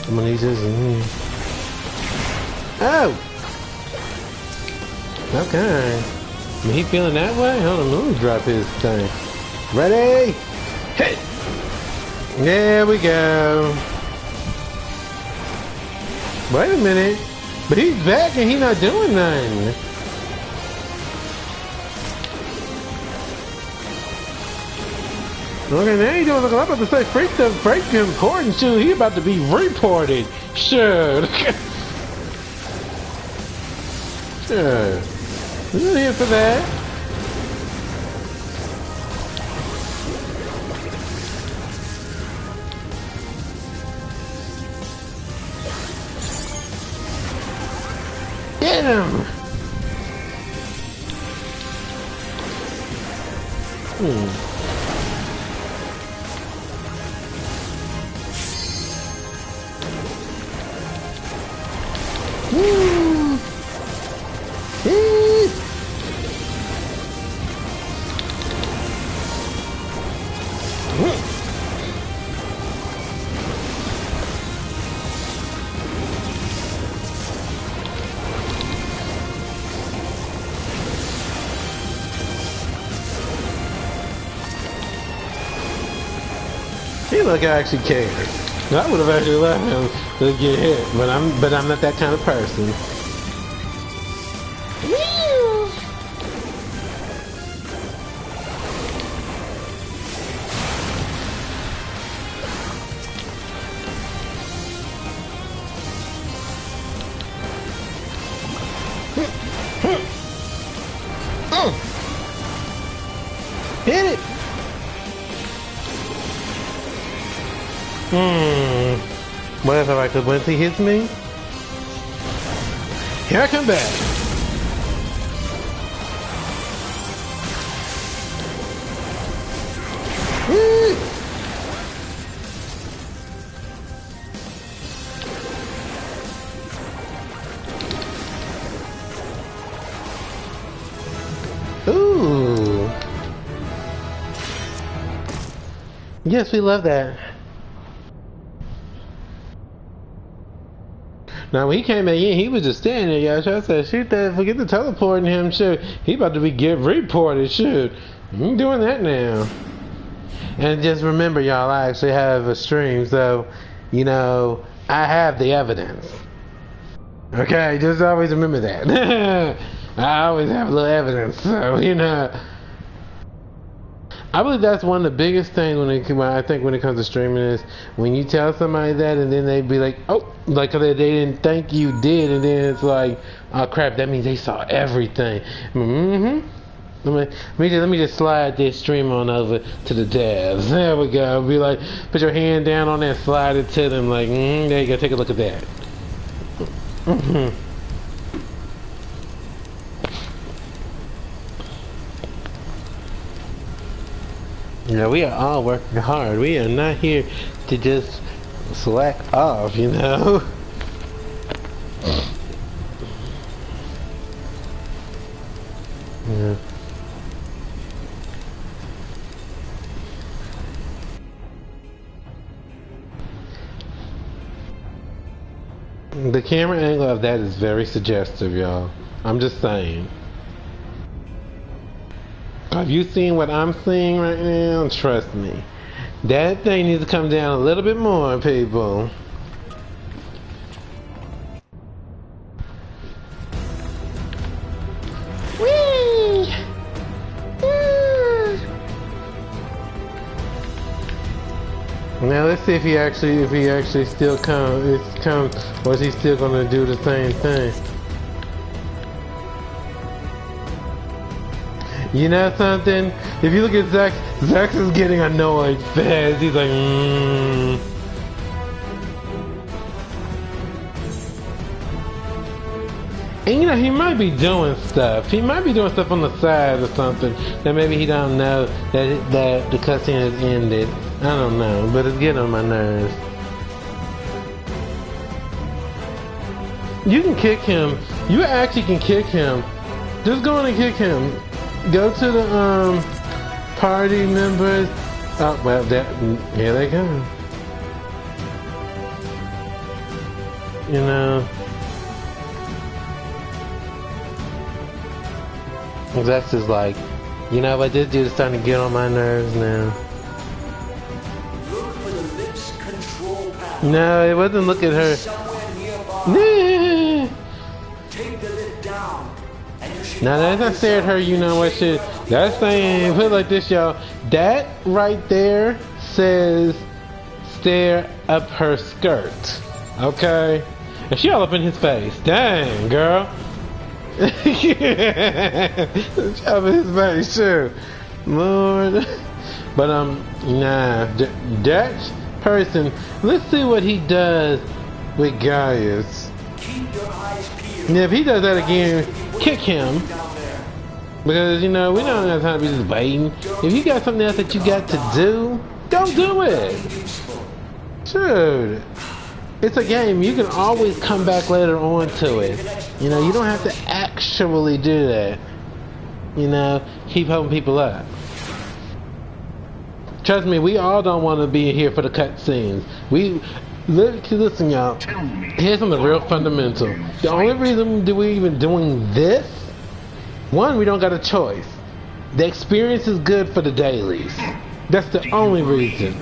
I'm gonna need this. Oh! Okay. I mean, he feeling that way? Hold on, let me drop his thing. Ready? Hit! There we go. Wait a minute. But he's back and he's not doing nothing. Okay, now you doing look. I'm about to say freak important too. He about to be reported. Sure. Sure. We're here for that. Get him. He look actually cared. I would have actually let him to get hit, but I'm not that kind of person. Hit it! What if I could once he hits me? Here I come back. Ooh. Yes, we love that. Now when he came back in, he was just standing there, y'all. I said, shoot that, forget the teleporting him, shoot. He about to be get reported, shoot. I'm doing that now. And just remember, y'all, I actually have a stream, so, you know, I have the evidence. Okay, just always remember that. I always have a little evidence, so, you know. I believe that's one of the biggest things when it comes to streaming is when you tell somebody that and then they be like, oh, like they didn't think you did, and then it's like, oh crap, that means they saw everything. Let me just slide this stream on over to the devs. There we go. Be like, put your hand down on that, slide it to them. Like, there you go. Take a look at that. Yeah, we are all working hard. We are not here to just slack off, you know. Yeah. The camera angle of that is very suggestive, y'all. I'm just saying. Have you seen what I'm seeing right now? Trust me. That thing needs to come down a little bit more, people. Whee! Now let's see if he actually still comes, or is he still gonna do the same thing? You know something? If you look at Zax, Zax is getting annoyed fast. He's like, And you know, he might be doing stuff. He might be doing stuff on the side or something that maybe he don't know that the cutscene has ended. I don't know, but it's getting on my nerves. You can kick him. You actually can kick him. Just go in and kick him. Go to the party members. Oh well, here they come. You know, that's just like, you know what, this dude is starting to get on my nerves now. Look for the lips control pad. No, it wasn't. Look at her. Nah. Take the lid down. Now as I said her, you know what shit, that thing, put it like this, y'all, that right there says stare up her skirt, okay? And she all up in his face, dang, girl. She up in his face, too, Lord. But, nah, that person, let's see what he does with Gaius. Keep your eyes peeled. Now, if he does that again, kick him. Because, you know, we don't have time to be just waiting. If you got something else that you got to do, don't do it. Dude, it's a game. You can always come back later on to it. You know, you don't have to actually do that. You know, keep helping people up. Trust me, we all don't want to be here for the cutscenes. Listen, y'all. Here's something real fundamental. The only reason we're even doing this, one, we don't got a choice. The experience is good for the dailies. That's the only reason.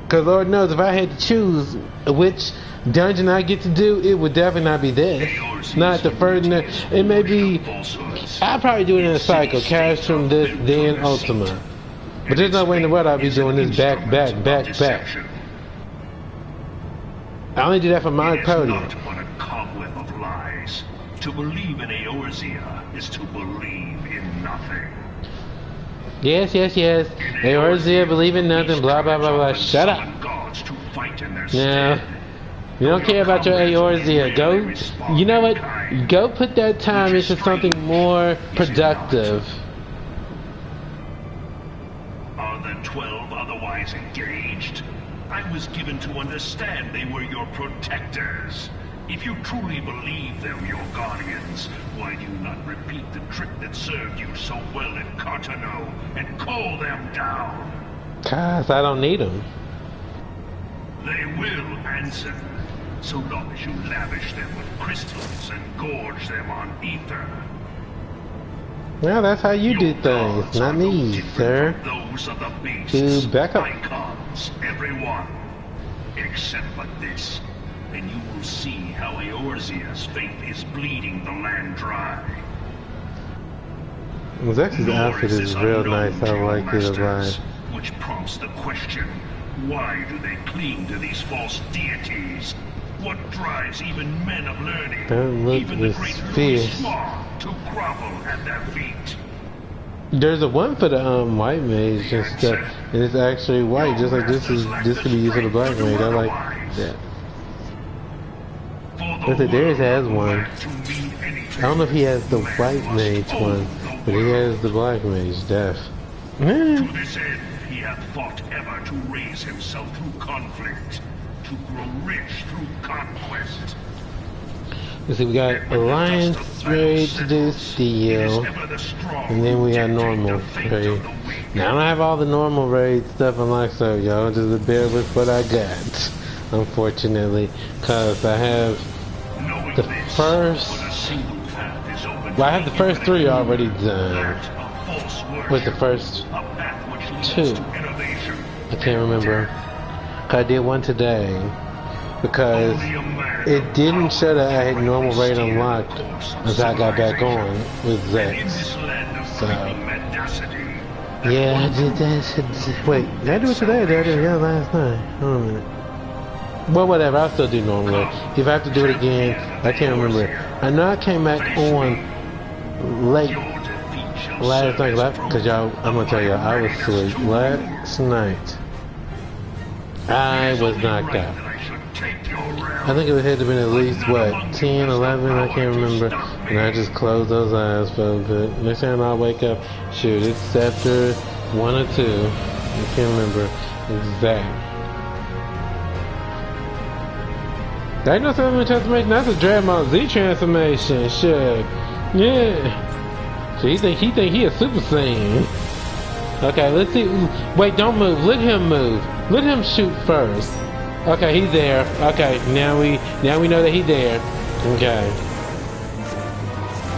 Because Lord knows, if I had to choose which dungeon I get to do, it would definitely not be this. Not the first. It may be. I'll probably do it in a cycle. Castrum, this, then Ultima. But there's no way in the world I'll be doing this back. I only do that for my podium. It's not but a cobweb of lies. To believe in Eorzea is to believe in nothing. Yes. Eorzea, believe in nothing, blah, blah, blah, blah. Shut up. Now, you don't care about your Eorzea. Go, you know what? Go put that time into something more productive. than 12 otherwise engaged? I was given to understand they were your protectors. If you truly believe them your guardians, why do you not repeat the trick that served you so well at Cartano and call them down? 'Cause I don't need them. They will answer, so long as you lavish them with crystals and gorge them on ether. Well, that's how you do Your things, gods not are no me, different sir. from those of the beasts. Dude, back up. Icons, everyone, except for this, and you will see how Eorzea's faith is bleeding the land dry. Zex's Nor outfit is this real unknown nice. I to your like it a lot. masters, which prompts the question, why do they cling to these false deities? What drives even men of learning, Don't look even the this great Louis fierce. Smog, to grovel at their feet? There's a one for the white mage and stuff, and it's actually white, just like this could be used for the black mage. I like that. For Listen, Darius has world one. lack to mean anything, I don't know if he has the white man mage must one, own the but he world. has the black mage, def. To this end, he hath fought ever to raise himself through conflict, to grow rich through conquest. Let's see, we got Alliance raid to do steel, and then we got normal raid. Now I don't have all the normal raid stuff unlocked, so y'all just bear with what I got, unfortunately, cause I have the first, well, I have the first 3 already done. What's the first 2? I can't remember. I did one today because it didn't show that I had normal raid unlocked until I got back on with Zex. So yeah, I did that. Wait, did I do it today or did I do it last night? Hold on a minute. Well, whatever, I'll still do normal raid. If I have to do it again, I can't remember. I know I came back on late last night, because y'all, I'm gonna tell y'all, I was asleep last night. I was knocked out. I think it had to have been at least, what, 10, 11, I can't remember. And I just closed those eyes for a bit. Next time I wake up, shoot, it's after 1 or 2. I can't remember exact. I know something transformation, that's a Dragon Ball Z transformation, shit. Yeah. So he think he a Super Saiyan. Okay, let's see. Wait, don't move. Let him move. Let him shoot first. Okay, he's there. Okay, now we know that he's there. Okay.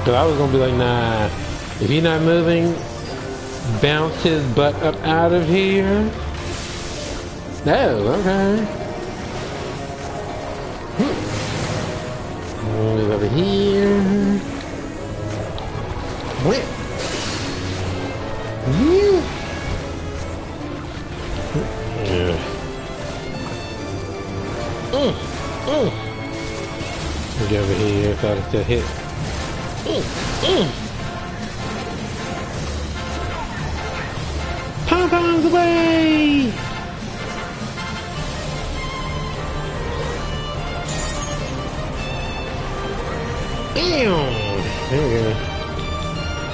Cause I was gonna be like, nah. If he's not moving, bounce his butt up out of here. No, okay. Move over here. Wait. Yeah. Get over here if I still hit. Pom-poms away! Damn! There we go.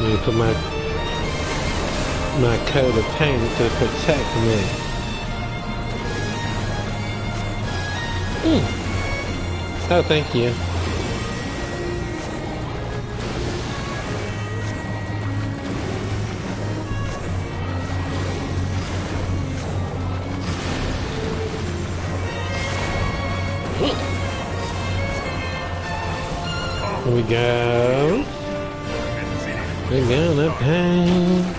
Need to put my coat of paint to protect me. Oh, thank you. Here we go. We're gonna paint.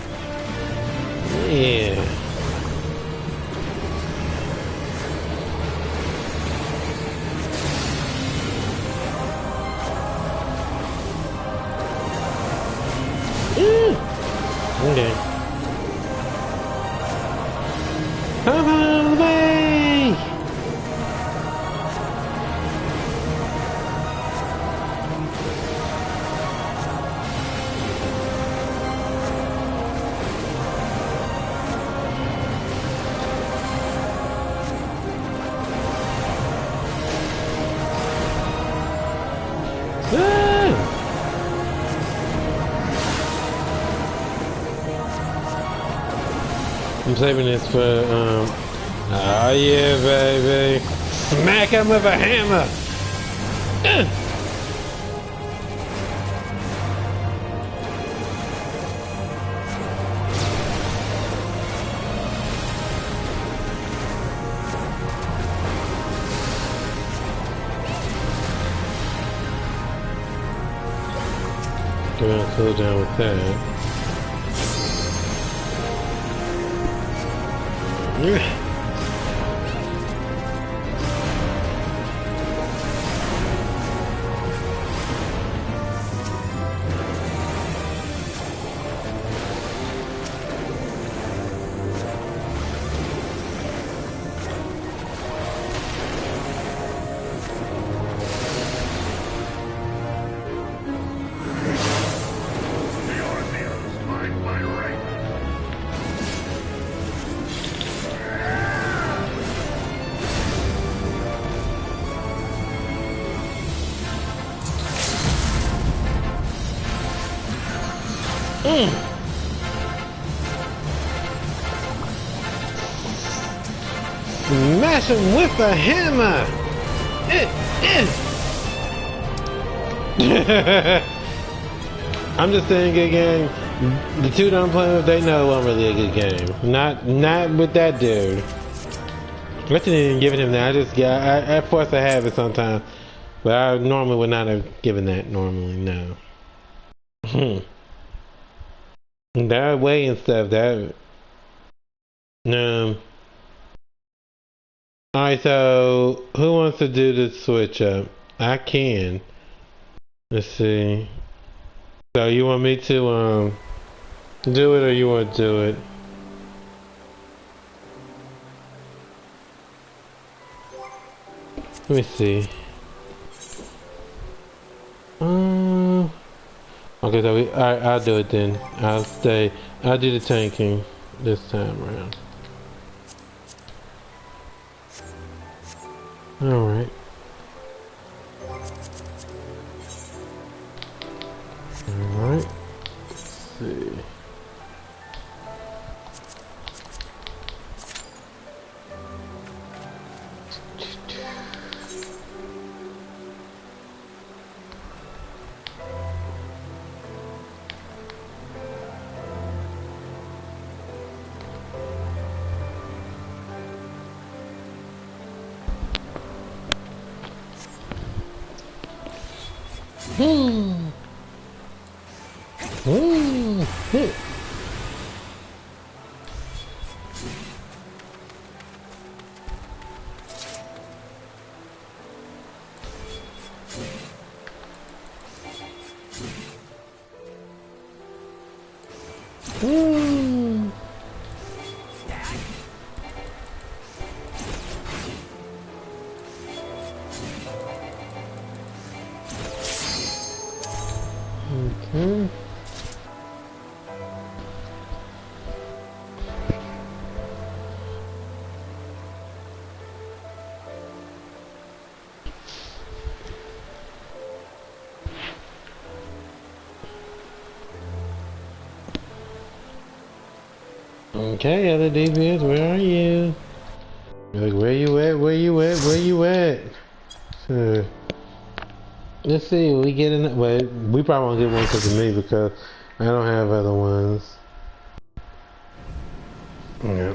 Yeah. Okay. Come on, away! I'm saving this for, oh yeah, baby. Smack him with a hammer. Gonna cool down with that. Smash him with a hammer! I'm just saying, good game. The two that I'm playing with, they know I'm really a good game. Not with that dude. I shouldn't even given him that. I just got. I force I have it sometimes, but I normally would not have given that. Normally, no. That way and stuff. That. Alright, so who wants to do the switch up? I can. Let's see. So you want me to do it or you want to do it? Let me see. Okay, so alright, I'll do it then. I'll do the tanking this time around. Alright. Alright. Let's see. Okay, other DPS, where are you? Like, where you at? Where you at? Where you at? Let's see, we get in. Wait, we probably won't get one because of me because I don't have other ones. Yeah.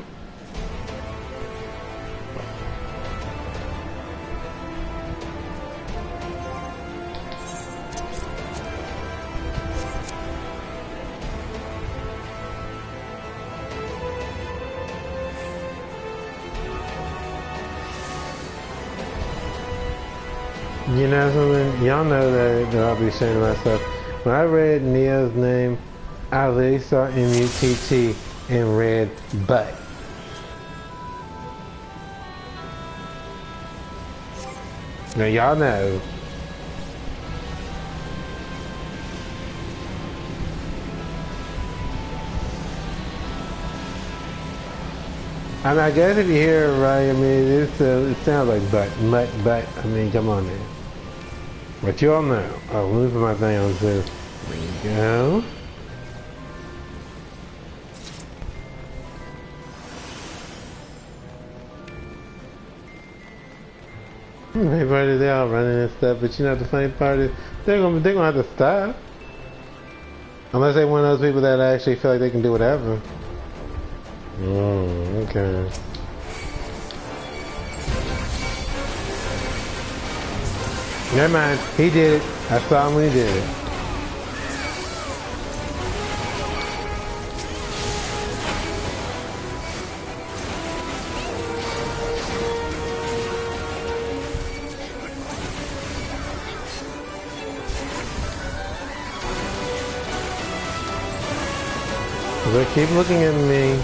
You know something? Y'all know that I'll be saying myself. When I read Neo's name, I literally saw M-U-T-T and read butt. Now y'all know. I mean, I guess if you hear it right, I mean, it sounds like butt, but, I mean, come on now. But you all know. Oh, let me put my thing on too. There you go. Main party, they all running and stuff, but you know the funny part is they're gonna have to stop. Unless they one of those people that actually feel like they can do whatever. Oh, okay. Never mind, he did it. I saw him when he did it. They keep looking at me.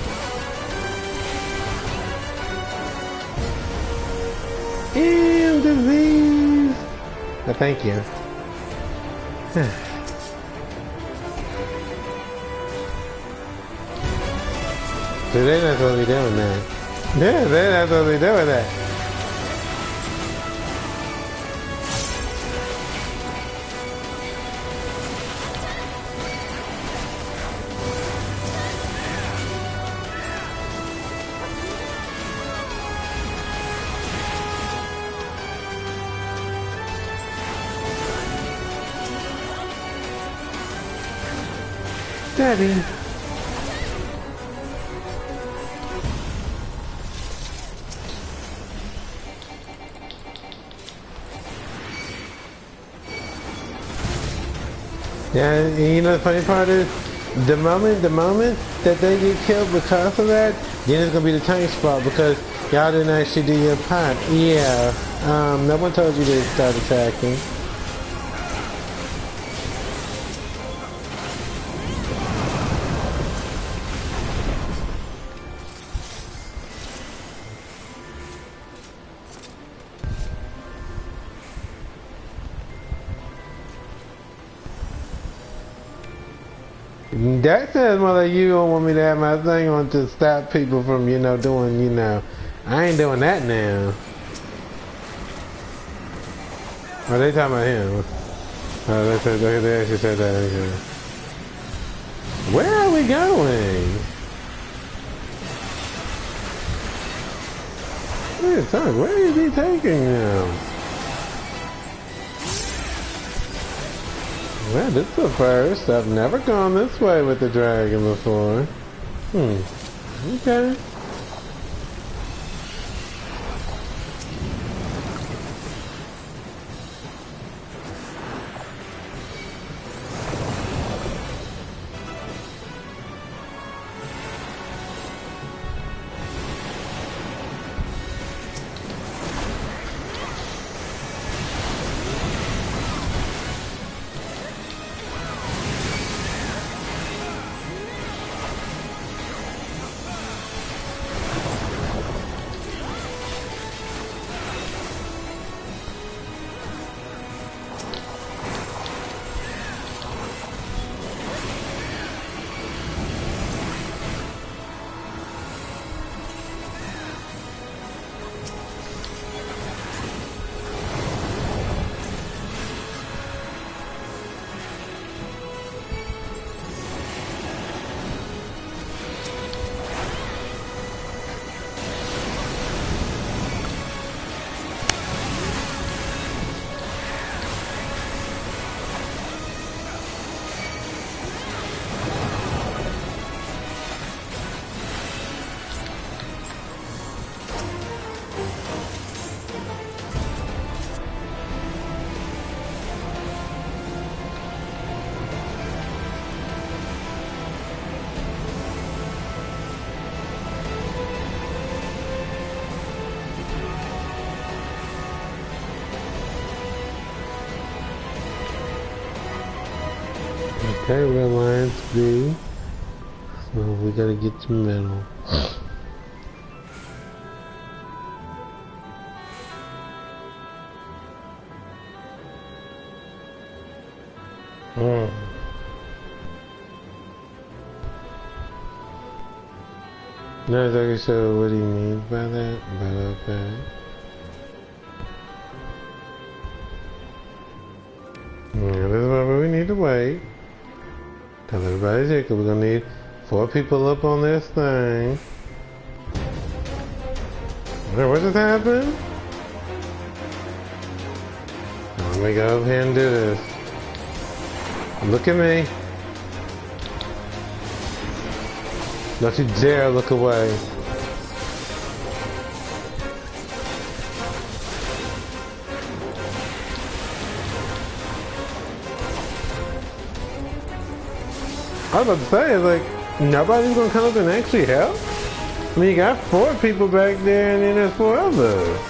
And disease. Thank you. So they're not supposed to be doing that. Yeah, they're not supposed to be doing that. Daddy. Yeah, you know the funny part is, the moment that they get killed because of that, then it's gonna be the tank spot because y'all didn't actually do your part. Yeah, no one told you to start attacking. That says more like you don't want me to have my thing on to stop people from, you know, doing, you know. I ain't doing that now. Oh, they talking about him. Oh, they actually said that. Okay. Where are we going? Where is he taking them? Well, this is the first. I've never gone this way with the dragon before. Okay. Okay, we're Alliance B. So we gotta get to middle. Not exactly sure what he means by that, but okay. Yeah, this is why we need to wait. Tell everybody's here, because we're going to need 4 people up on this thing. What just happened? Let me go over here and do this. Look at me. Don't you dare look away. I was about to say, like, nobody's gonna come up and actually help? I mean, you got 4 people back there and then there's 4 others.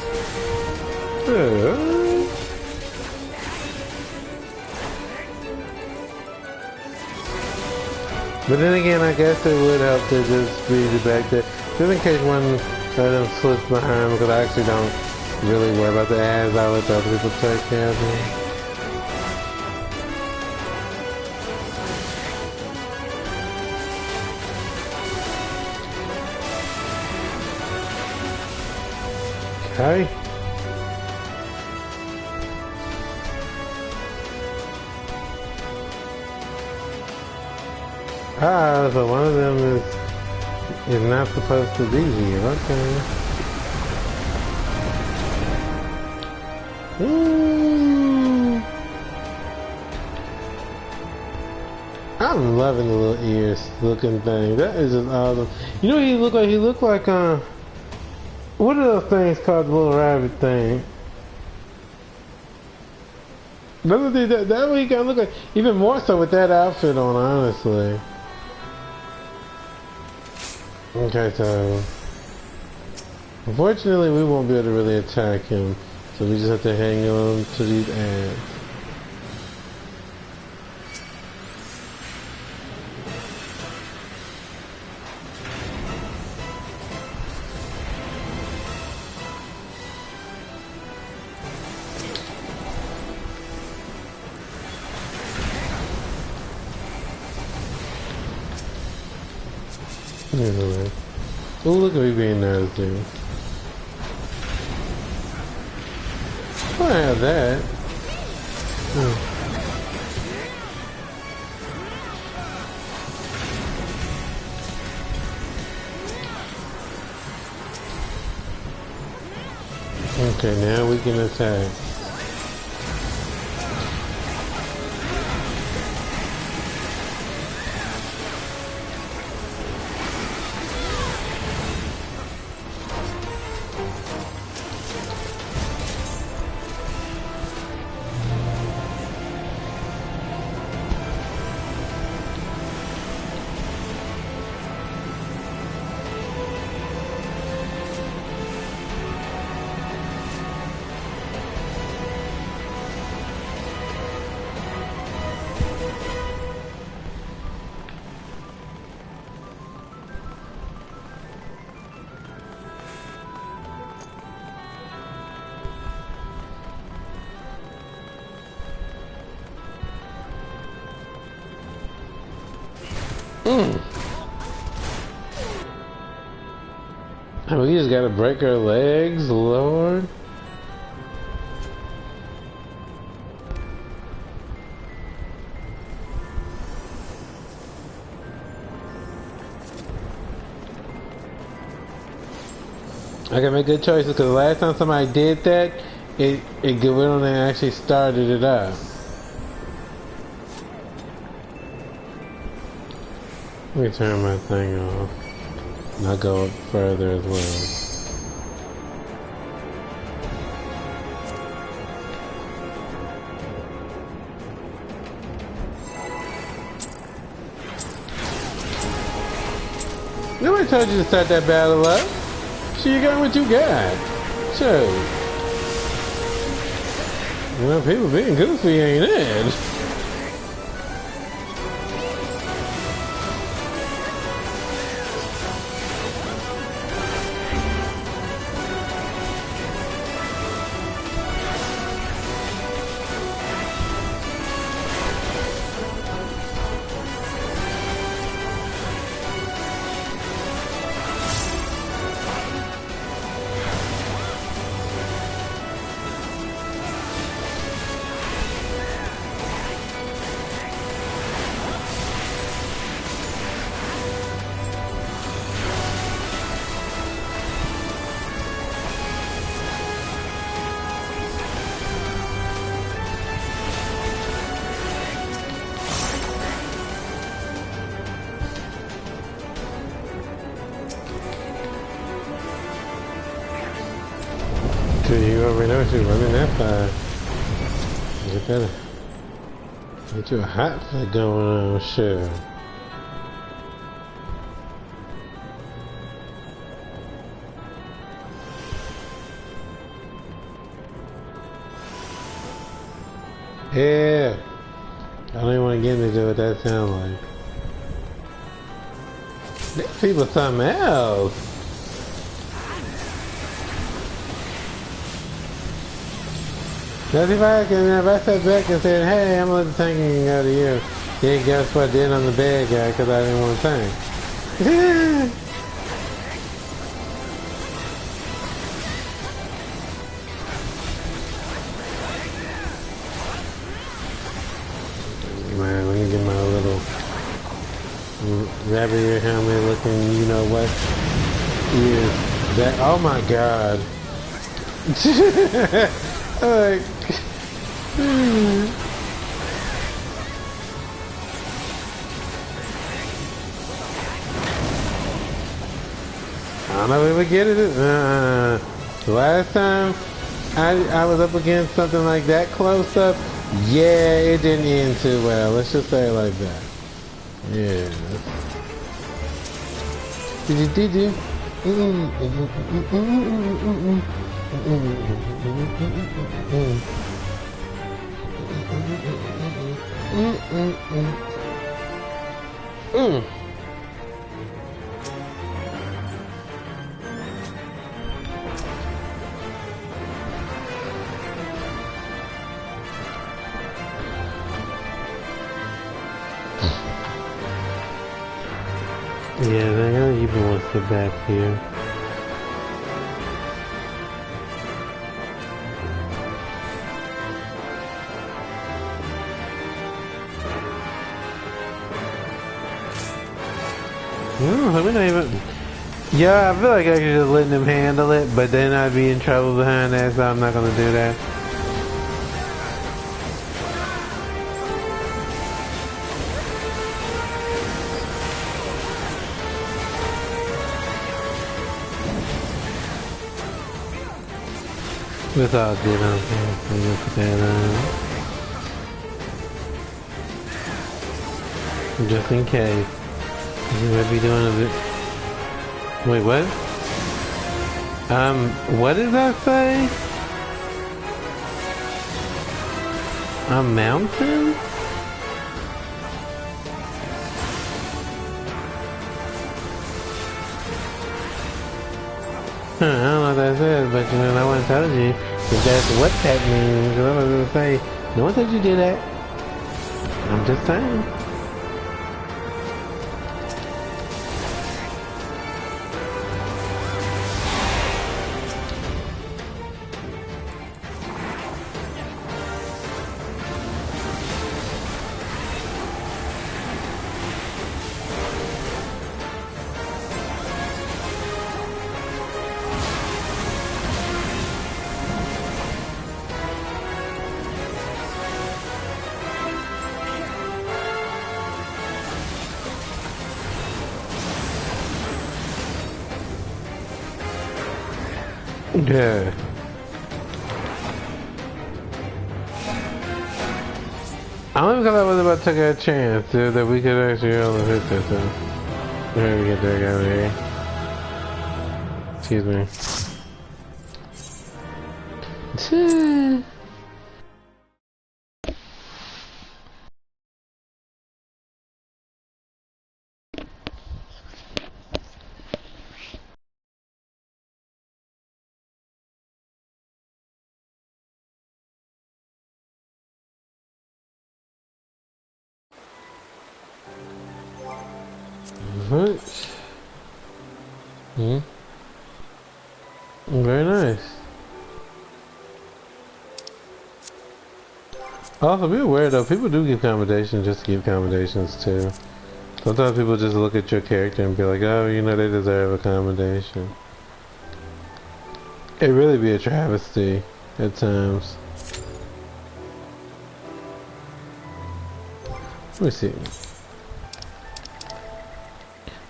But then again, I guess it would help to just be back there. Just in case one of them slips behind, because I actually don't really worry about the ads. I let the other people take care of them. Okay. Ah, so one of them is not supposed to be here. Okay. Ooh. I'm loving the little ears looking thing. That is just awesome. You know what he looked like? He looked like what are those things called, the little rabbit thing? That what he kind of look like. Even more so with that outfit on, honestly. Okay, so unfortunately we won't be able to really attack him, so we just have to hang on to these ads. Anyway. Oh, look at me being nice, dude. I have that. Okay, now we can attack. I mean, we just gotta break our legs, Lord. I gotta make good choices, because the last time somebody did that, it went on and actually started it up. Let me turn my thing off. And I'll go up further as well. Nobody told you to start that battle up. So you got what you got. So, you know, people being goofy ain't it? Cause you already know she's running that fast. Get you a hot flick going on, sure. Yeah. I don't even want to get into what that sounds like. These people something else. That's if I sat back and said, hey, I'm gonna let the tanking go to you. Yeah, guess what? Then I'm the bad guy because I didn't want to tank. Man, let me get my little rabbit ear helmet looking, you know what? Ears. That, oh my god. Like, I don't know if we get it. Last time I was up against something like that close up, yeah, it didn't end too well. Let's just say it like that. Yeah. Yeah, I gotta even want to sit back here. We're not even... Yeah, I feel like I could just let them handle it, but then I'd be in trouble behind that, so I'm not gonna do that. That's all good, okay. I'm gonna put that on. Just in case. You might be doing a bit... Wait, what? What did that say? A mountain? I don't know what that says, but you know, no one told you if that's what that means. I was gonna say, no one told you to do that. I'm just saying. Yeah. Only because I was about to take a chance, dude, that we could actually only hit this thing. Here we get that guy over here. Excuse me. What? Hmm? Very nice. Also, be aware though, people do give commendations just to give commendations too. Sometimes people just look at your character and be like, oh, you know, they deserve a commendation. It really be a travesty at times. Let me see.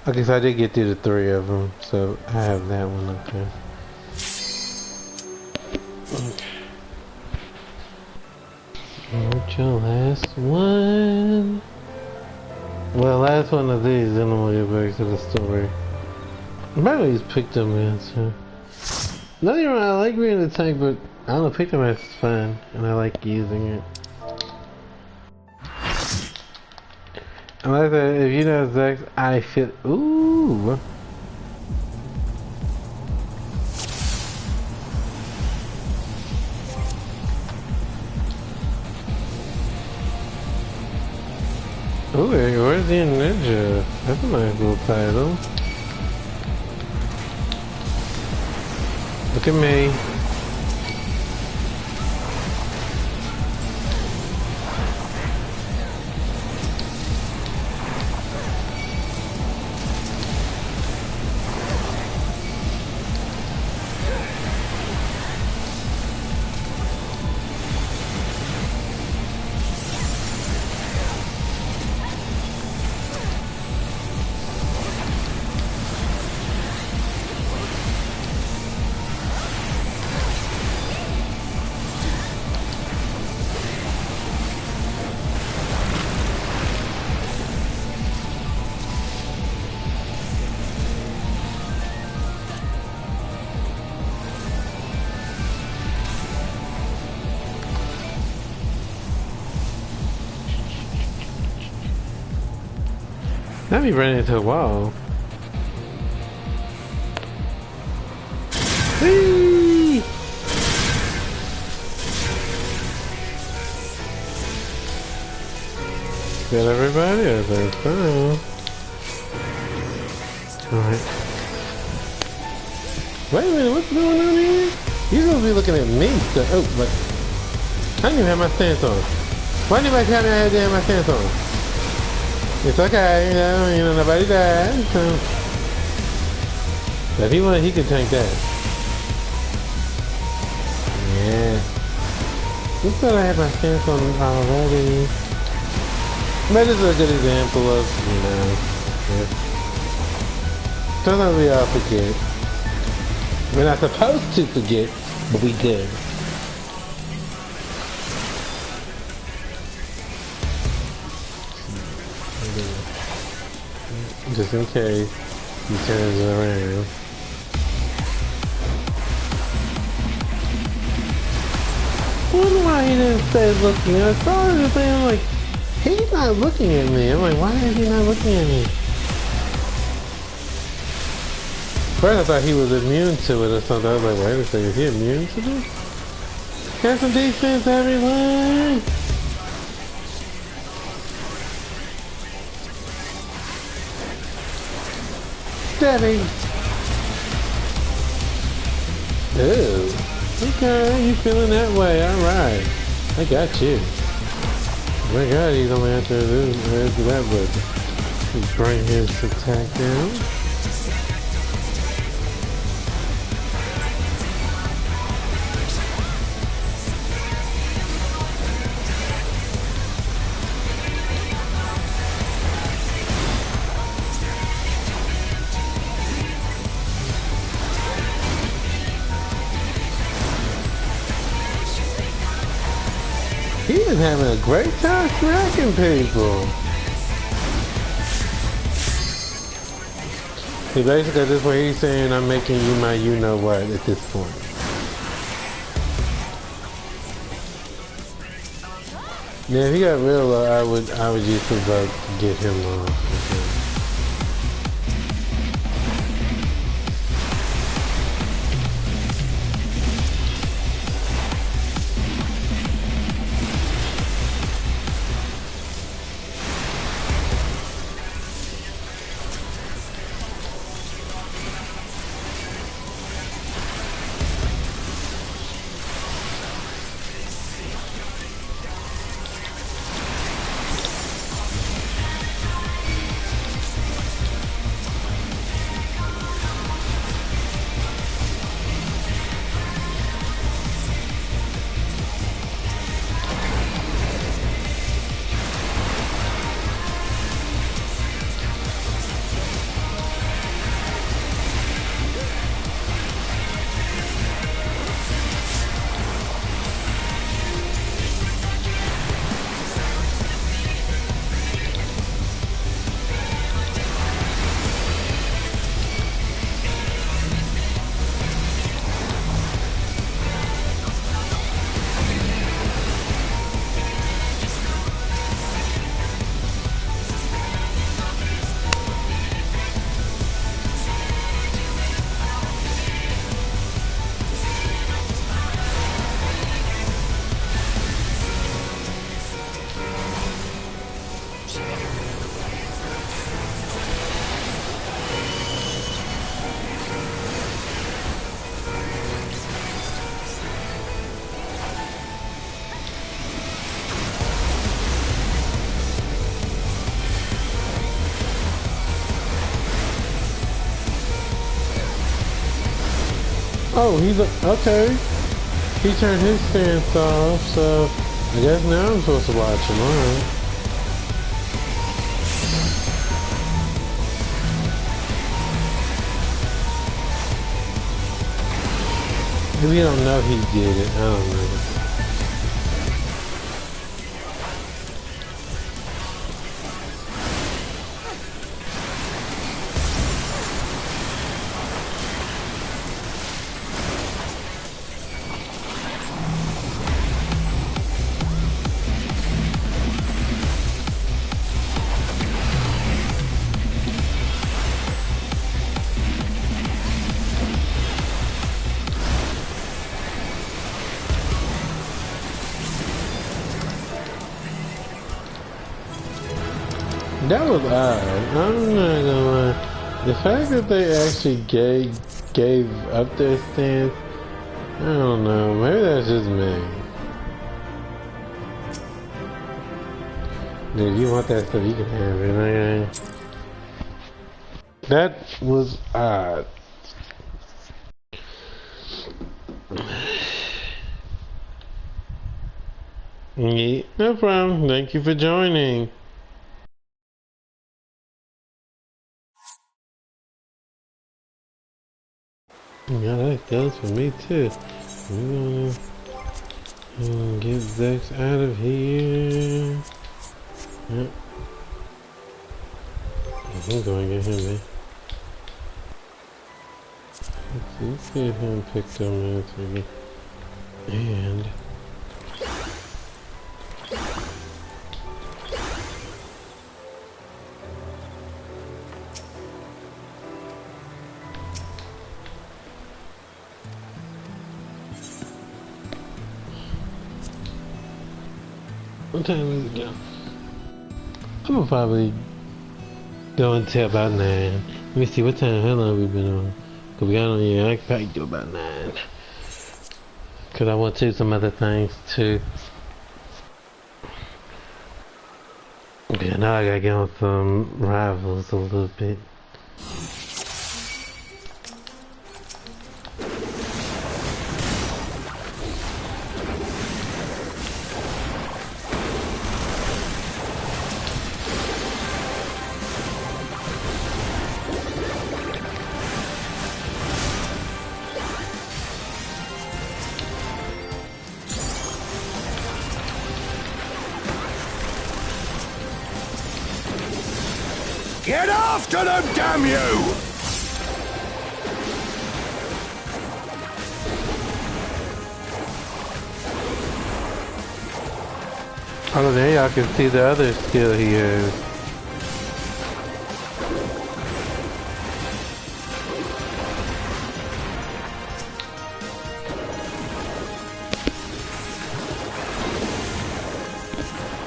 Okay, so I did get through the 3 of them, so I have that one up there. What's your last one? Well, last one of these, then we'll get back to the story. Probably just pick them answer. Not even I like being the tank, but I don't know, pick them as is fun, and I like using it. And like I said, if you know Zex, I feel. Ooh! Ooh, where's the Ninja? That's a nice little title. Look at me. I'd be running into a wall. Whee! Got everybody out there, fine. Alright. Wait a minute, what's going on here? You're supposed to be looking at me. So, oh, but I didn't even have my stance on. Why didn't anybody tell me I had to have my stance on? It's okay, you know, nobody died, so. If he wanted, he could tank that. Yeah. Looks like I had my stance on already. But this is a good example of, you know, yeah. Sometimes we all forget. We're not supposed to forget, but we do. Just in case he turns it around. I wonder why he didn't stay looking. I saw the thing, I'm like, he's not looking at me. I'm like, why is he not looking at me? First I thought he was immune to it or something. I was like, wait a second, is he immune to this? Got some defense, everyone! Debbie! Ooh. Okay, you feeling that way, alright. I got you. Oh my god, he's only after this, after that button. Bring his attack down. He is having a great time smacking people. See, basically, at this point, he's saying, I'm making you my you-know-what at this point. Yeah, if he got real low, I would use the vote to get him off. Oh, he's okay. He turned his stance off, so I guess now I'm supposed to watch him. Alright. Maybe you don't know he did it. I don't know. That was odd. I'm not gonna lie. The fact that they actually gave up their stance, I don't know. Maybe that's just me. Dude, if you want that stuff, you can have it. Okay? That was odd. Yeah, no problem. Thank you for joining. Yeah, that goes for me too. We're gonna get Zex out of here. Yep. I'm gonna get him there. Let's get him picked up mentally. And what time is it go? I'm gonna probably go until about 9. Let me see what time, how long we been on. Cause we got on, yeah, I can probably do about 9. Cause I want to do some other things too. Yeah, now I gotta get on some rivals a little bit. Get after them, damn you! Oh, there y'all can see the other skill he has.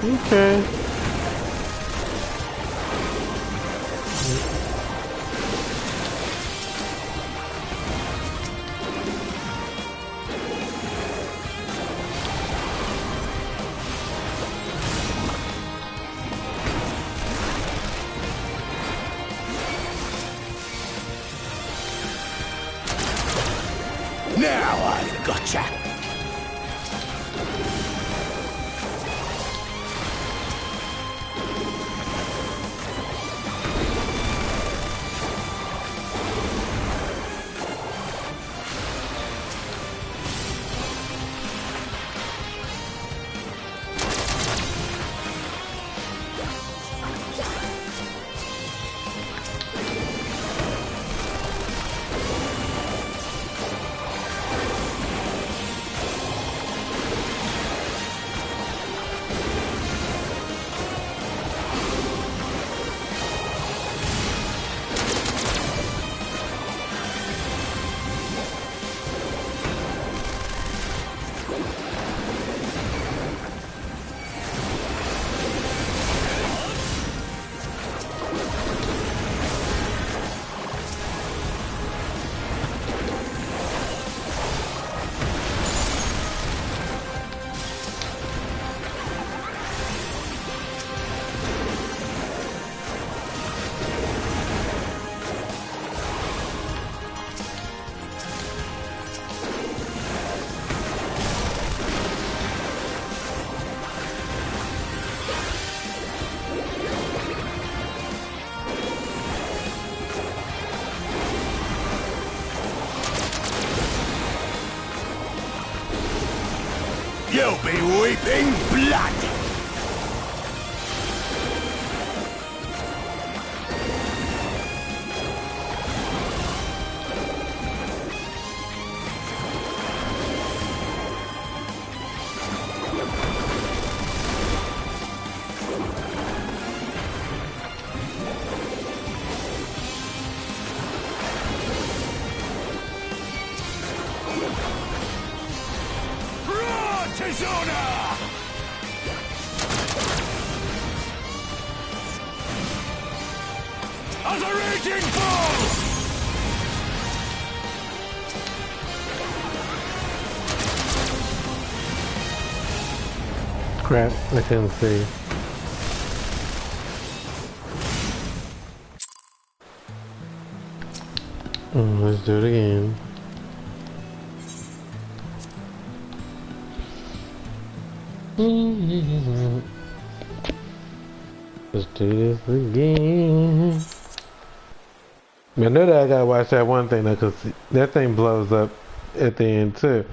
Okay. Now I've gotcha! You'll be weeping blood! As a raging bull! Crap, I couldn't see. Let's do it again. Let's do this again. I know that I gotta watch that one thing though, cause that thing blows up at the end too.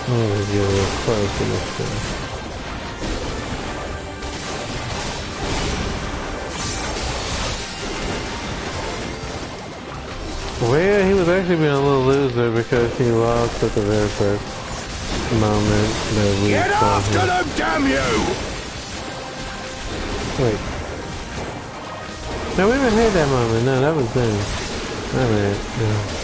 Let's get a little close to this thing. Well, yeah, he was actually being a little loser because he lost at the very first moment that we Get saw after him. them, damn you! Wait. No, we haven't had that moment. No, that was then. My bad. No.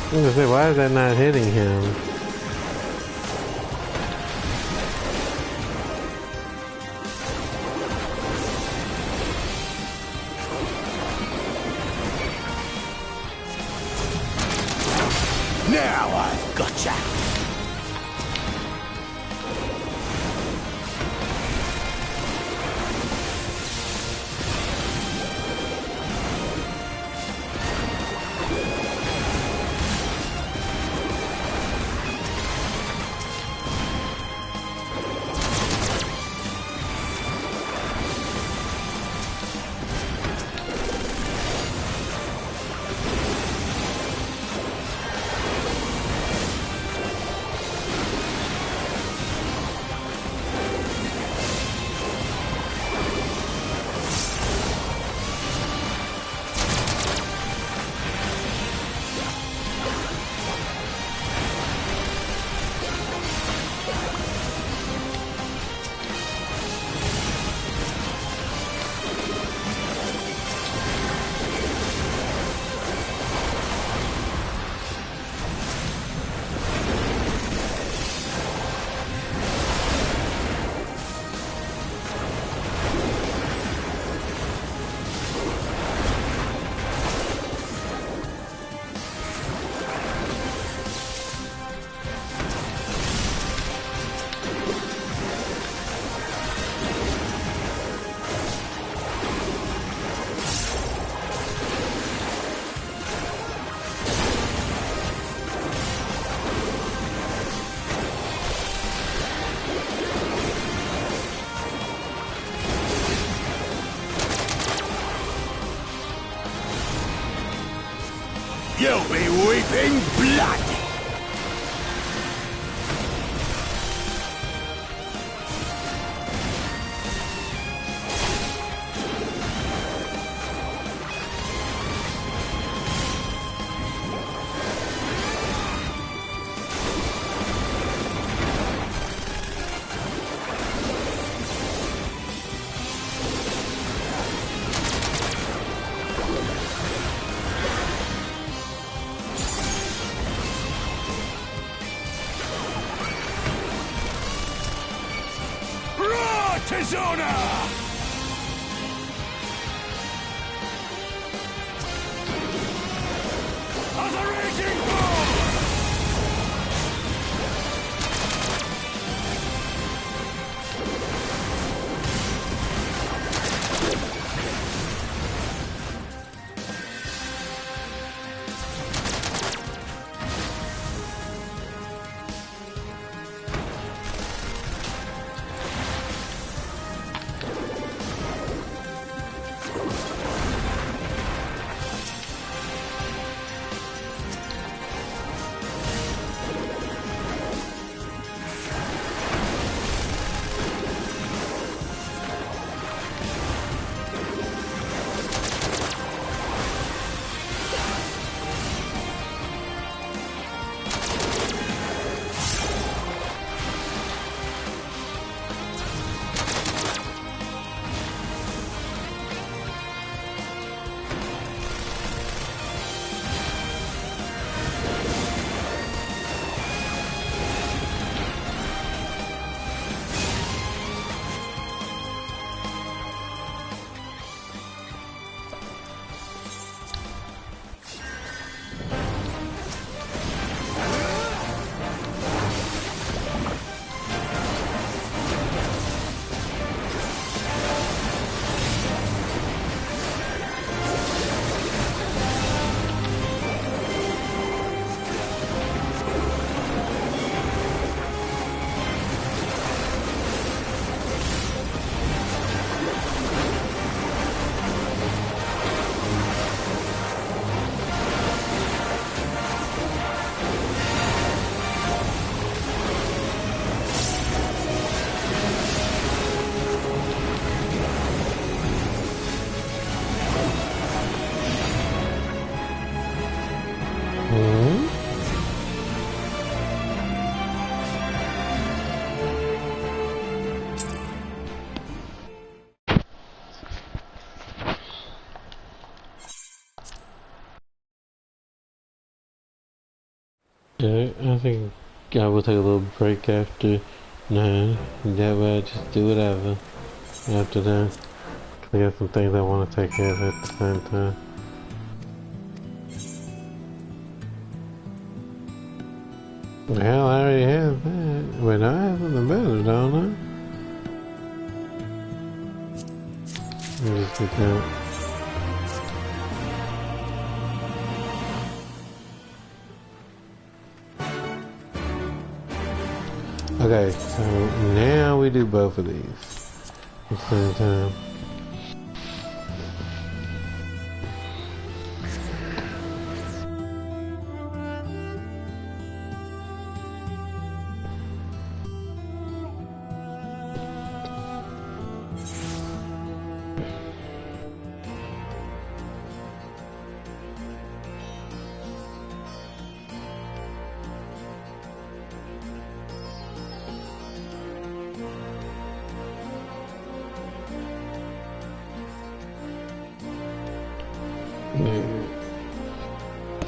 I was gonna say, why is that not hitting him? Now I've gotcha! You'll be weeping blood! Tizona! As a raging bull! Yeah, I think I will take a little break after 9. That way I just do whatever after that. I got some things I want to take care of at the same time. Hell, I already have that. Wait, I have something better, don't I? Let me just get that. Okay, so now we do both of these at the same time.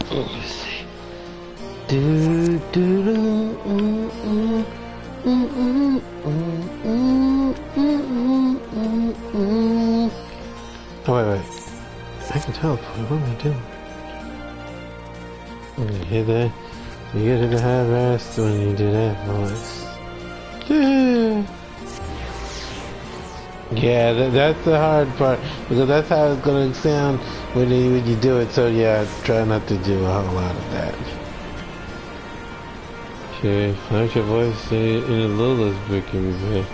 Let's see. Do do do Oh wait. I can teleport. What am I doing? You hear that? You get to the high rest when you do that voice. Yeah, that's the hard part because that's how it's gonna sound when you do it. So yeah, try not to do a whole lot of that. Okay, like your voice in a little less victory.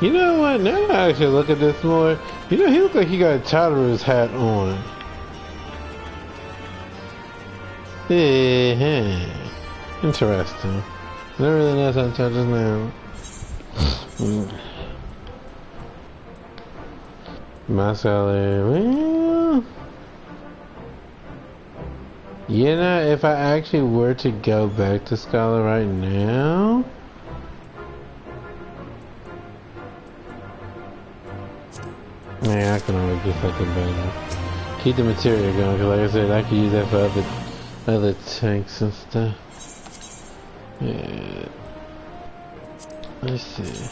You know what? Now I actually look at this more. You know, he looks like he got a Totoro's hat on. Yeah, interesting. Not really nice on touches now. My salary, well, you know, if I actually were to go back to Scholar right now, man, I can always get fucking better. Keep the material going, cause like I said, I could use that for other tanks and stuff. Yeah. Let's see.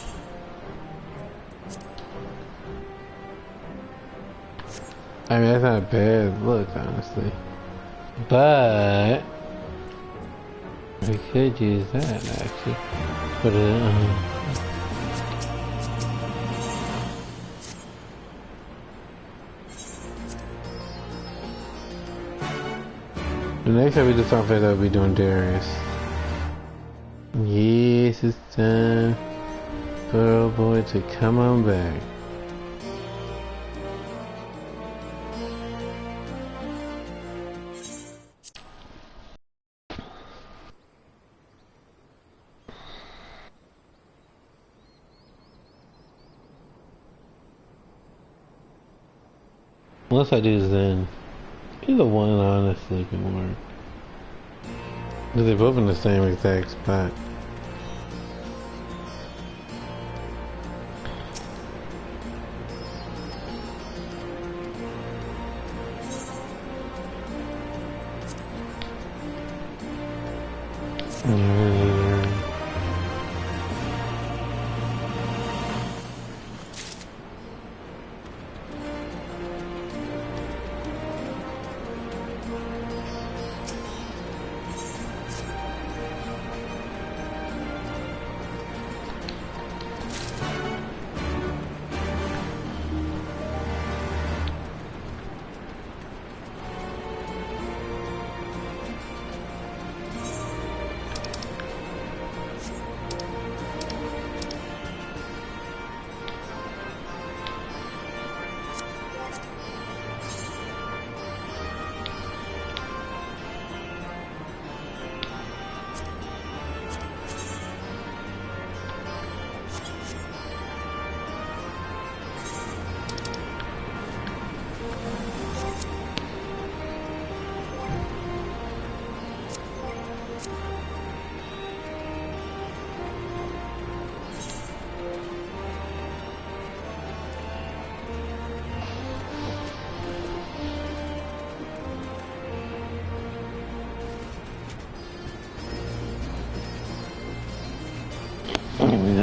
I mean, that's not a bad look, honestly. But we could use that actually. Put it The next time we do something that we'll be doing Darius. Yes, it's time for old boy to come on back. Unless I do Zen. Either one honestly can work. They're both in the same exact spot.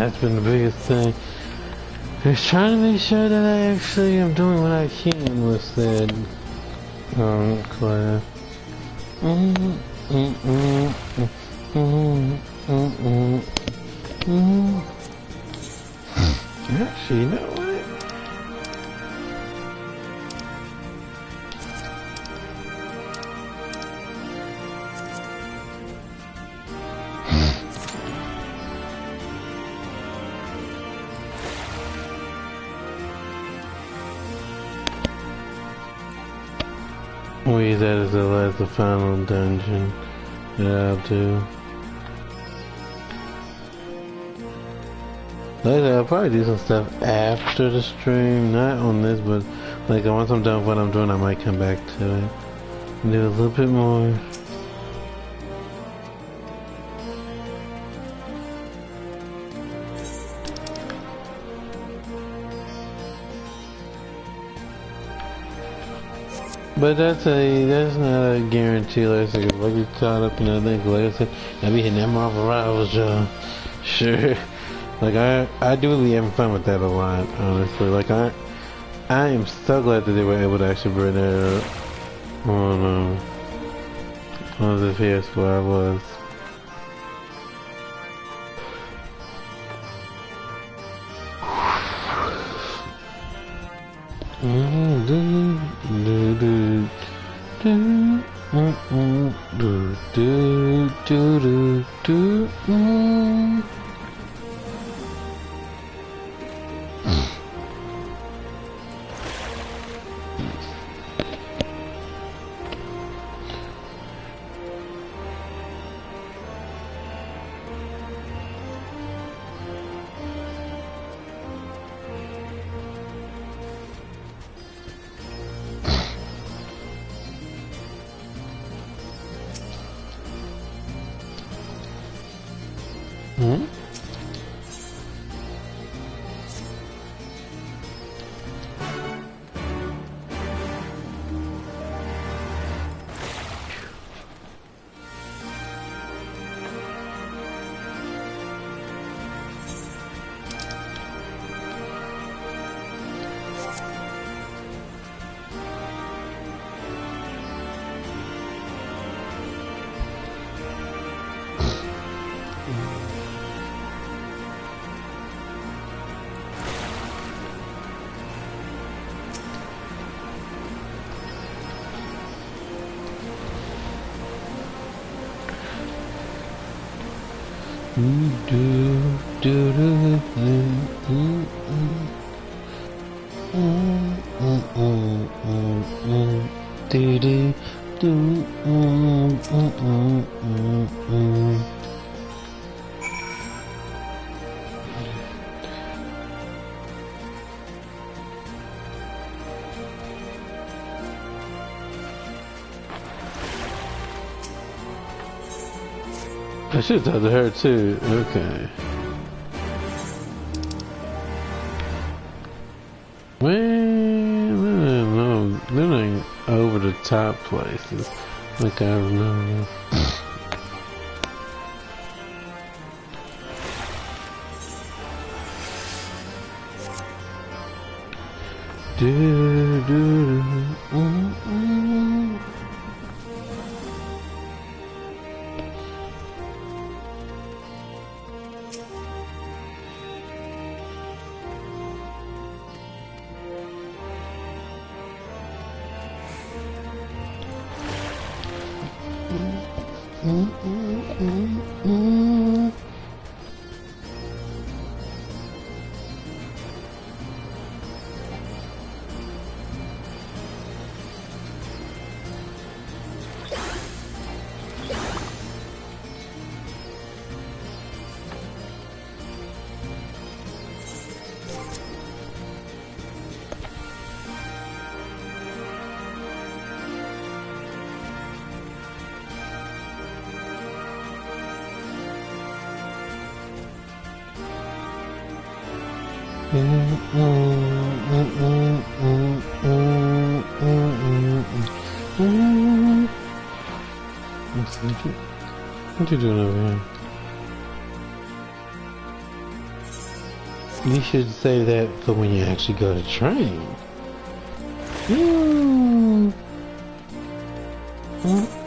That's been the biggest thing. Just trying to make sure that I actually am doing what I can with said class. Actually, you know what? That is the final dungeon that I'll do. Later, I'll probably do some stuff after the stream, not on this, but like once I'm done with what I'm doing, I might come back to it and do a little bit more. But that's not a guarantee. Like I said, if I get caught up in that thing, like I said, I be hitting that Marvel Rivals job. Sure. Like I do be having fun with that a lot, honestly. Like I am so glad that they were able to actually bring that up on the PS4 I was. I should talk to her too. Okay. Man, no, they're ain't over the top places like I remember. What you doing over here? You should save that for when you actually go to train. Mm. Mm.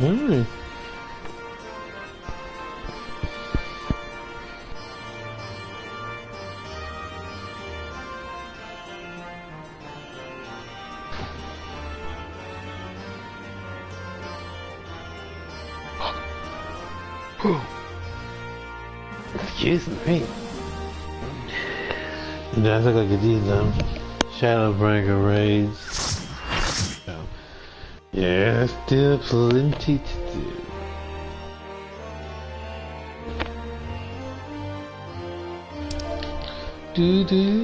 Alright. Excuse me. And I think I could use them. Shadowbringer raids. So, yeah, still plenty to do. Do do.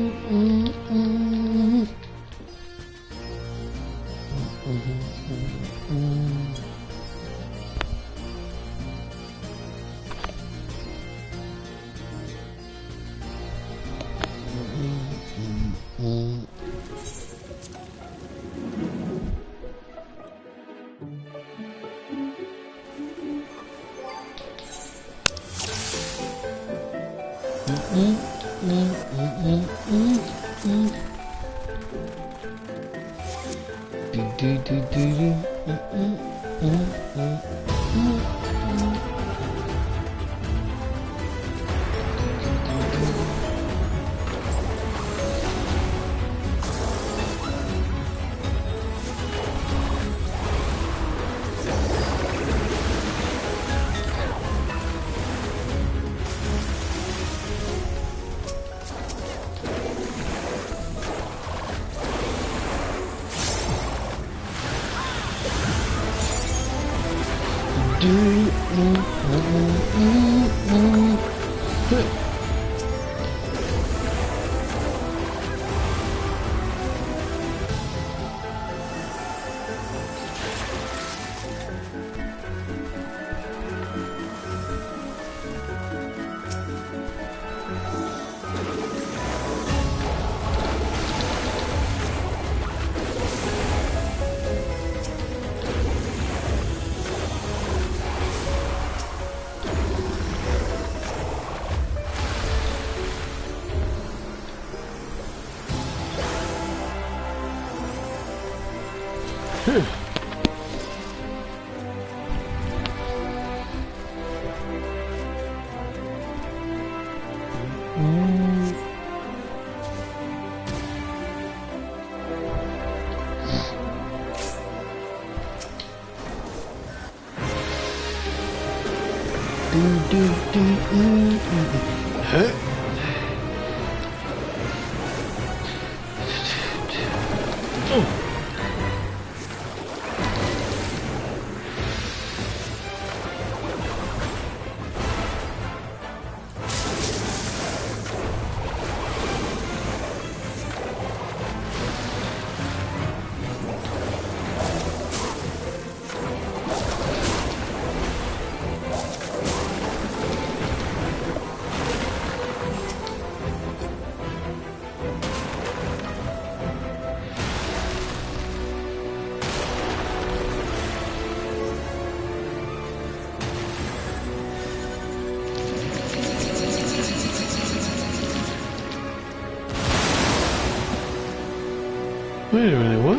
Wait a minute, what?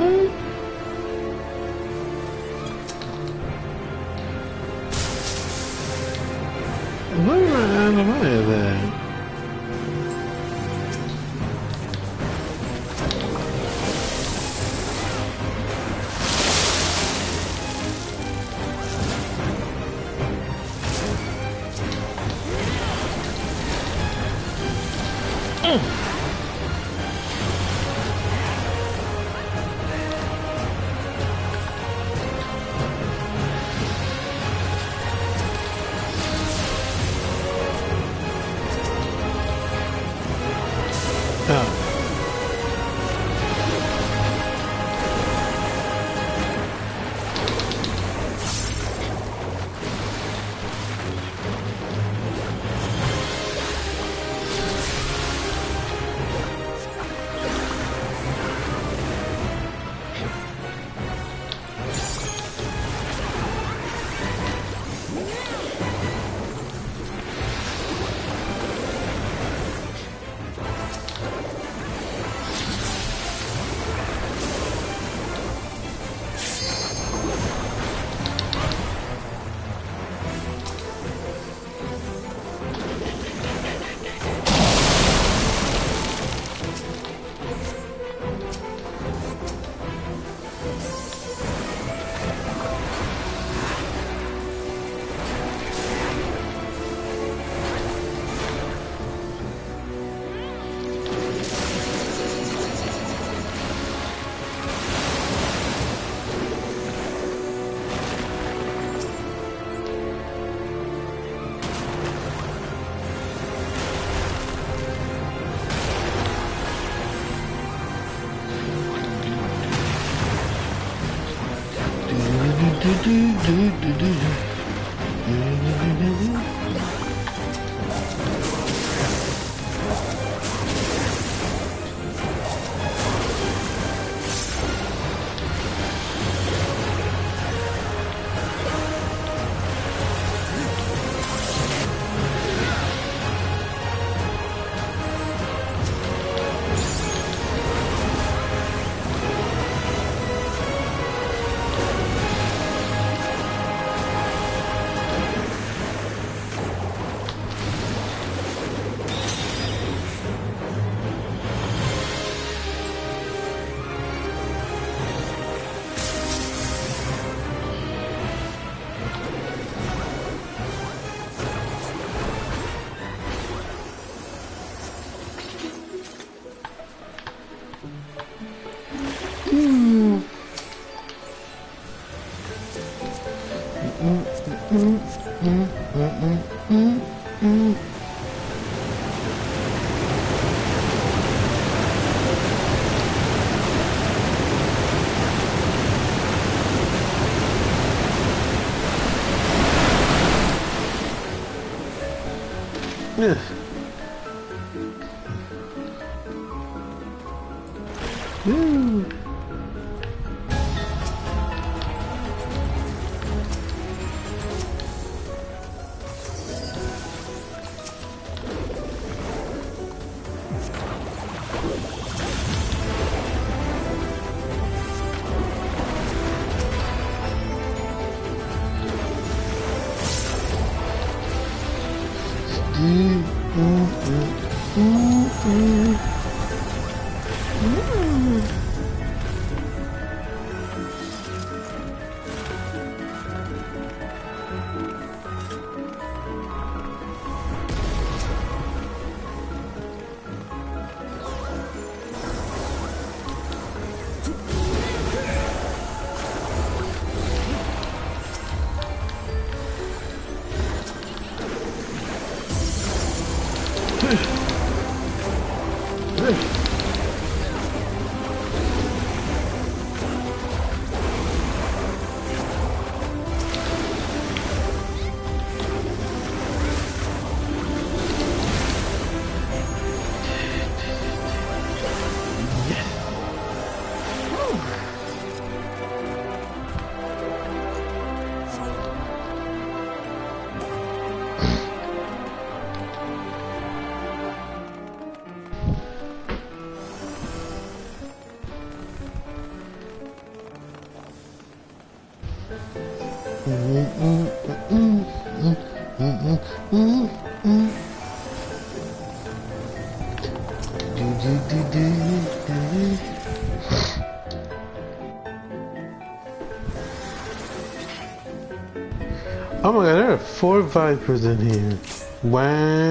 Where am I at? Oh. Yeah. Woo. Oh my god, there are 4 Vipers in here. Wow.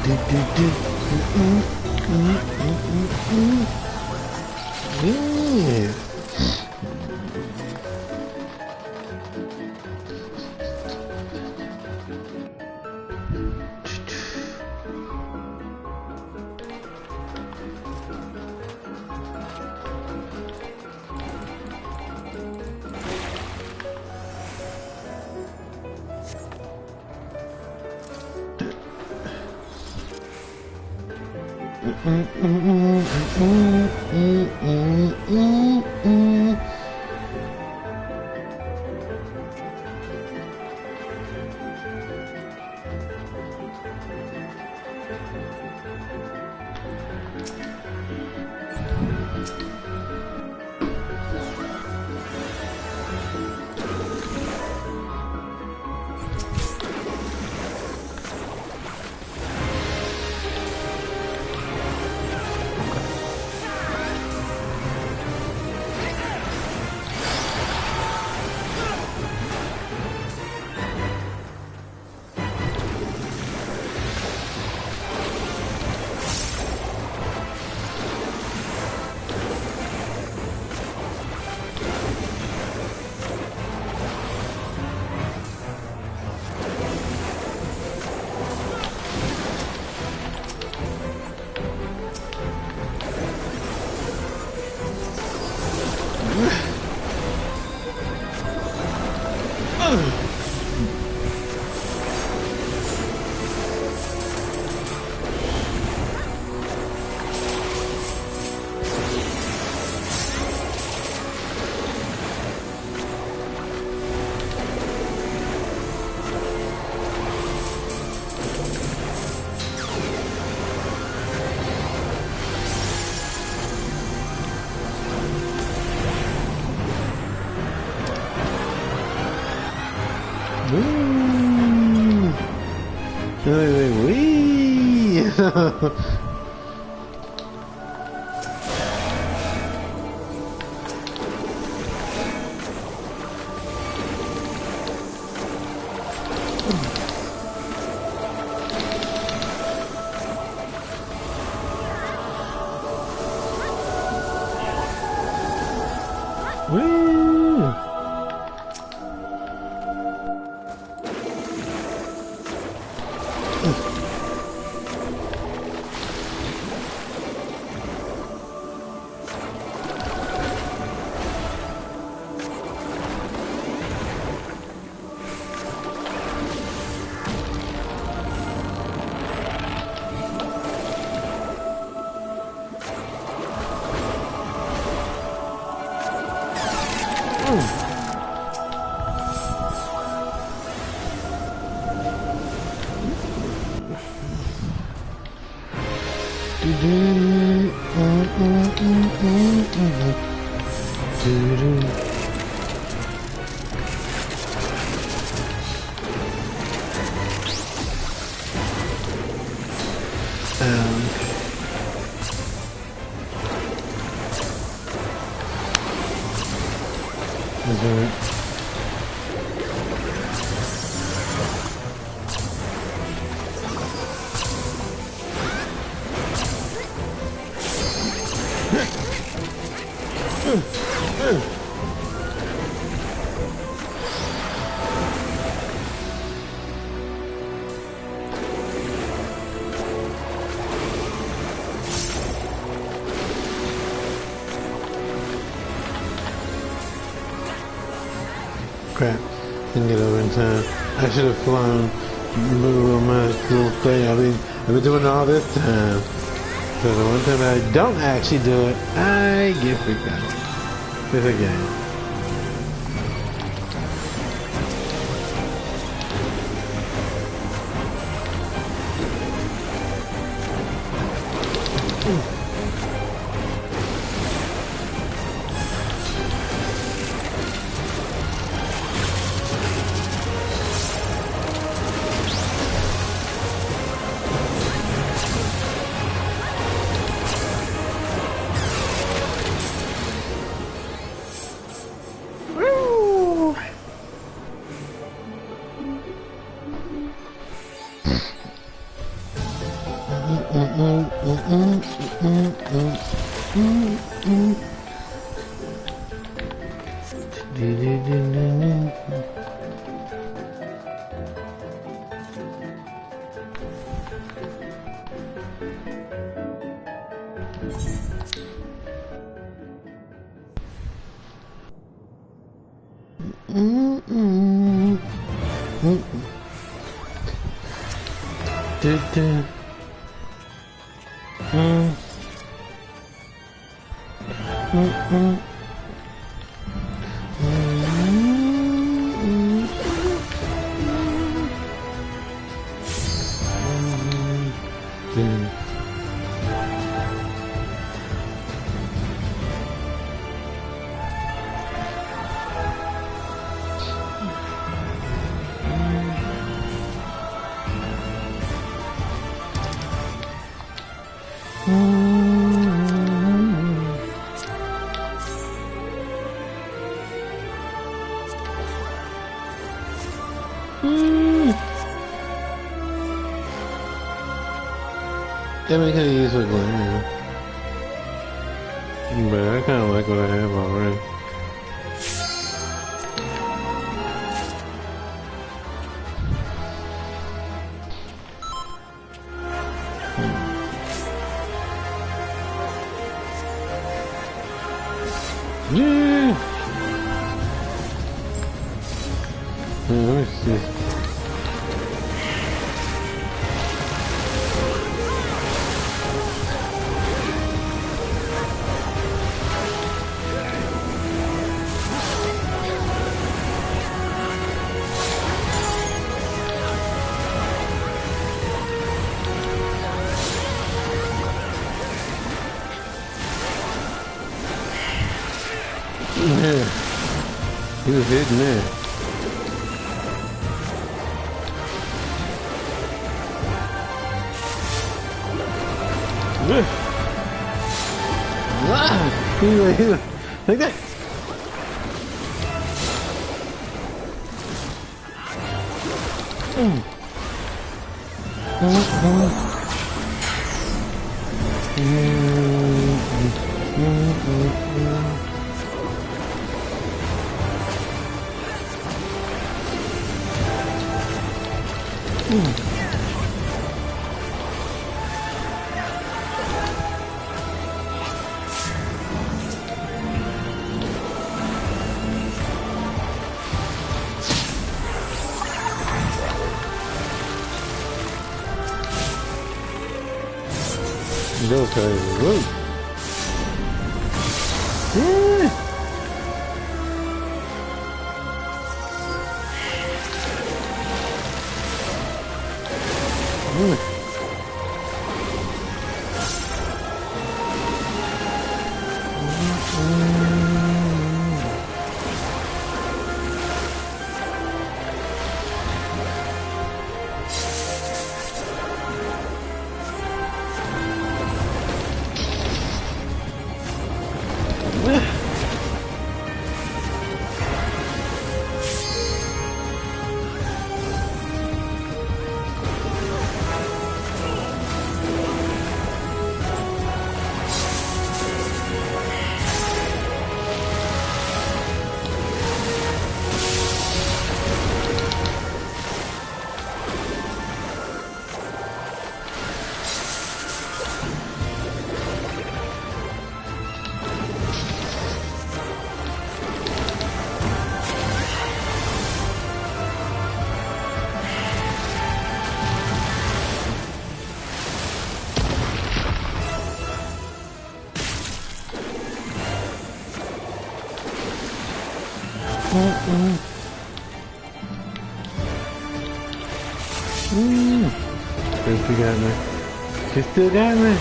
Yeah. Wee! Crap, didn't get over in time. I should have flown my little thing. I've been doing all this time. So the one time I don't actually do it, I get freaked out. It's a game. That makes it easy with Glen, but I kind of like what I have already. Yeah. Let me see. Yeah. He was hitting there. He was like that. Go crazy. Woo. Yeah. She got me. She still got me.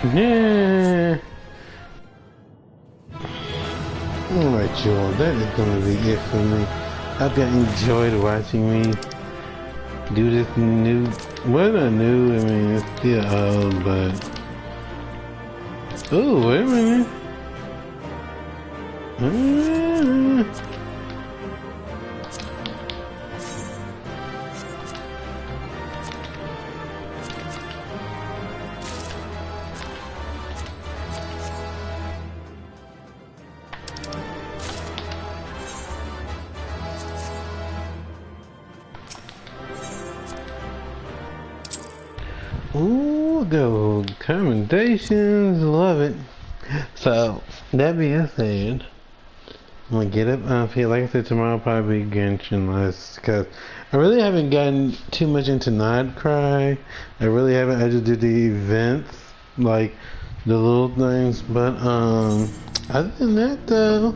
Yeah. Alright, y'all, that is gonna be it for me. I hope y'all enjoyed watching me do this new, well, not new, I mean, it's still old, but, oh, wait a minute. Ooh, go commendations, love it. So, that being said, I'm gonna get up off here. Like I said, tomorrow will probably be Genshin less, because I really haven't gotten too much into Nightcry. I really haven't. I just did the events, like the little things, but other than that though,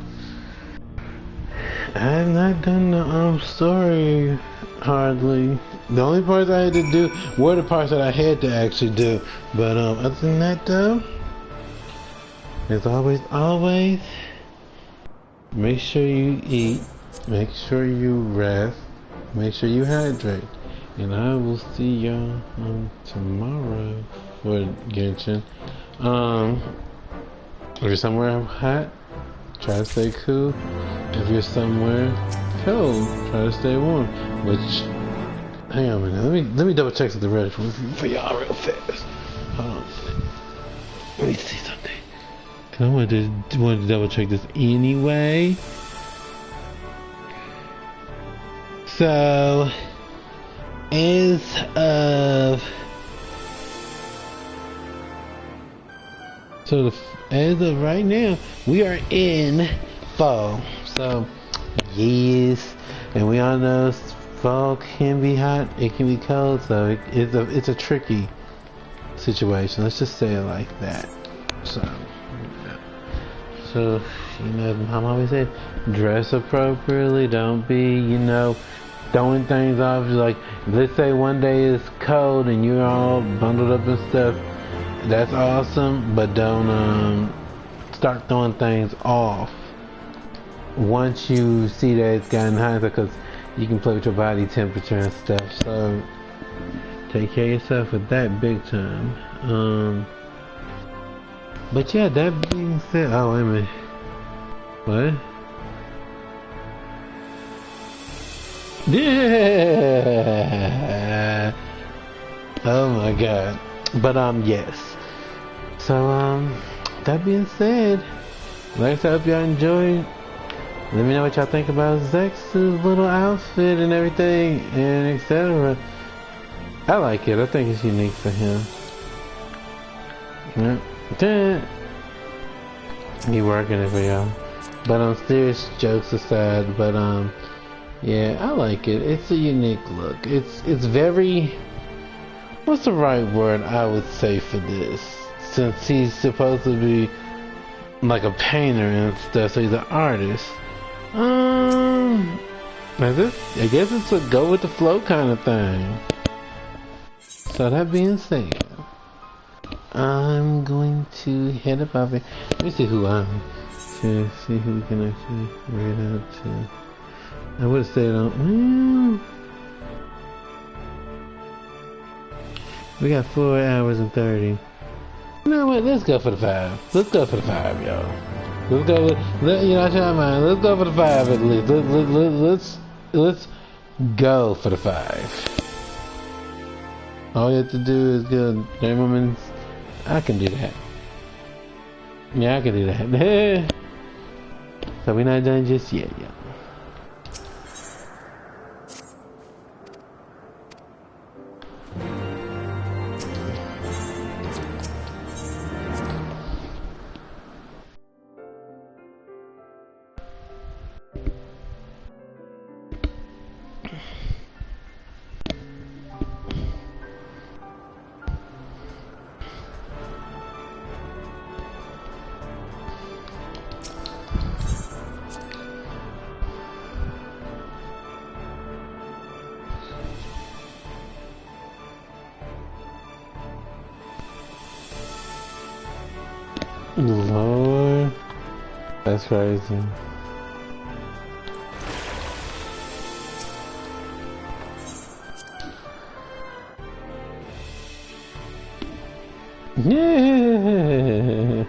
I have not done the story hardly. The only parts I had to do were the parts that I had to actually do. But other than that though, as always, make sure you eat, make sure you rest, make sure you hydrate. And I will see y'all tomorrow for Genshin. If you're somewhere hot, try to stay cool. If you're somewhere cold, try to stay warm. Which, hang on a minute, let me double check the red for y'all real fast. Hold on a minute. Let me see something. Cause I wanted to double check this anyway. So, as of right now, we are in fall. So, yes, and we all know fall can be hot, it can be cold, so it's a tricky situation. Let's just say it like that. So, you know, Mom always said, dress appropriately. Don't be, throwing things off. Like, let's say one day it's cold and you're all bundled up and stuff. That's awesome, but don't start throwing things off once you see that it's gotten hot, because you can play with your body temperature and stuff. So, take care of yourself with that big time. But yeah, that being said, oh wait a minute, what? Yeah. Oh my god. But yes. So that being said, like I said, I hope y'all enjoyed. Let me know what y'all think about Zex's little outfit and everything, and etc. I like it. I think it's unique for him. Yeah. He working it for y'all. But serious jokes aside, but yeah, I like it. It's a unique look. It's very, what's the right word I would say for this? Since he's supposed to be like a painter and stuff, so he's an artist. I guess it's a go with the flow kind of thing. So that being said, I'm going to head up out there. Let me see who I'm. To see who we can actually read out to. I would have stayed on. We got 4 hours and 30. You know what? Let's go for the 5. Let's go for the 5, y'all. Let's go. I try mine. Let's go for the 5 at least. Let's go for the 5. All you have to do is go. I can do that. Yeah, I can do that. So we're not done just yet, y'all. Lord. That's crazy. Yeah.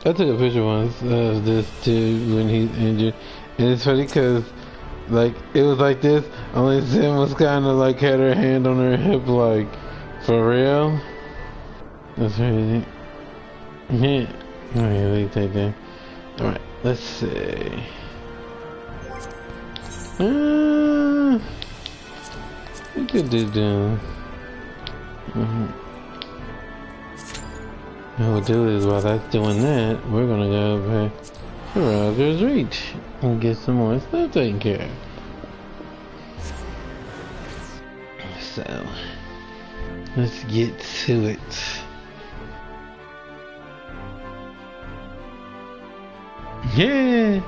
I took a picture once of this dude when he's injured, and it's funny because, like, it was like this, only Sim was kind of like had her hand on her hip, like, for real. That's crazy. Yeah. Alright, let me take that. Alright, let's see. We could do that. What we'll do is, while that's doing that, we're gonna go back to Roger's Reach and get some more stuff taken care of. So, let's get to it. Yeah!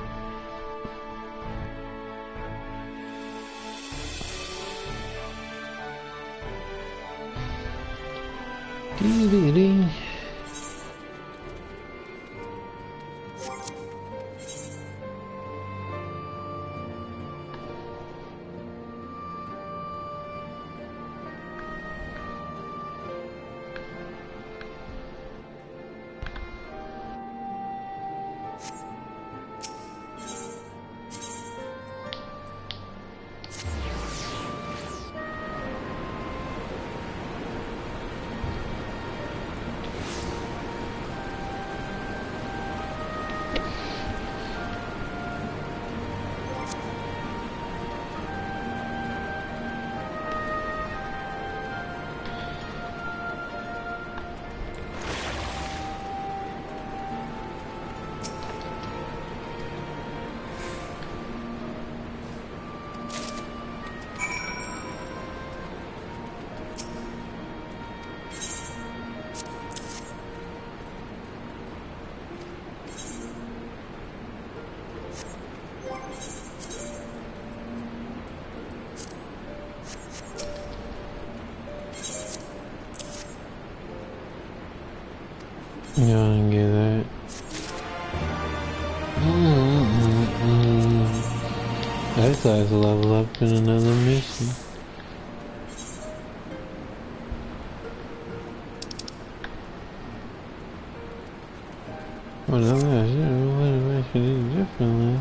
Dee-dee-dee. Yeah, I can get that. That guy's level up in another mission. Well, that's what I should do differently.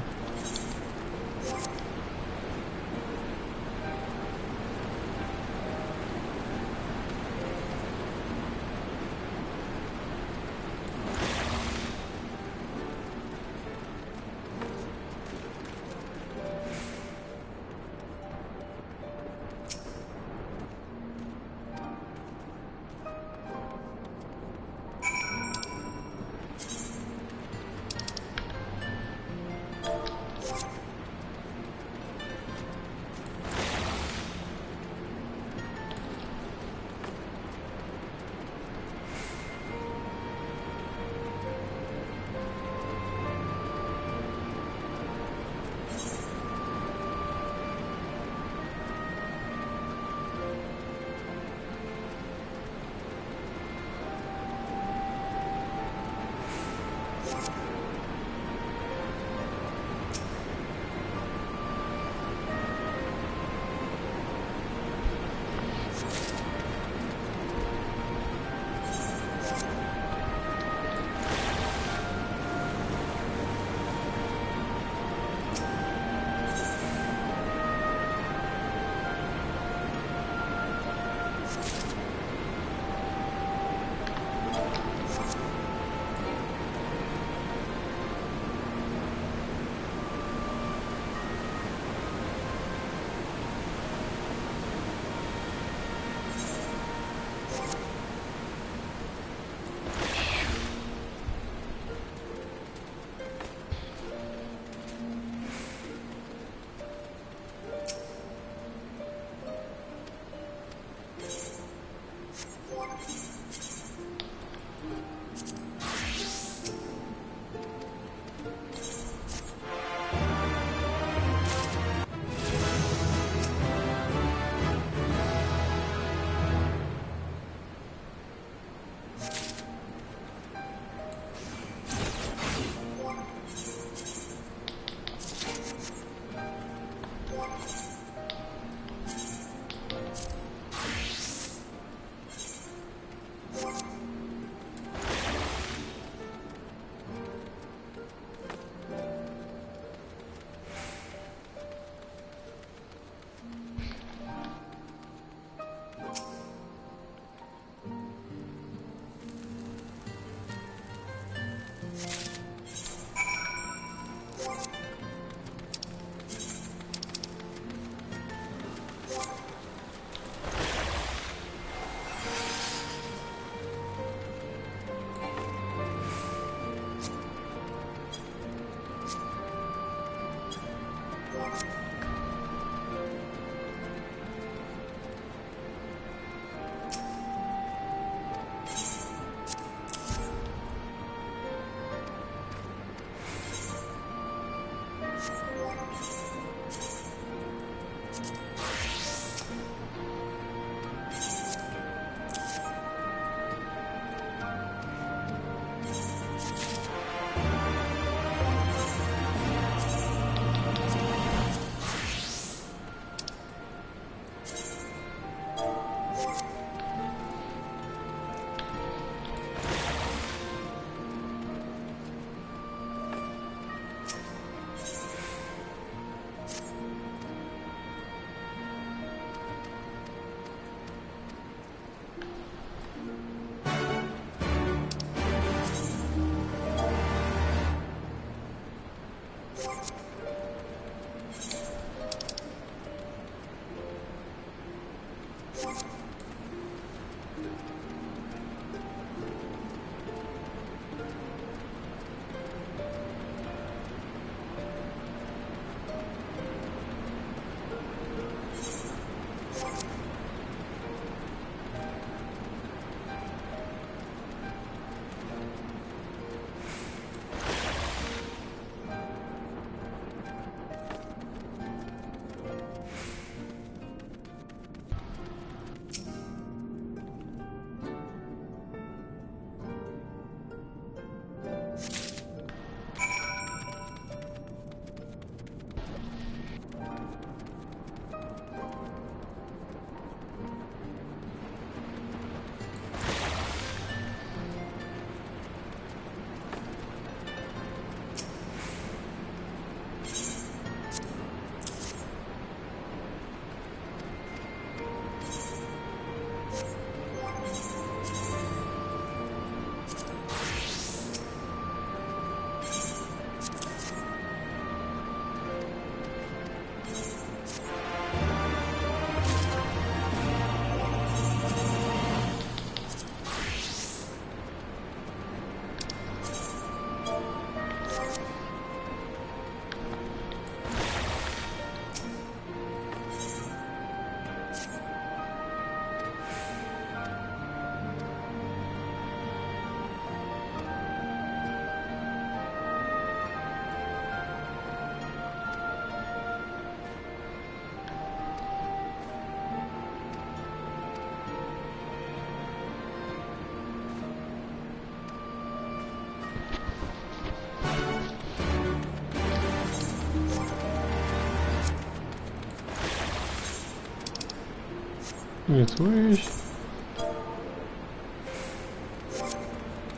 It's weird.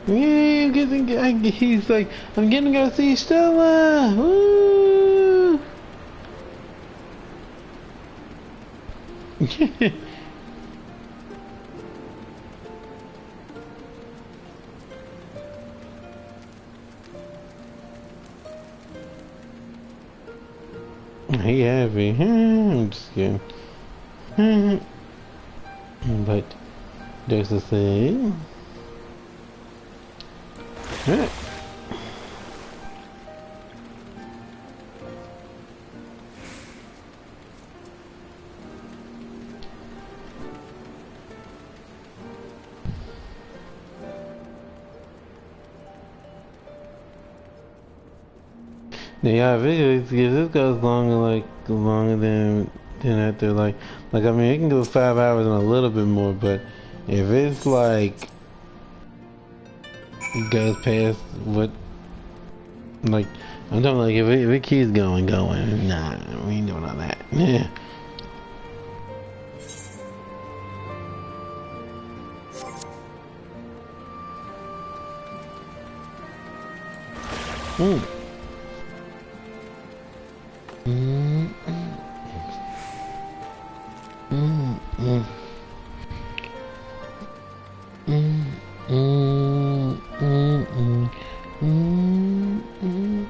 Yeah, he's like, I'm gonna go see Stella. Woo! He happy. I'm just kidding. But there's a thing. Right. Yeah, if this goes longer than after I mean, it can do 5 hours and a little bit more, but if it's like goes past what, like, I'm talking like if it keeps going, nah, we ain't doing all that. Yeah. Mm. Mm. Mm. Mm. Mm. Mm. Mm. Mm. Mm.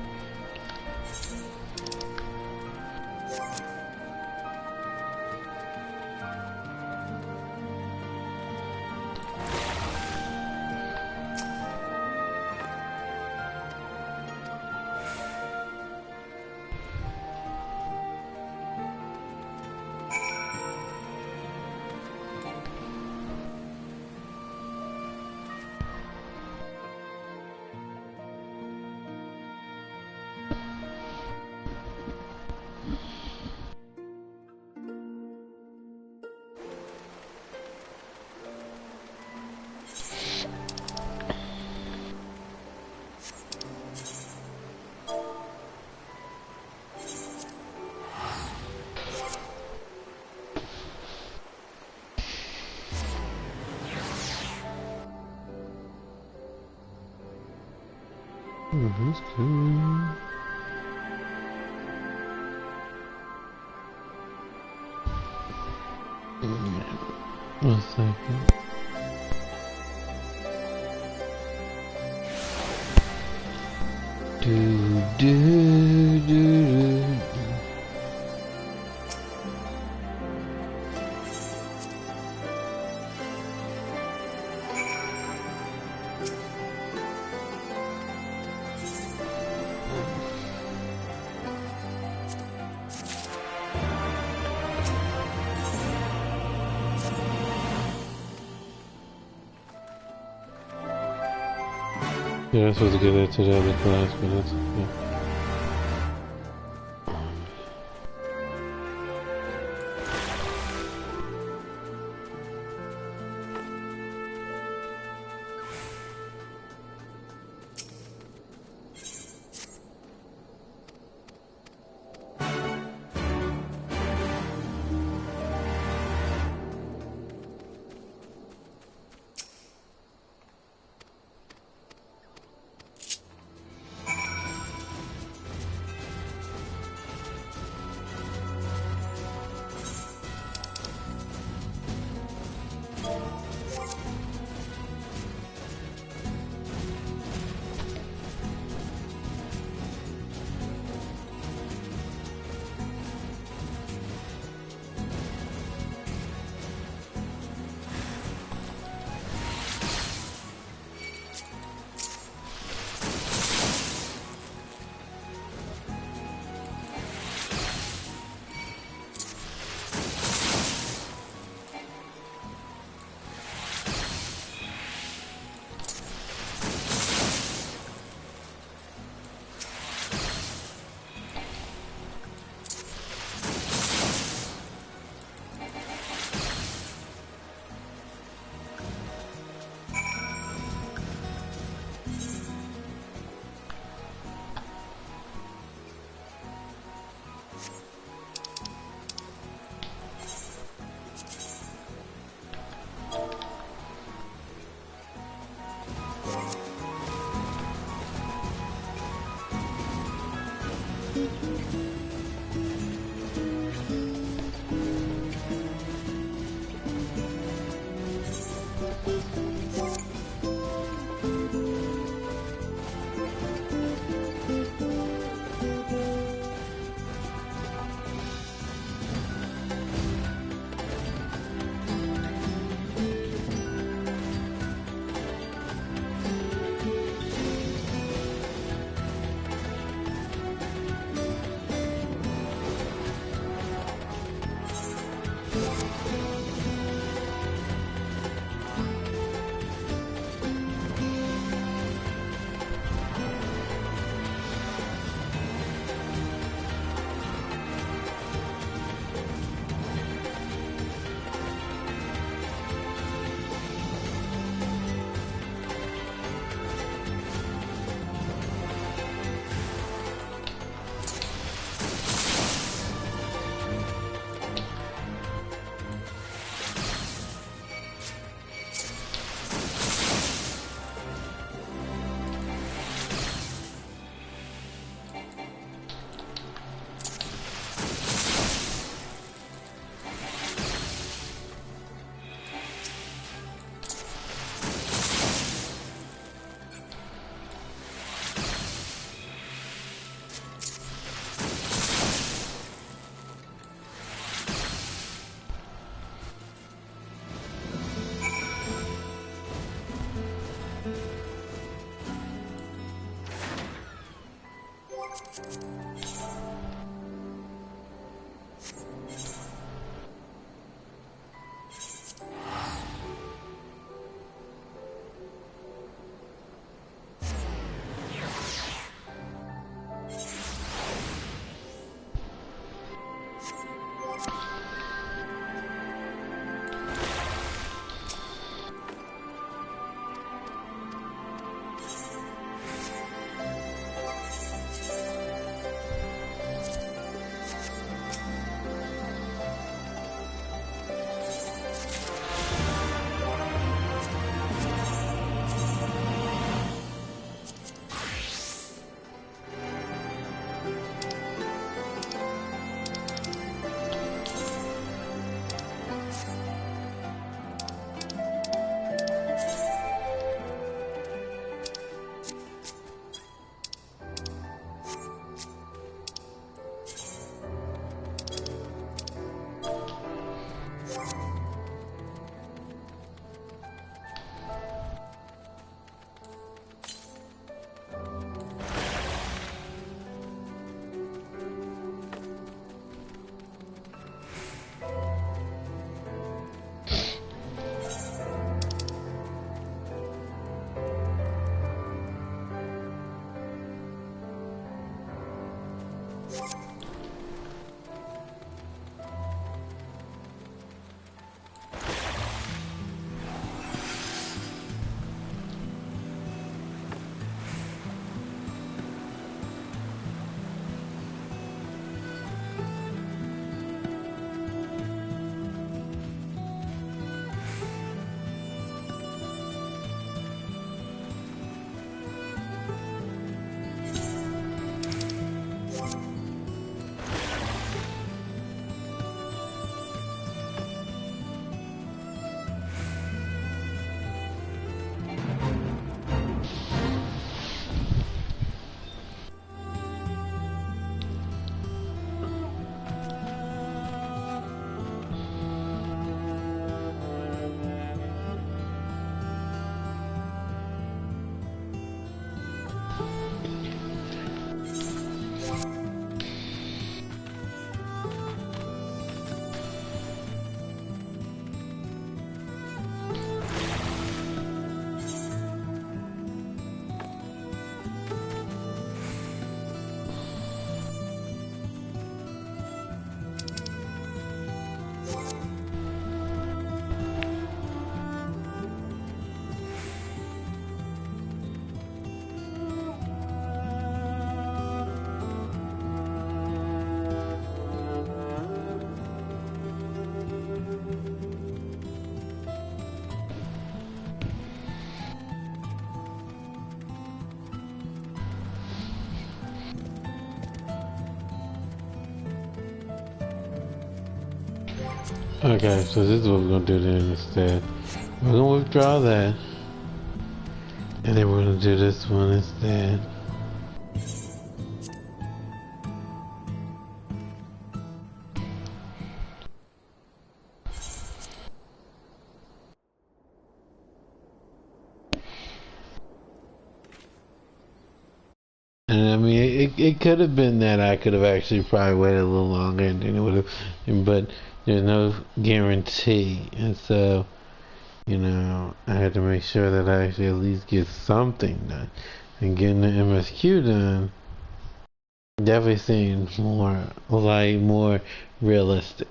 That's cool. One second. Do do do do. Yeah, I was supposed to get that to the other class, but that's okay. Okay, so this is what we're gonna do then instead. We're gonna withdraw that. And then we're gonna do this one instead. And I mean, it could have been that I could have actually probably waited a little longer and then it would have, but there's no guarantee. And so, you know, I had to make sure that I actually at least get something done. And getting the MSQ done definitely seems more realistic.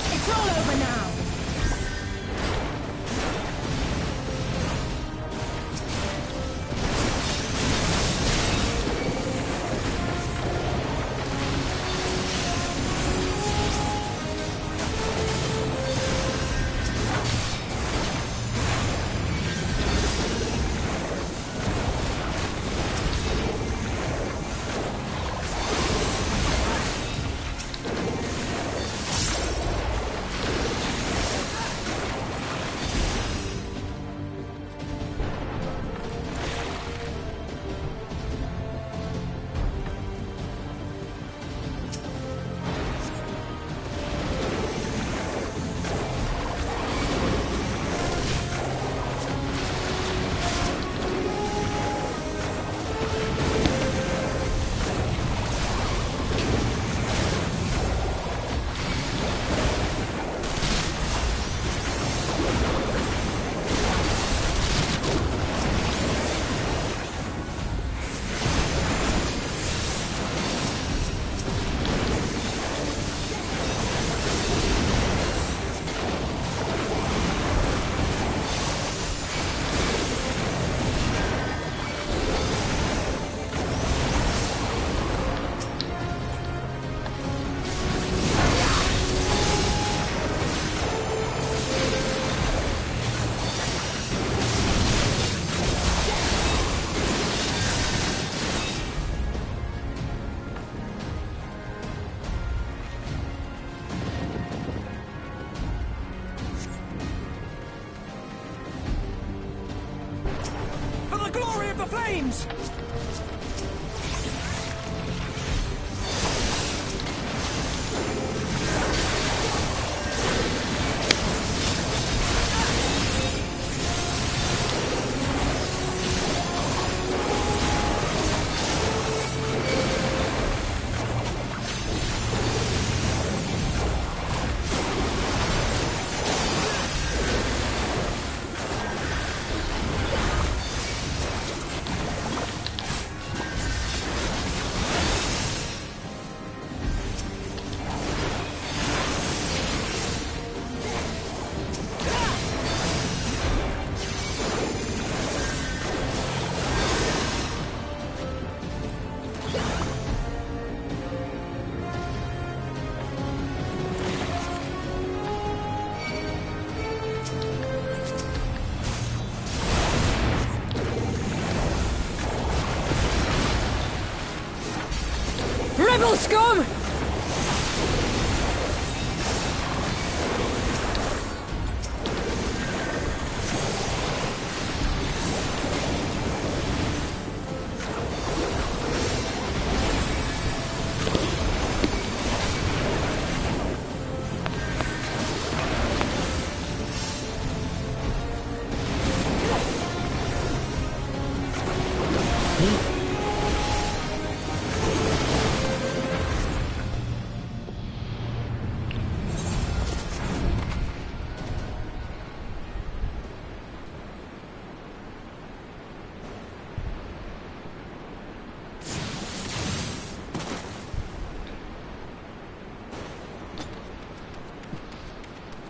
It's all over now. For the glory of the flames! Rebel scum!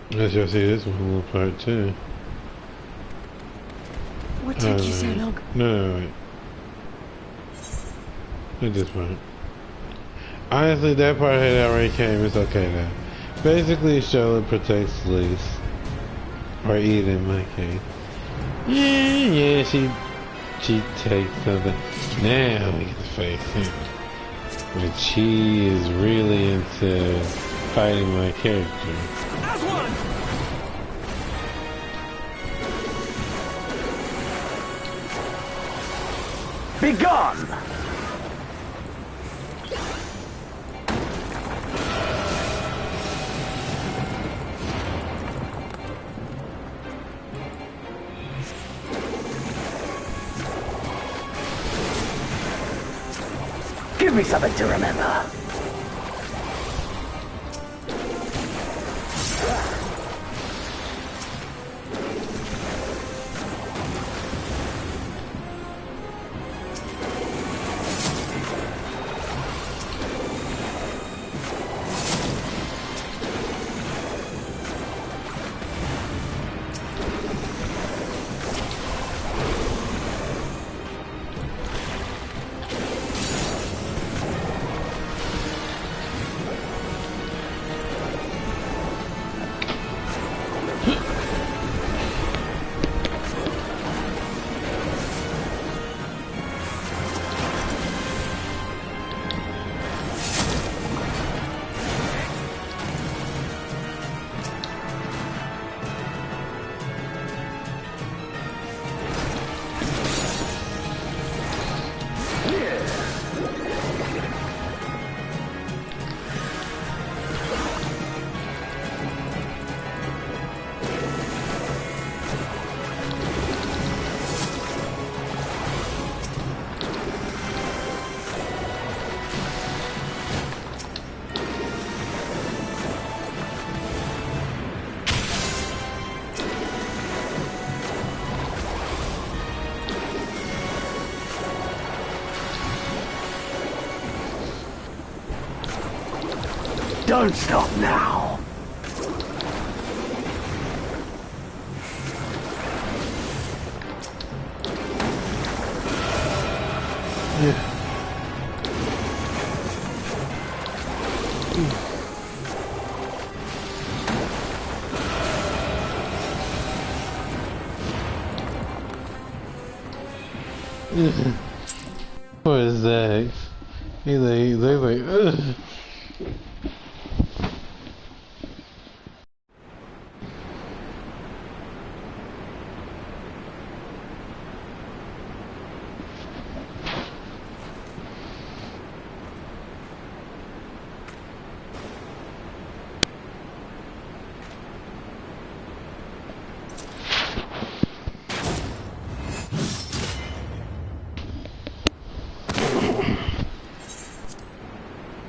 Let's just see this one more part too. What took you so long? No, wait. at this point. Honestly, that part had already came. It's okay now. Basically, Charlotte protects Lise. Or Eden in my case. Yeah, she takes something. Now we get to face him. But she is really into fighting my character. As one! Be gone! Give me something to remember. Don't stop now! Poor Zach. He's like, ugh.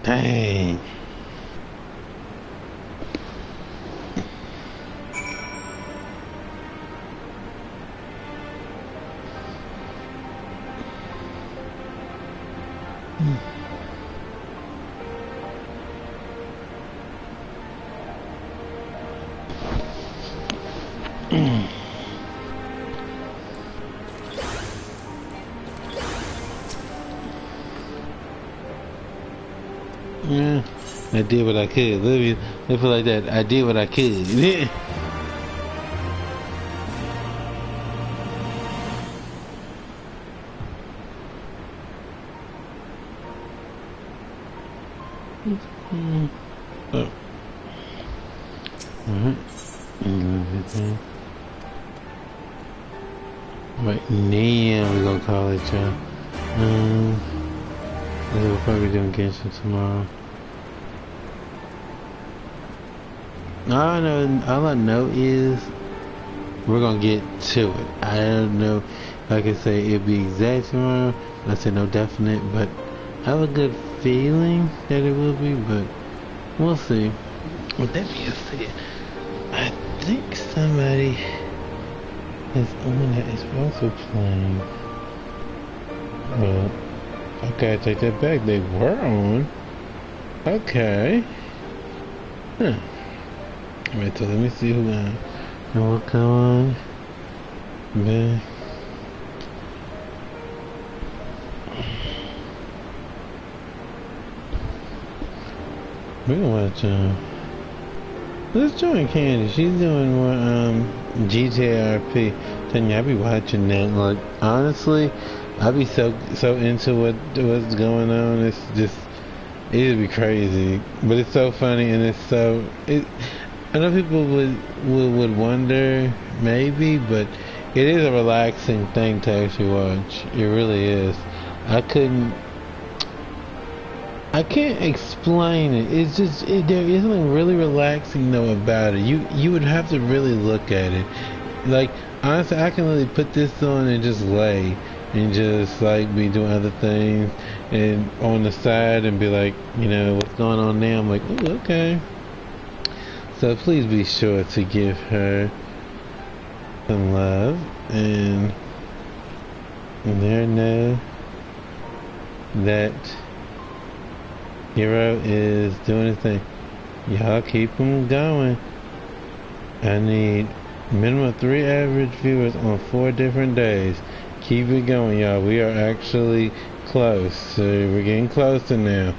Dang. Yeah, I did what I could. Let me put it like that. I did what I could. Oh. Right now we're gonna call it, y'all. We'll probably doing Genshin tomorrow. All I know is we're gonna get to it. I don't know if I can say it'll be exact tomorrow. I say no definite, but I have a good feeling that it will be, but we'll see. With that being said, I think somebody is on that is also playing. Well, okay, I take that back. They were on. Okay. Huh. Alright, so let me see who got. And we'll come on back. We can watch, let's join Candy. She's doing more, GTRP. Telling you, I be watching that. Like, honestly, I be so into what's going on. It's just, it'd be crazy. But it's so funny, and it's so, I know people would wonder, maybe, but it is a relaxing thing to actually watch. It really is. I can't explain it. It's just, there is something really relaxing though about it. You would have to really look at it. Like, honestly, I can really put this on and just lay and just like be doing other things and on the side and be like, you know, what's going on now? I'm like, ooh, okay. So please be sure to give her some love and let her know that Hero is doing his thing. Y'all keep him going. I need minimum 3 average viewers on 4 different days. Keep it going, y'all. We are actually close. So we're getting closer now.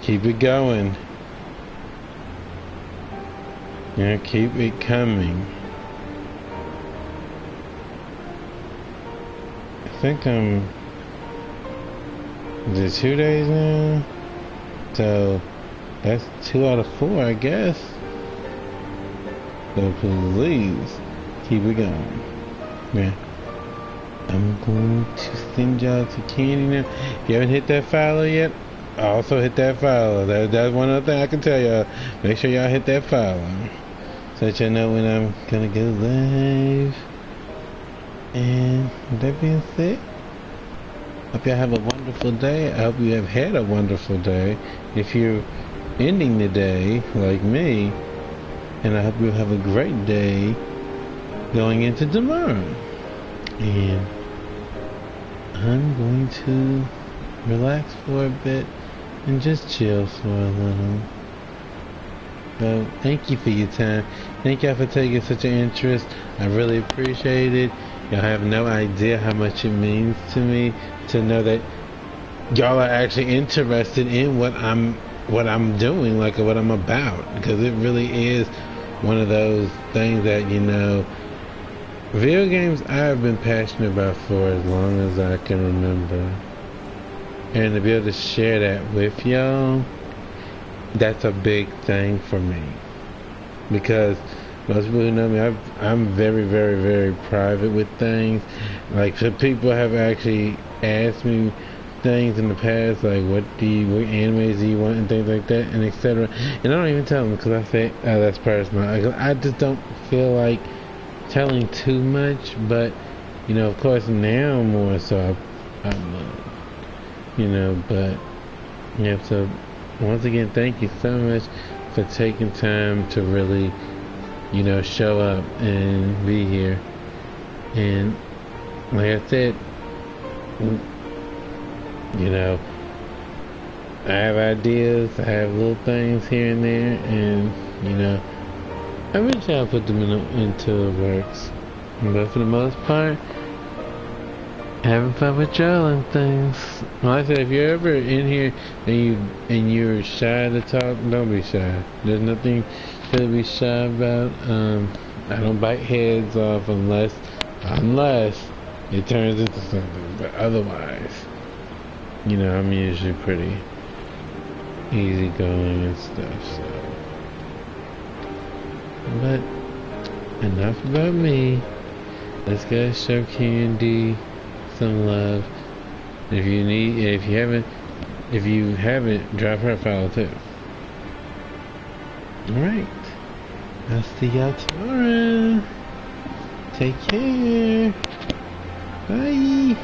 Keep it going. Yeah, keep it coming. I think I'm... Is it 2 days now? So, that's 2 out of 4, I guess. So please, keep it going. Yeah. I'm going to send y'all to Candy now. If you haven't hit that follow yet, also hit that follow. That's one other thing I can tell y'all. Make sure y'all hit that follow. So that y'all know when I'm gonna go live. And with that being said, hope y'all have a wonderful day. I hope you have had a wonderful day. If you're ending the day like me, and I hope you have a great day going into tomorrow. And I'm going to relax for a bit and just chill for a little. So thank you for your time. Thank y'all for taking such an interest. I really appreciate it. Y'all have no idea how much it means to me to know that y'all are actually interested in what I'm doing, like what I'm about, because it really is one of those things that, you know, video games I've been passionate about for as long as I can remember, and to be able to share that with y'all, that's a big thing for me, because most people who know me, I'm very, very, very private with things. Like, so people have actually asked me things in the past, like what animes do you want and things like that, and etc. And I don't even tell them, because I say, oh, that's personal. I just don't feel like telling too much, but, you know, of course now more so, you know, but, yeah, so, once again, thank you so much for taking time to really, you know, show up and be here. And like I said, you know, I have ideas, I have little things here and there, and, you know, I really try to put them into works. But for the most part, having fun with y'all and things. Like I said, if you're ever in here and you're shy to talk, don't be shy. There's nothing to be shy about. I don't bite heads off unless it turns into something. But otherwise, you know, I'm usually pretty easygoing and stuff. So, but enough about me. Let's go show Candy some love. If you haven't, drop her a follow too. Alright. I'll see y'all tomorrow. Take care. Bye.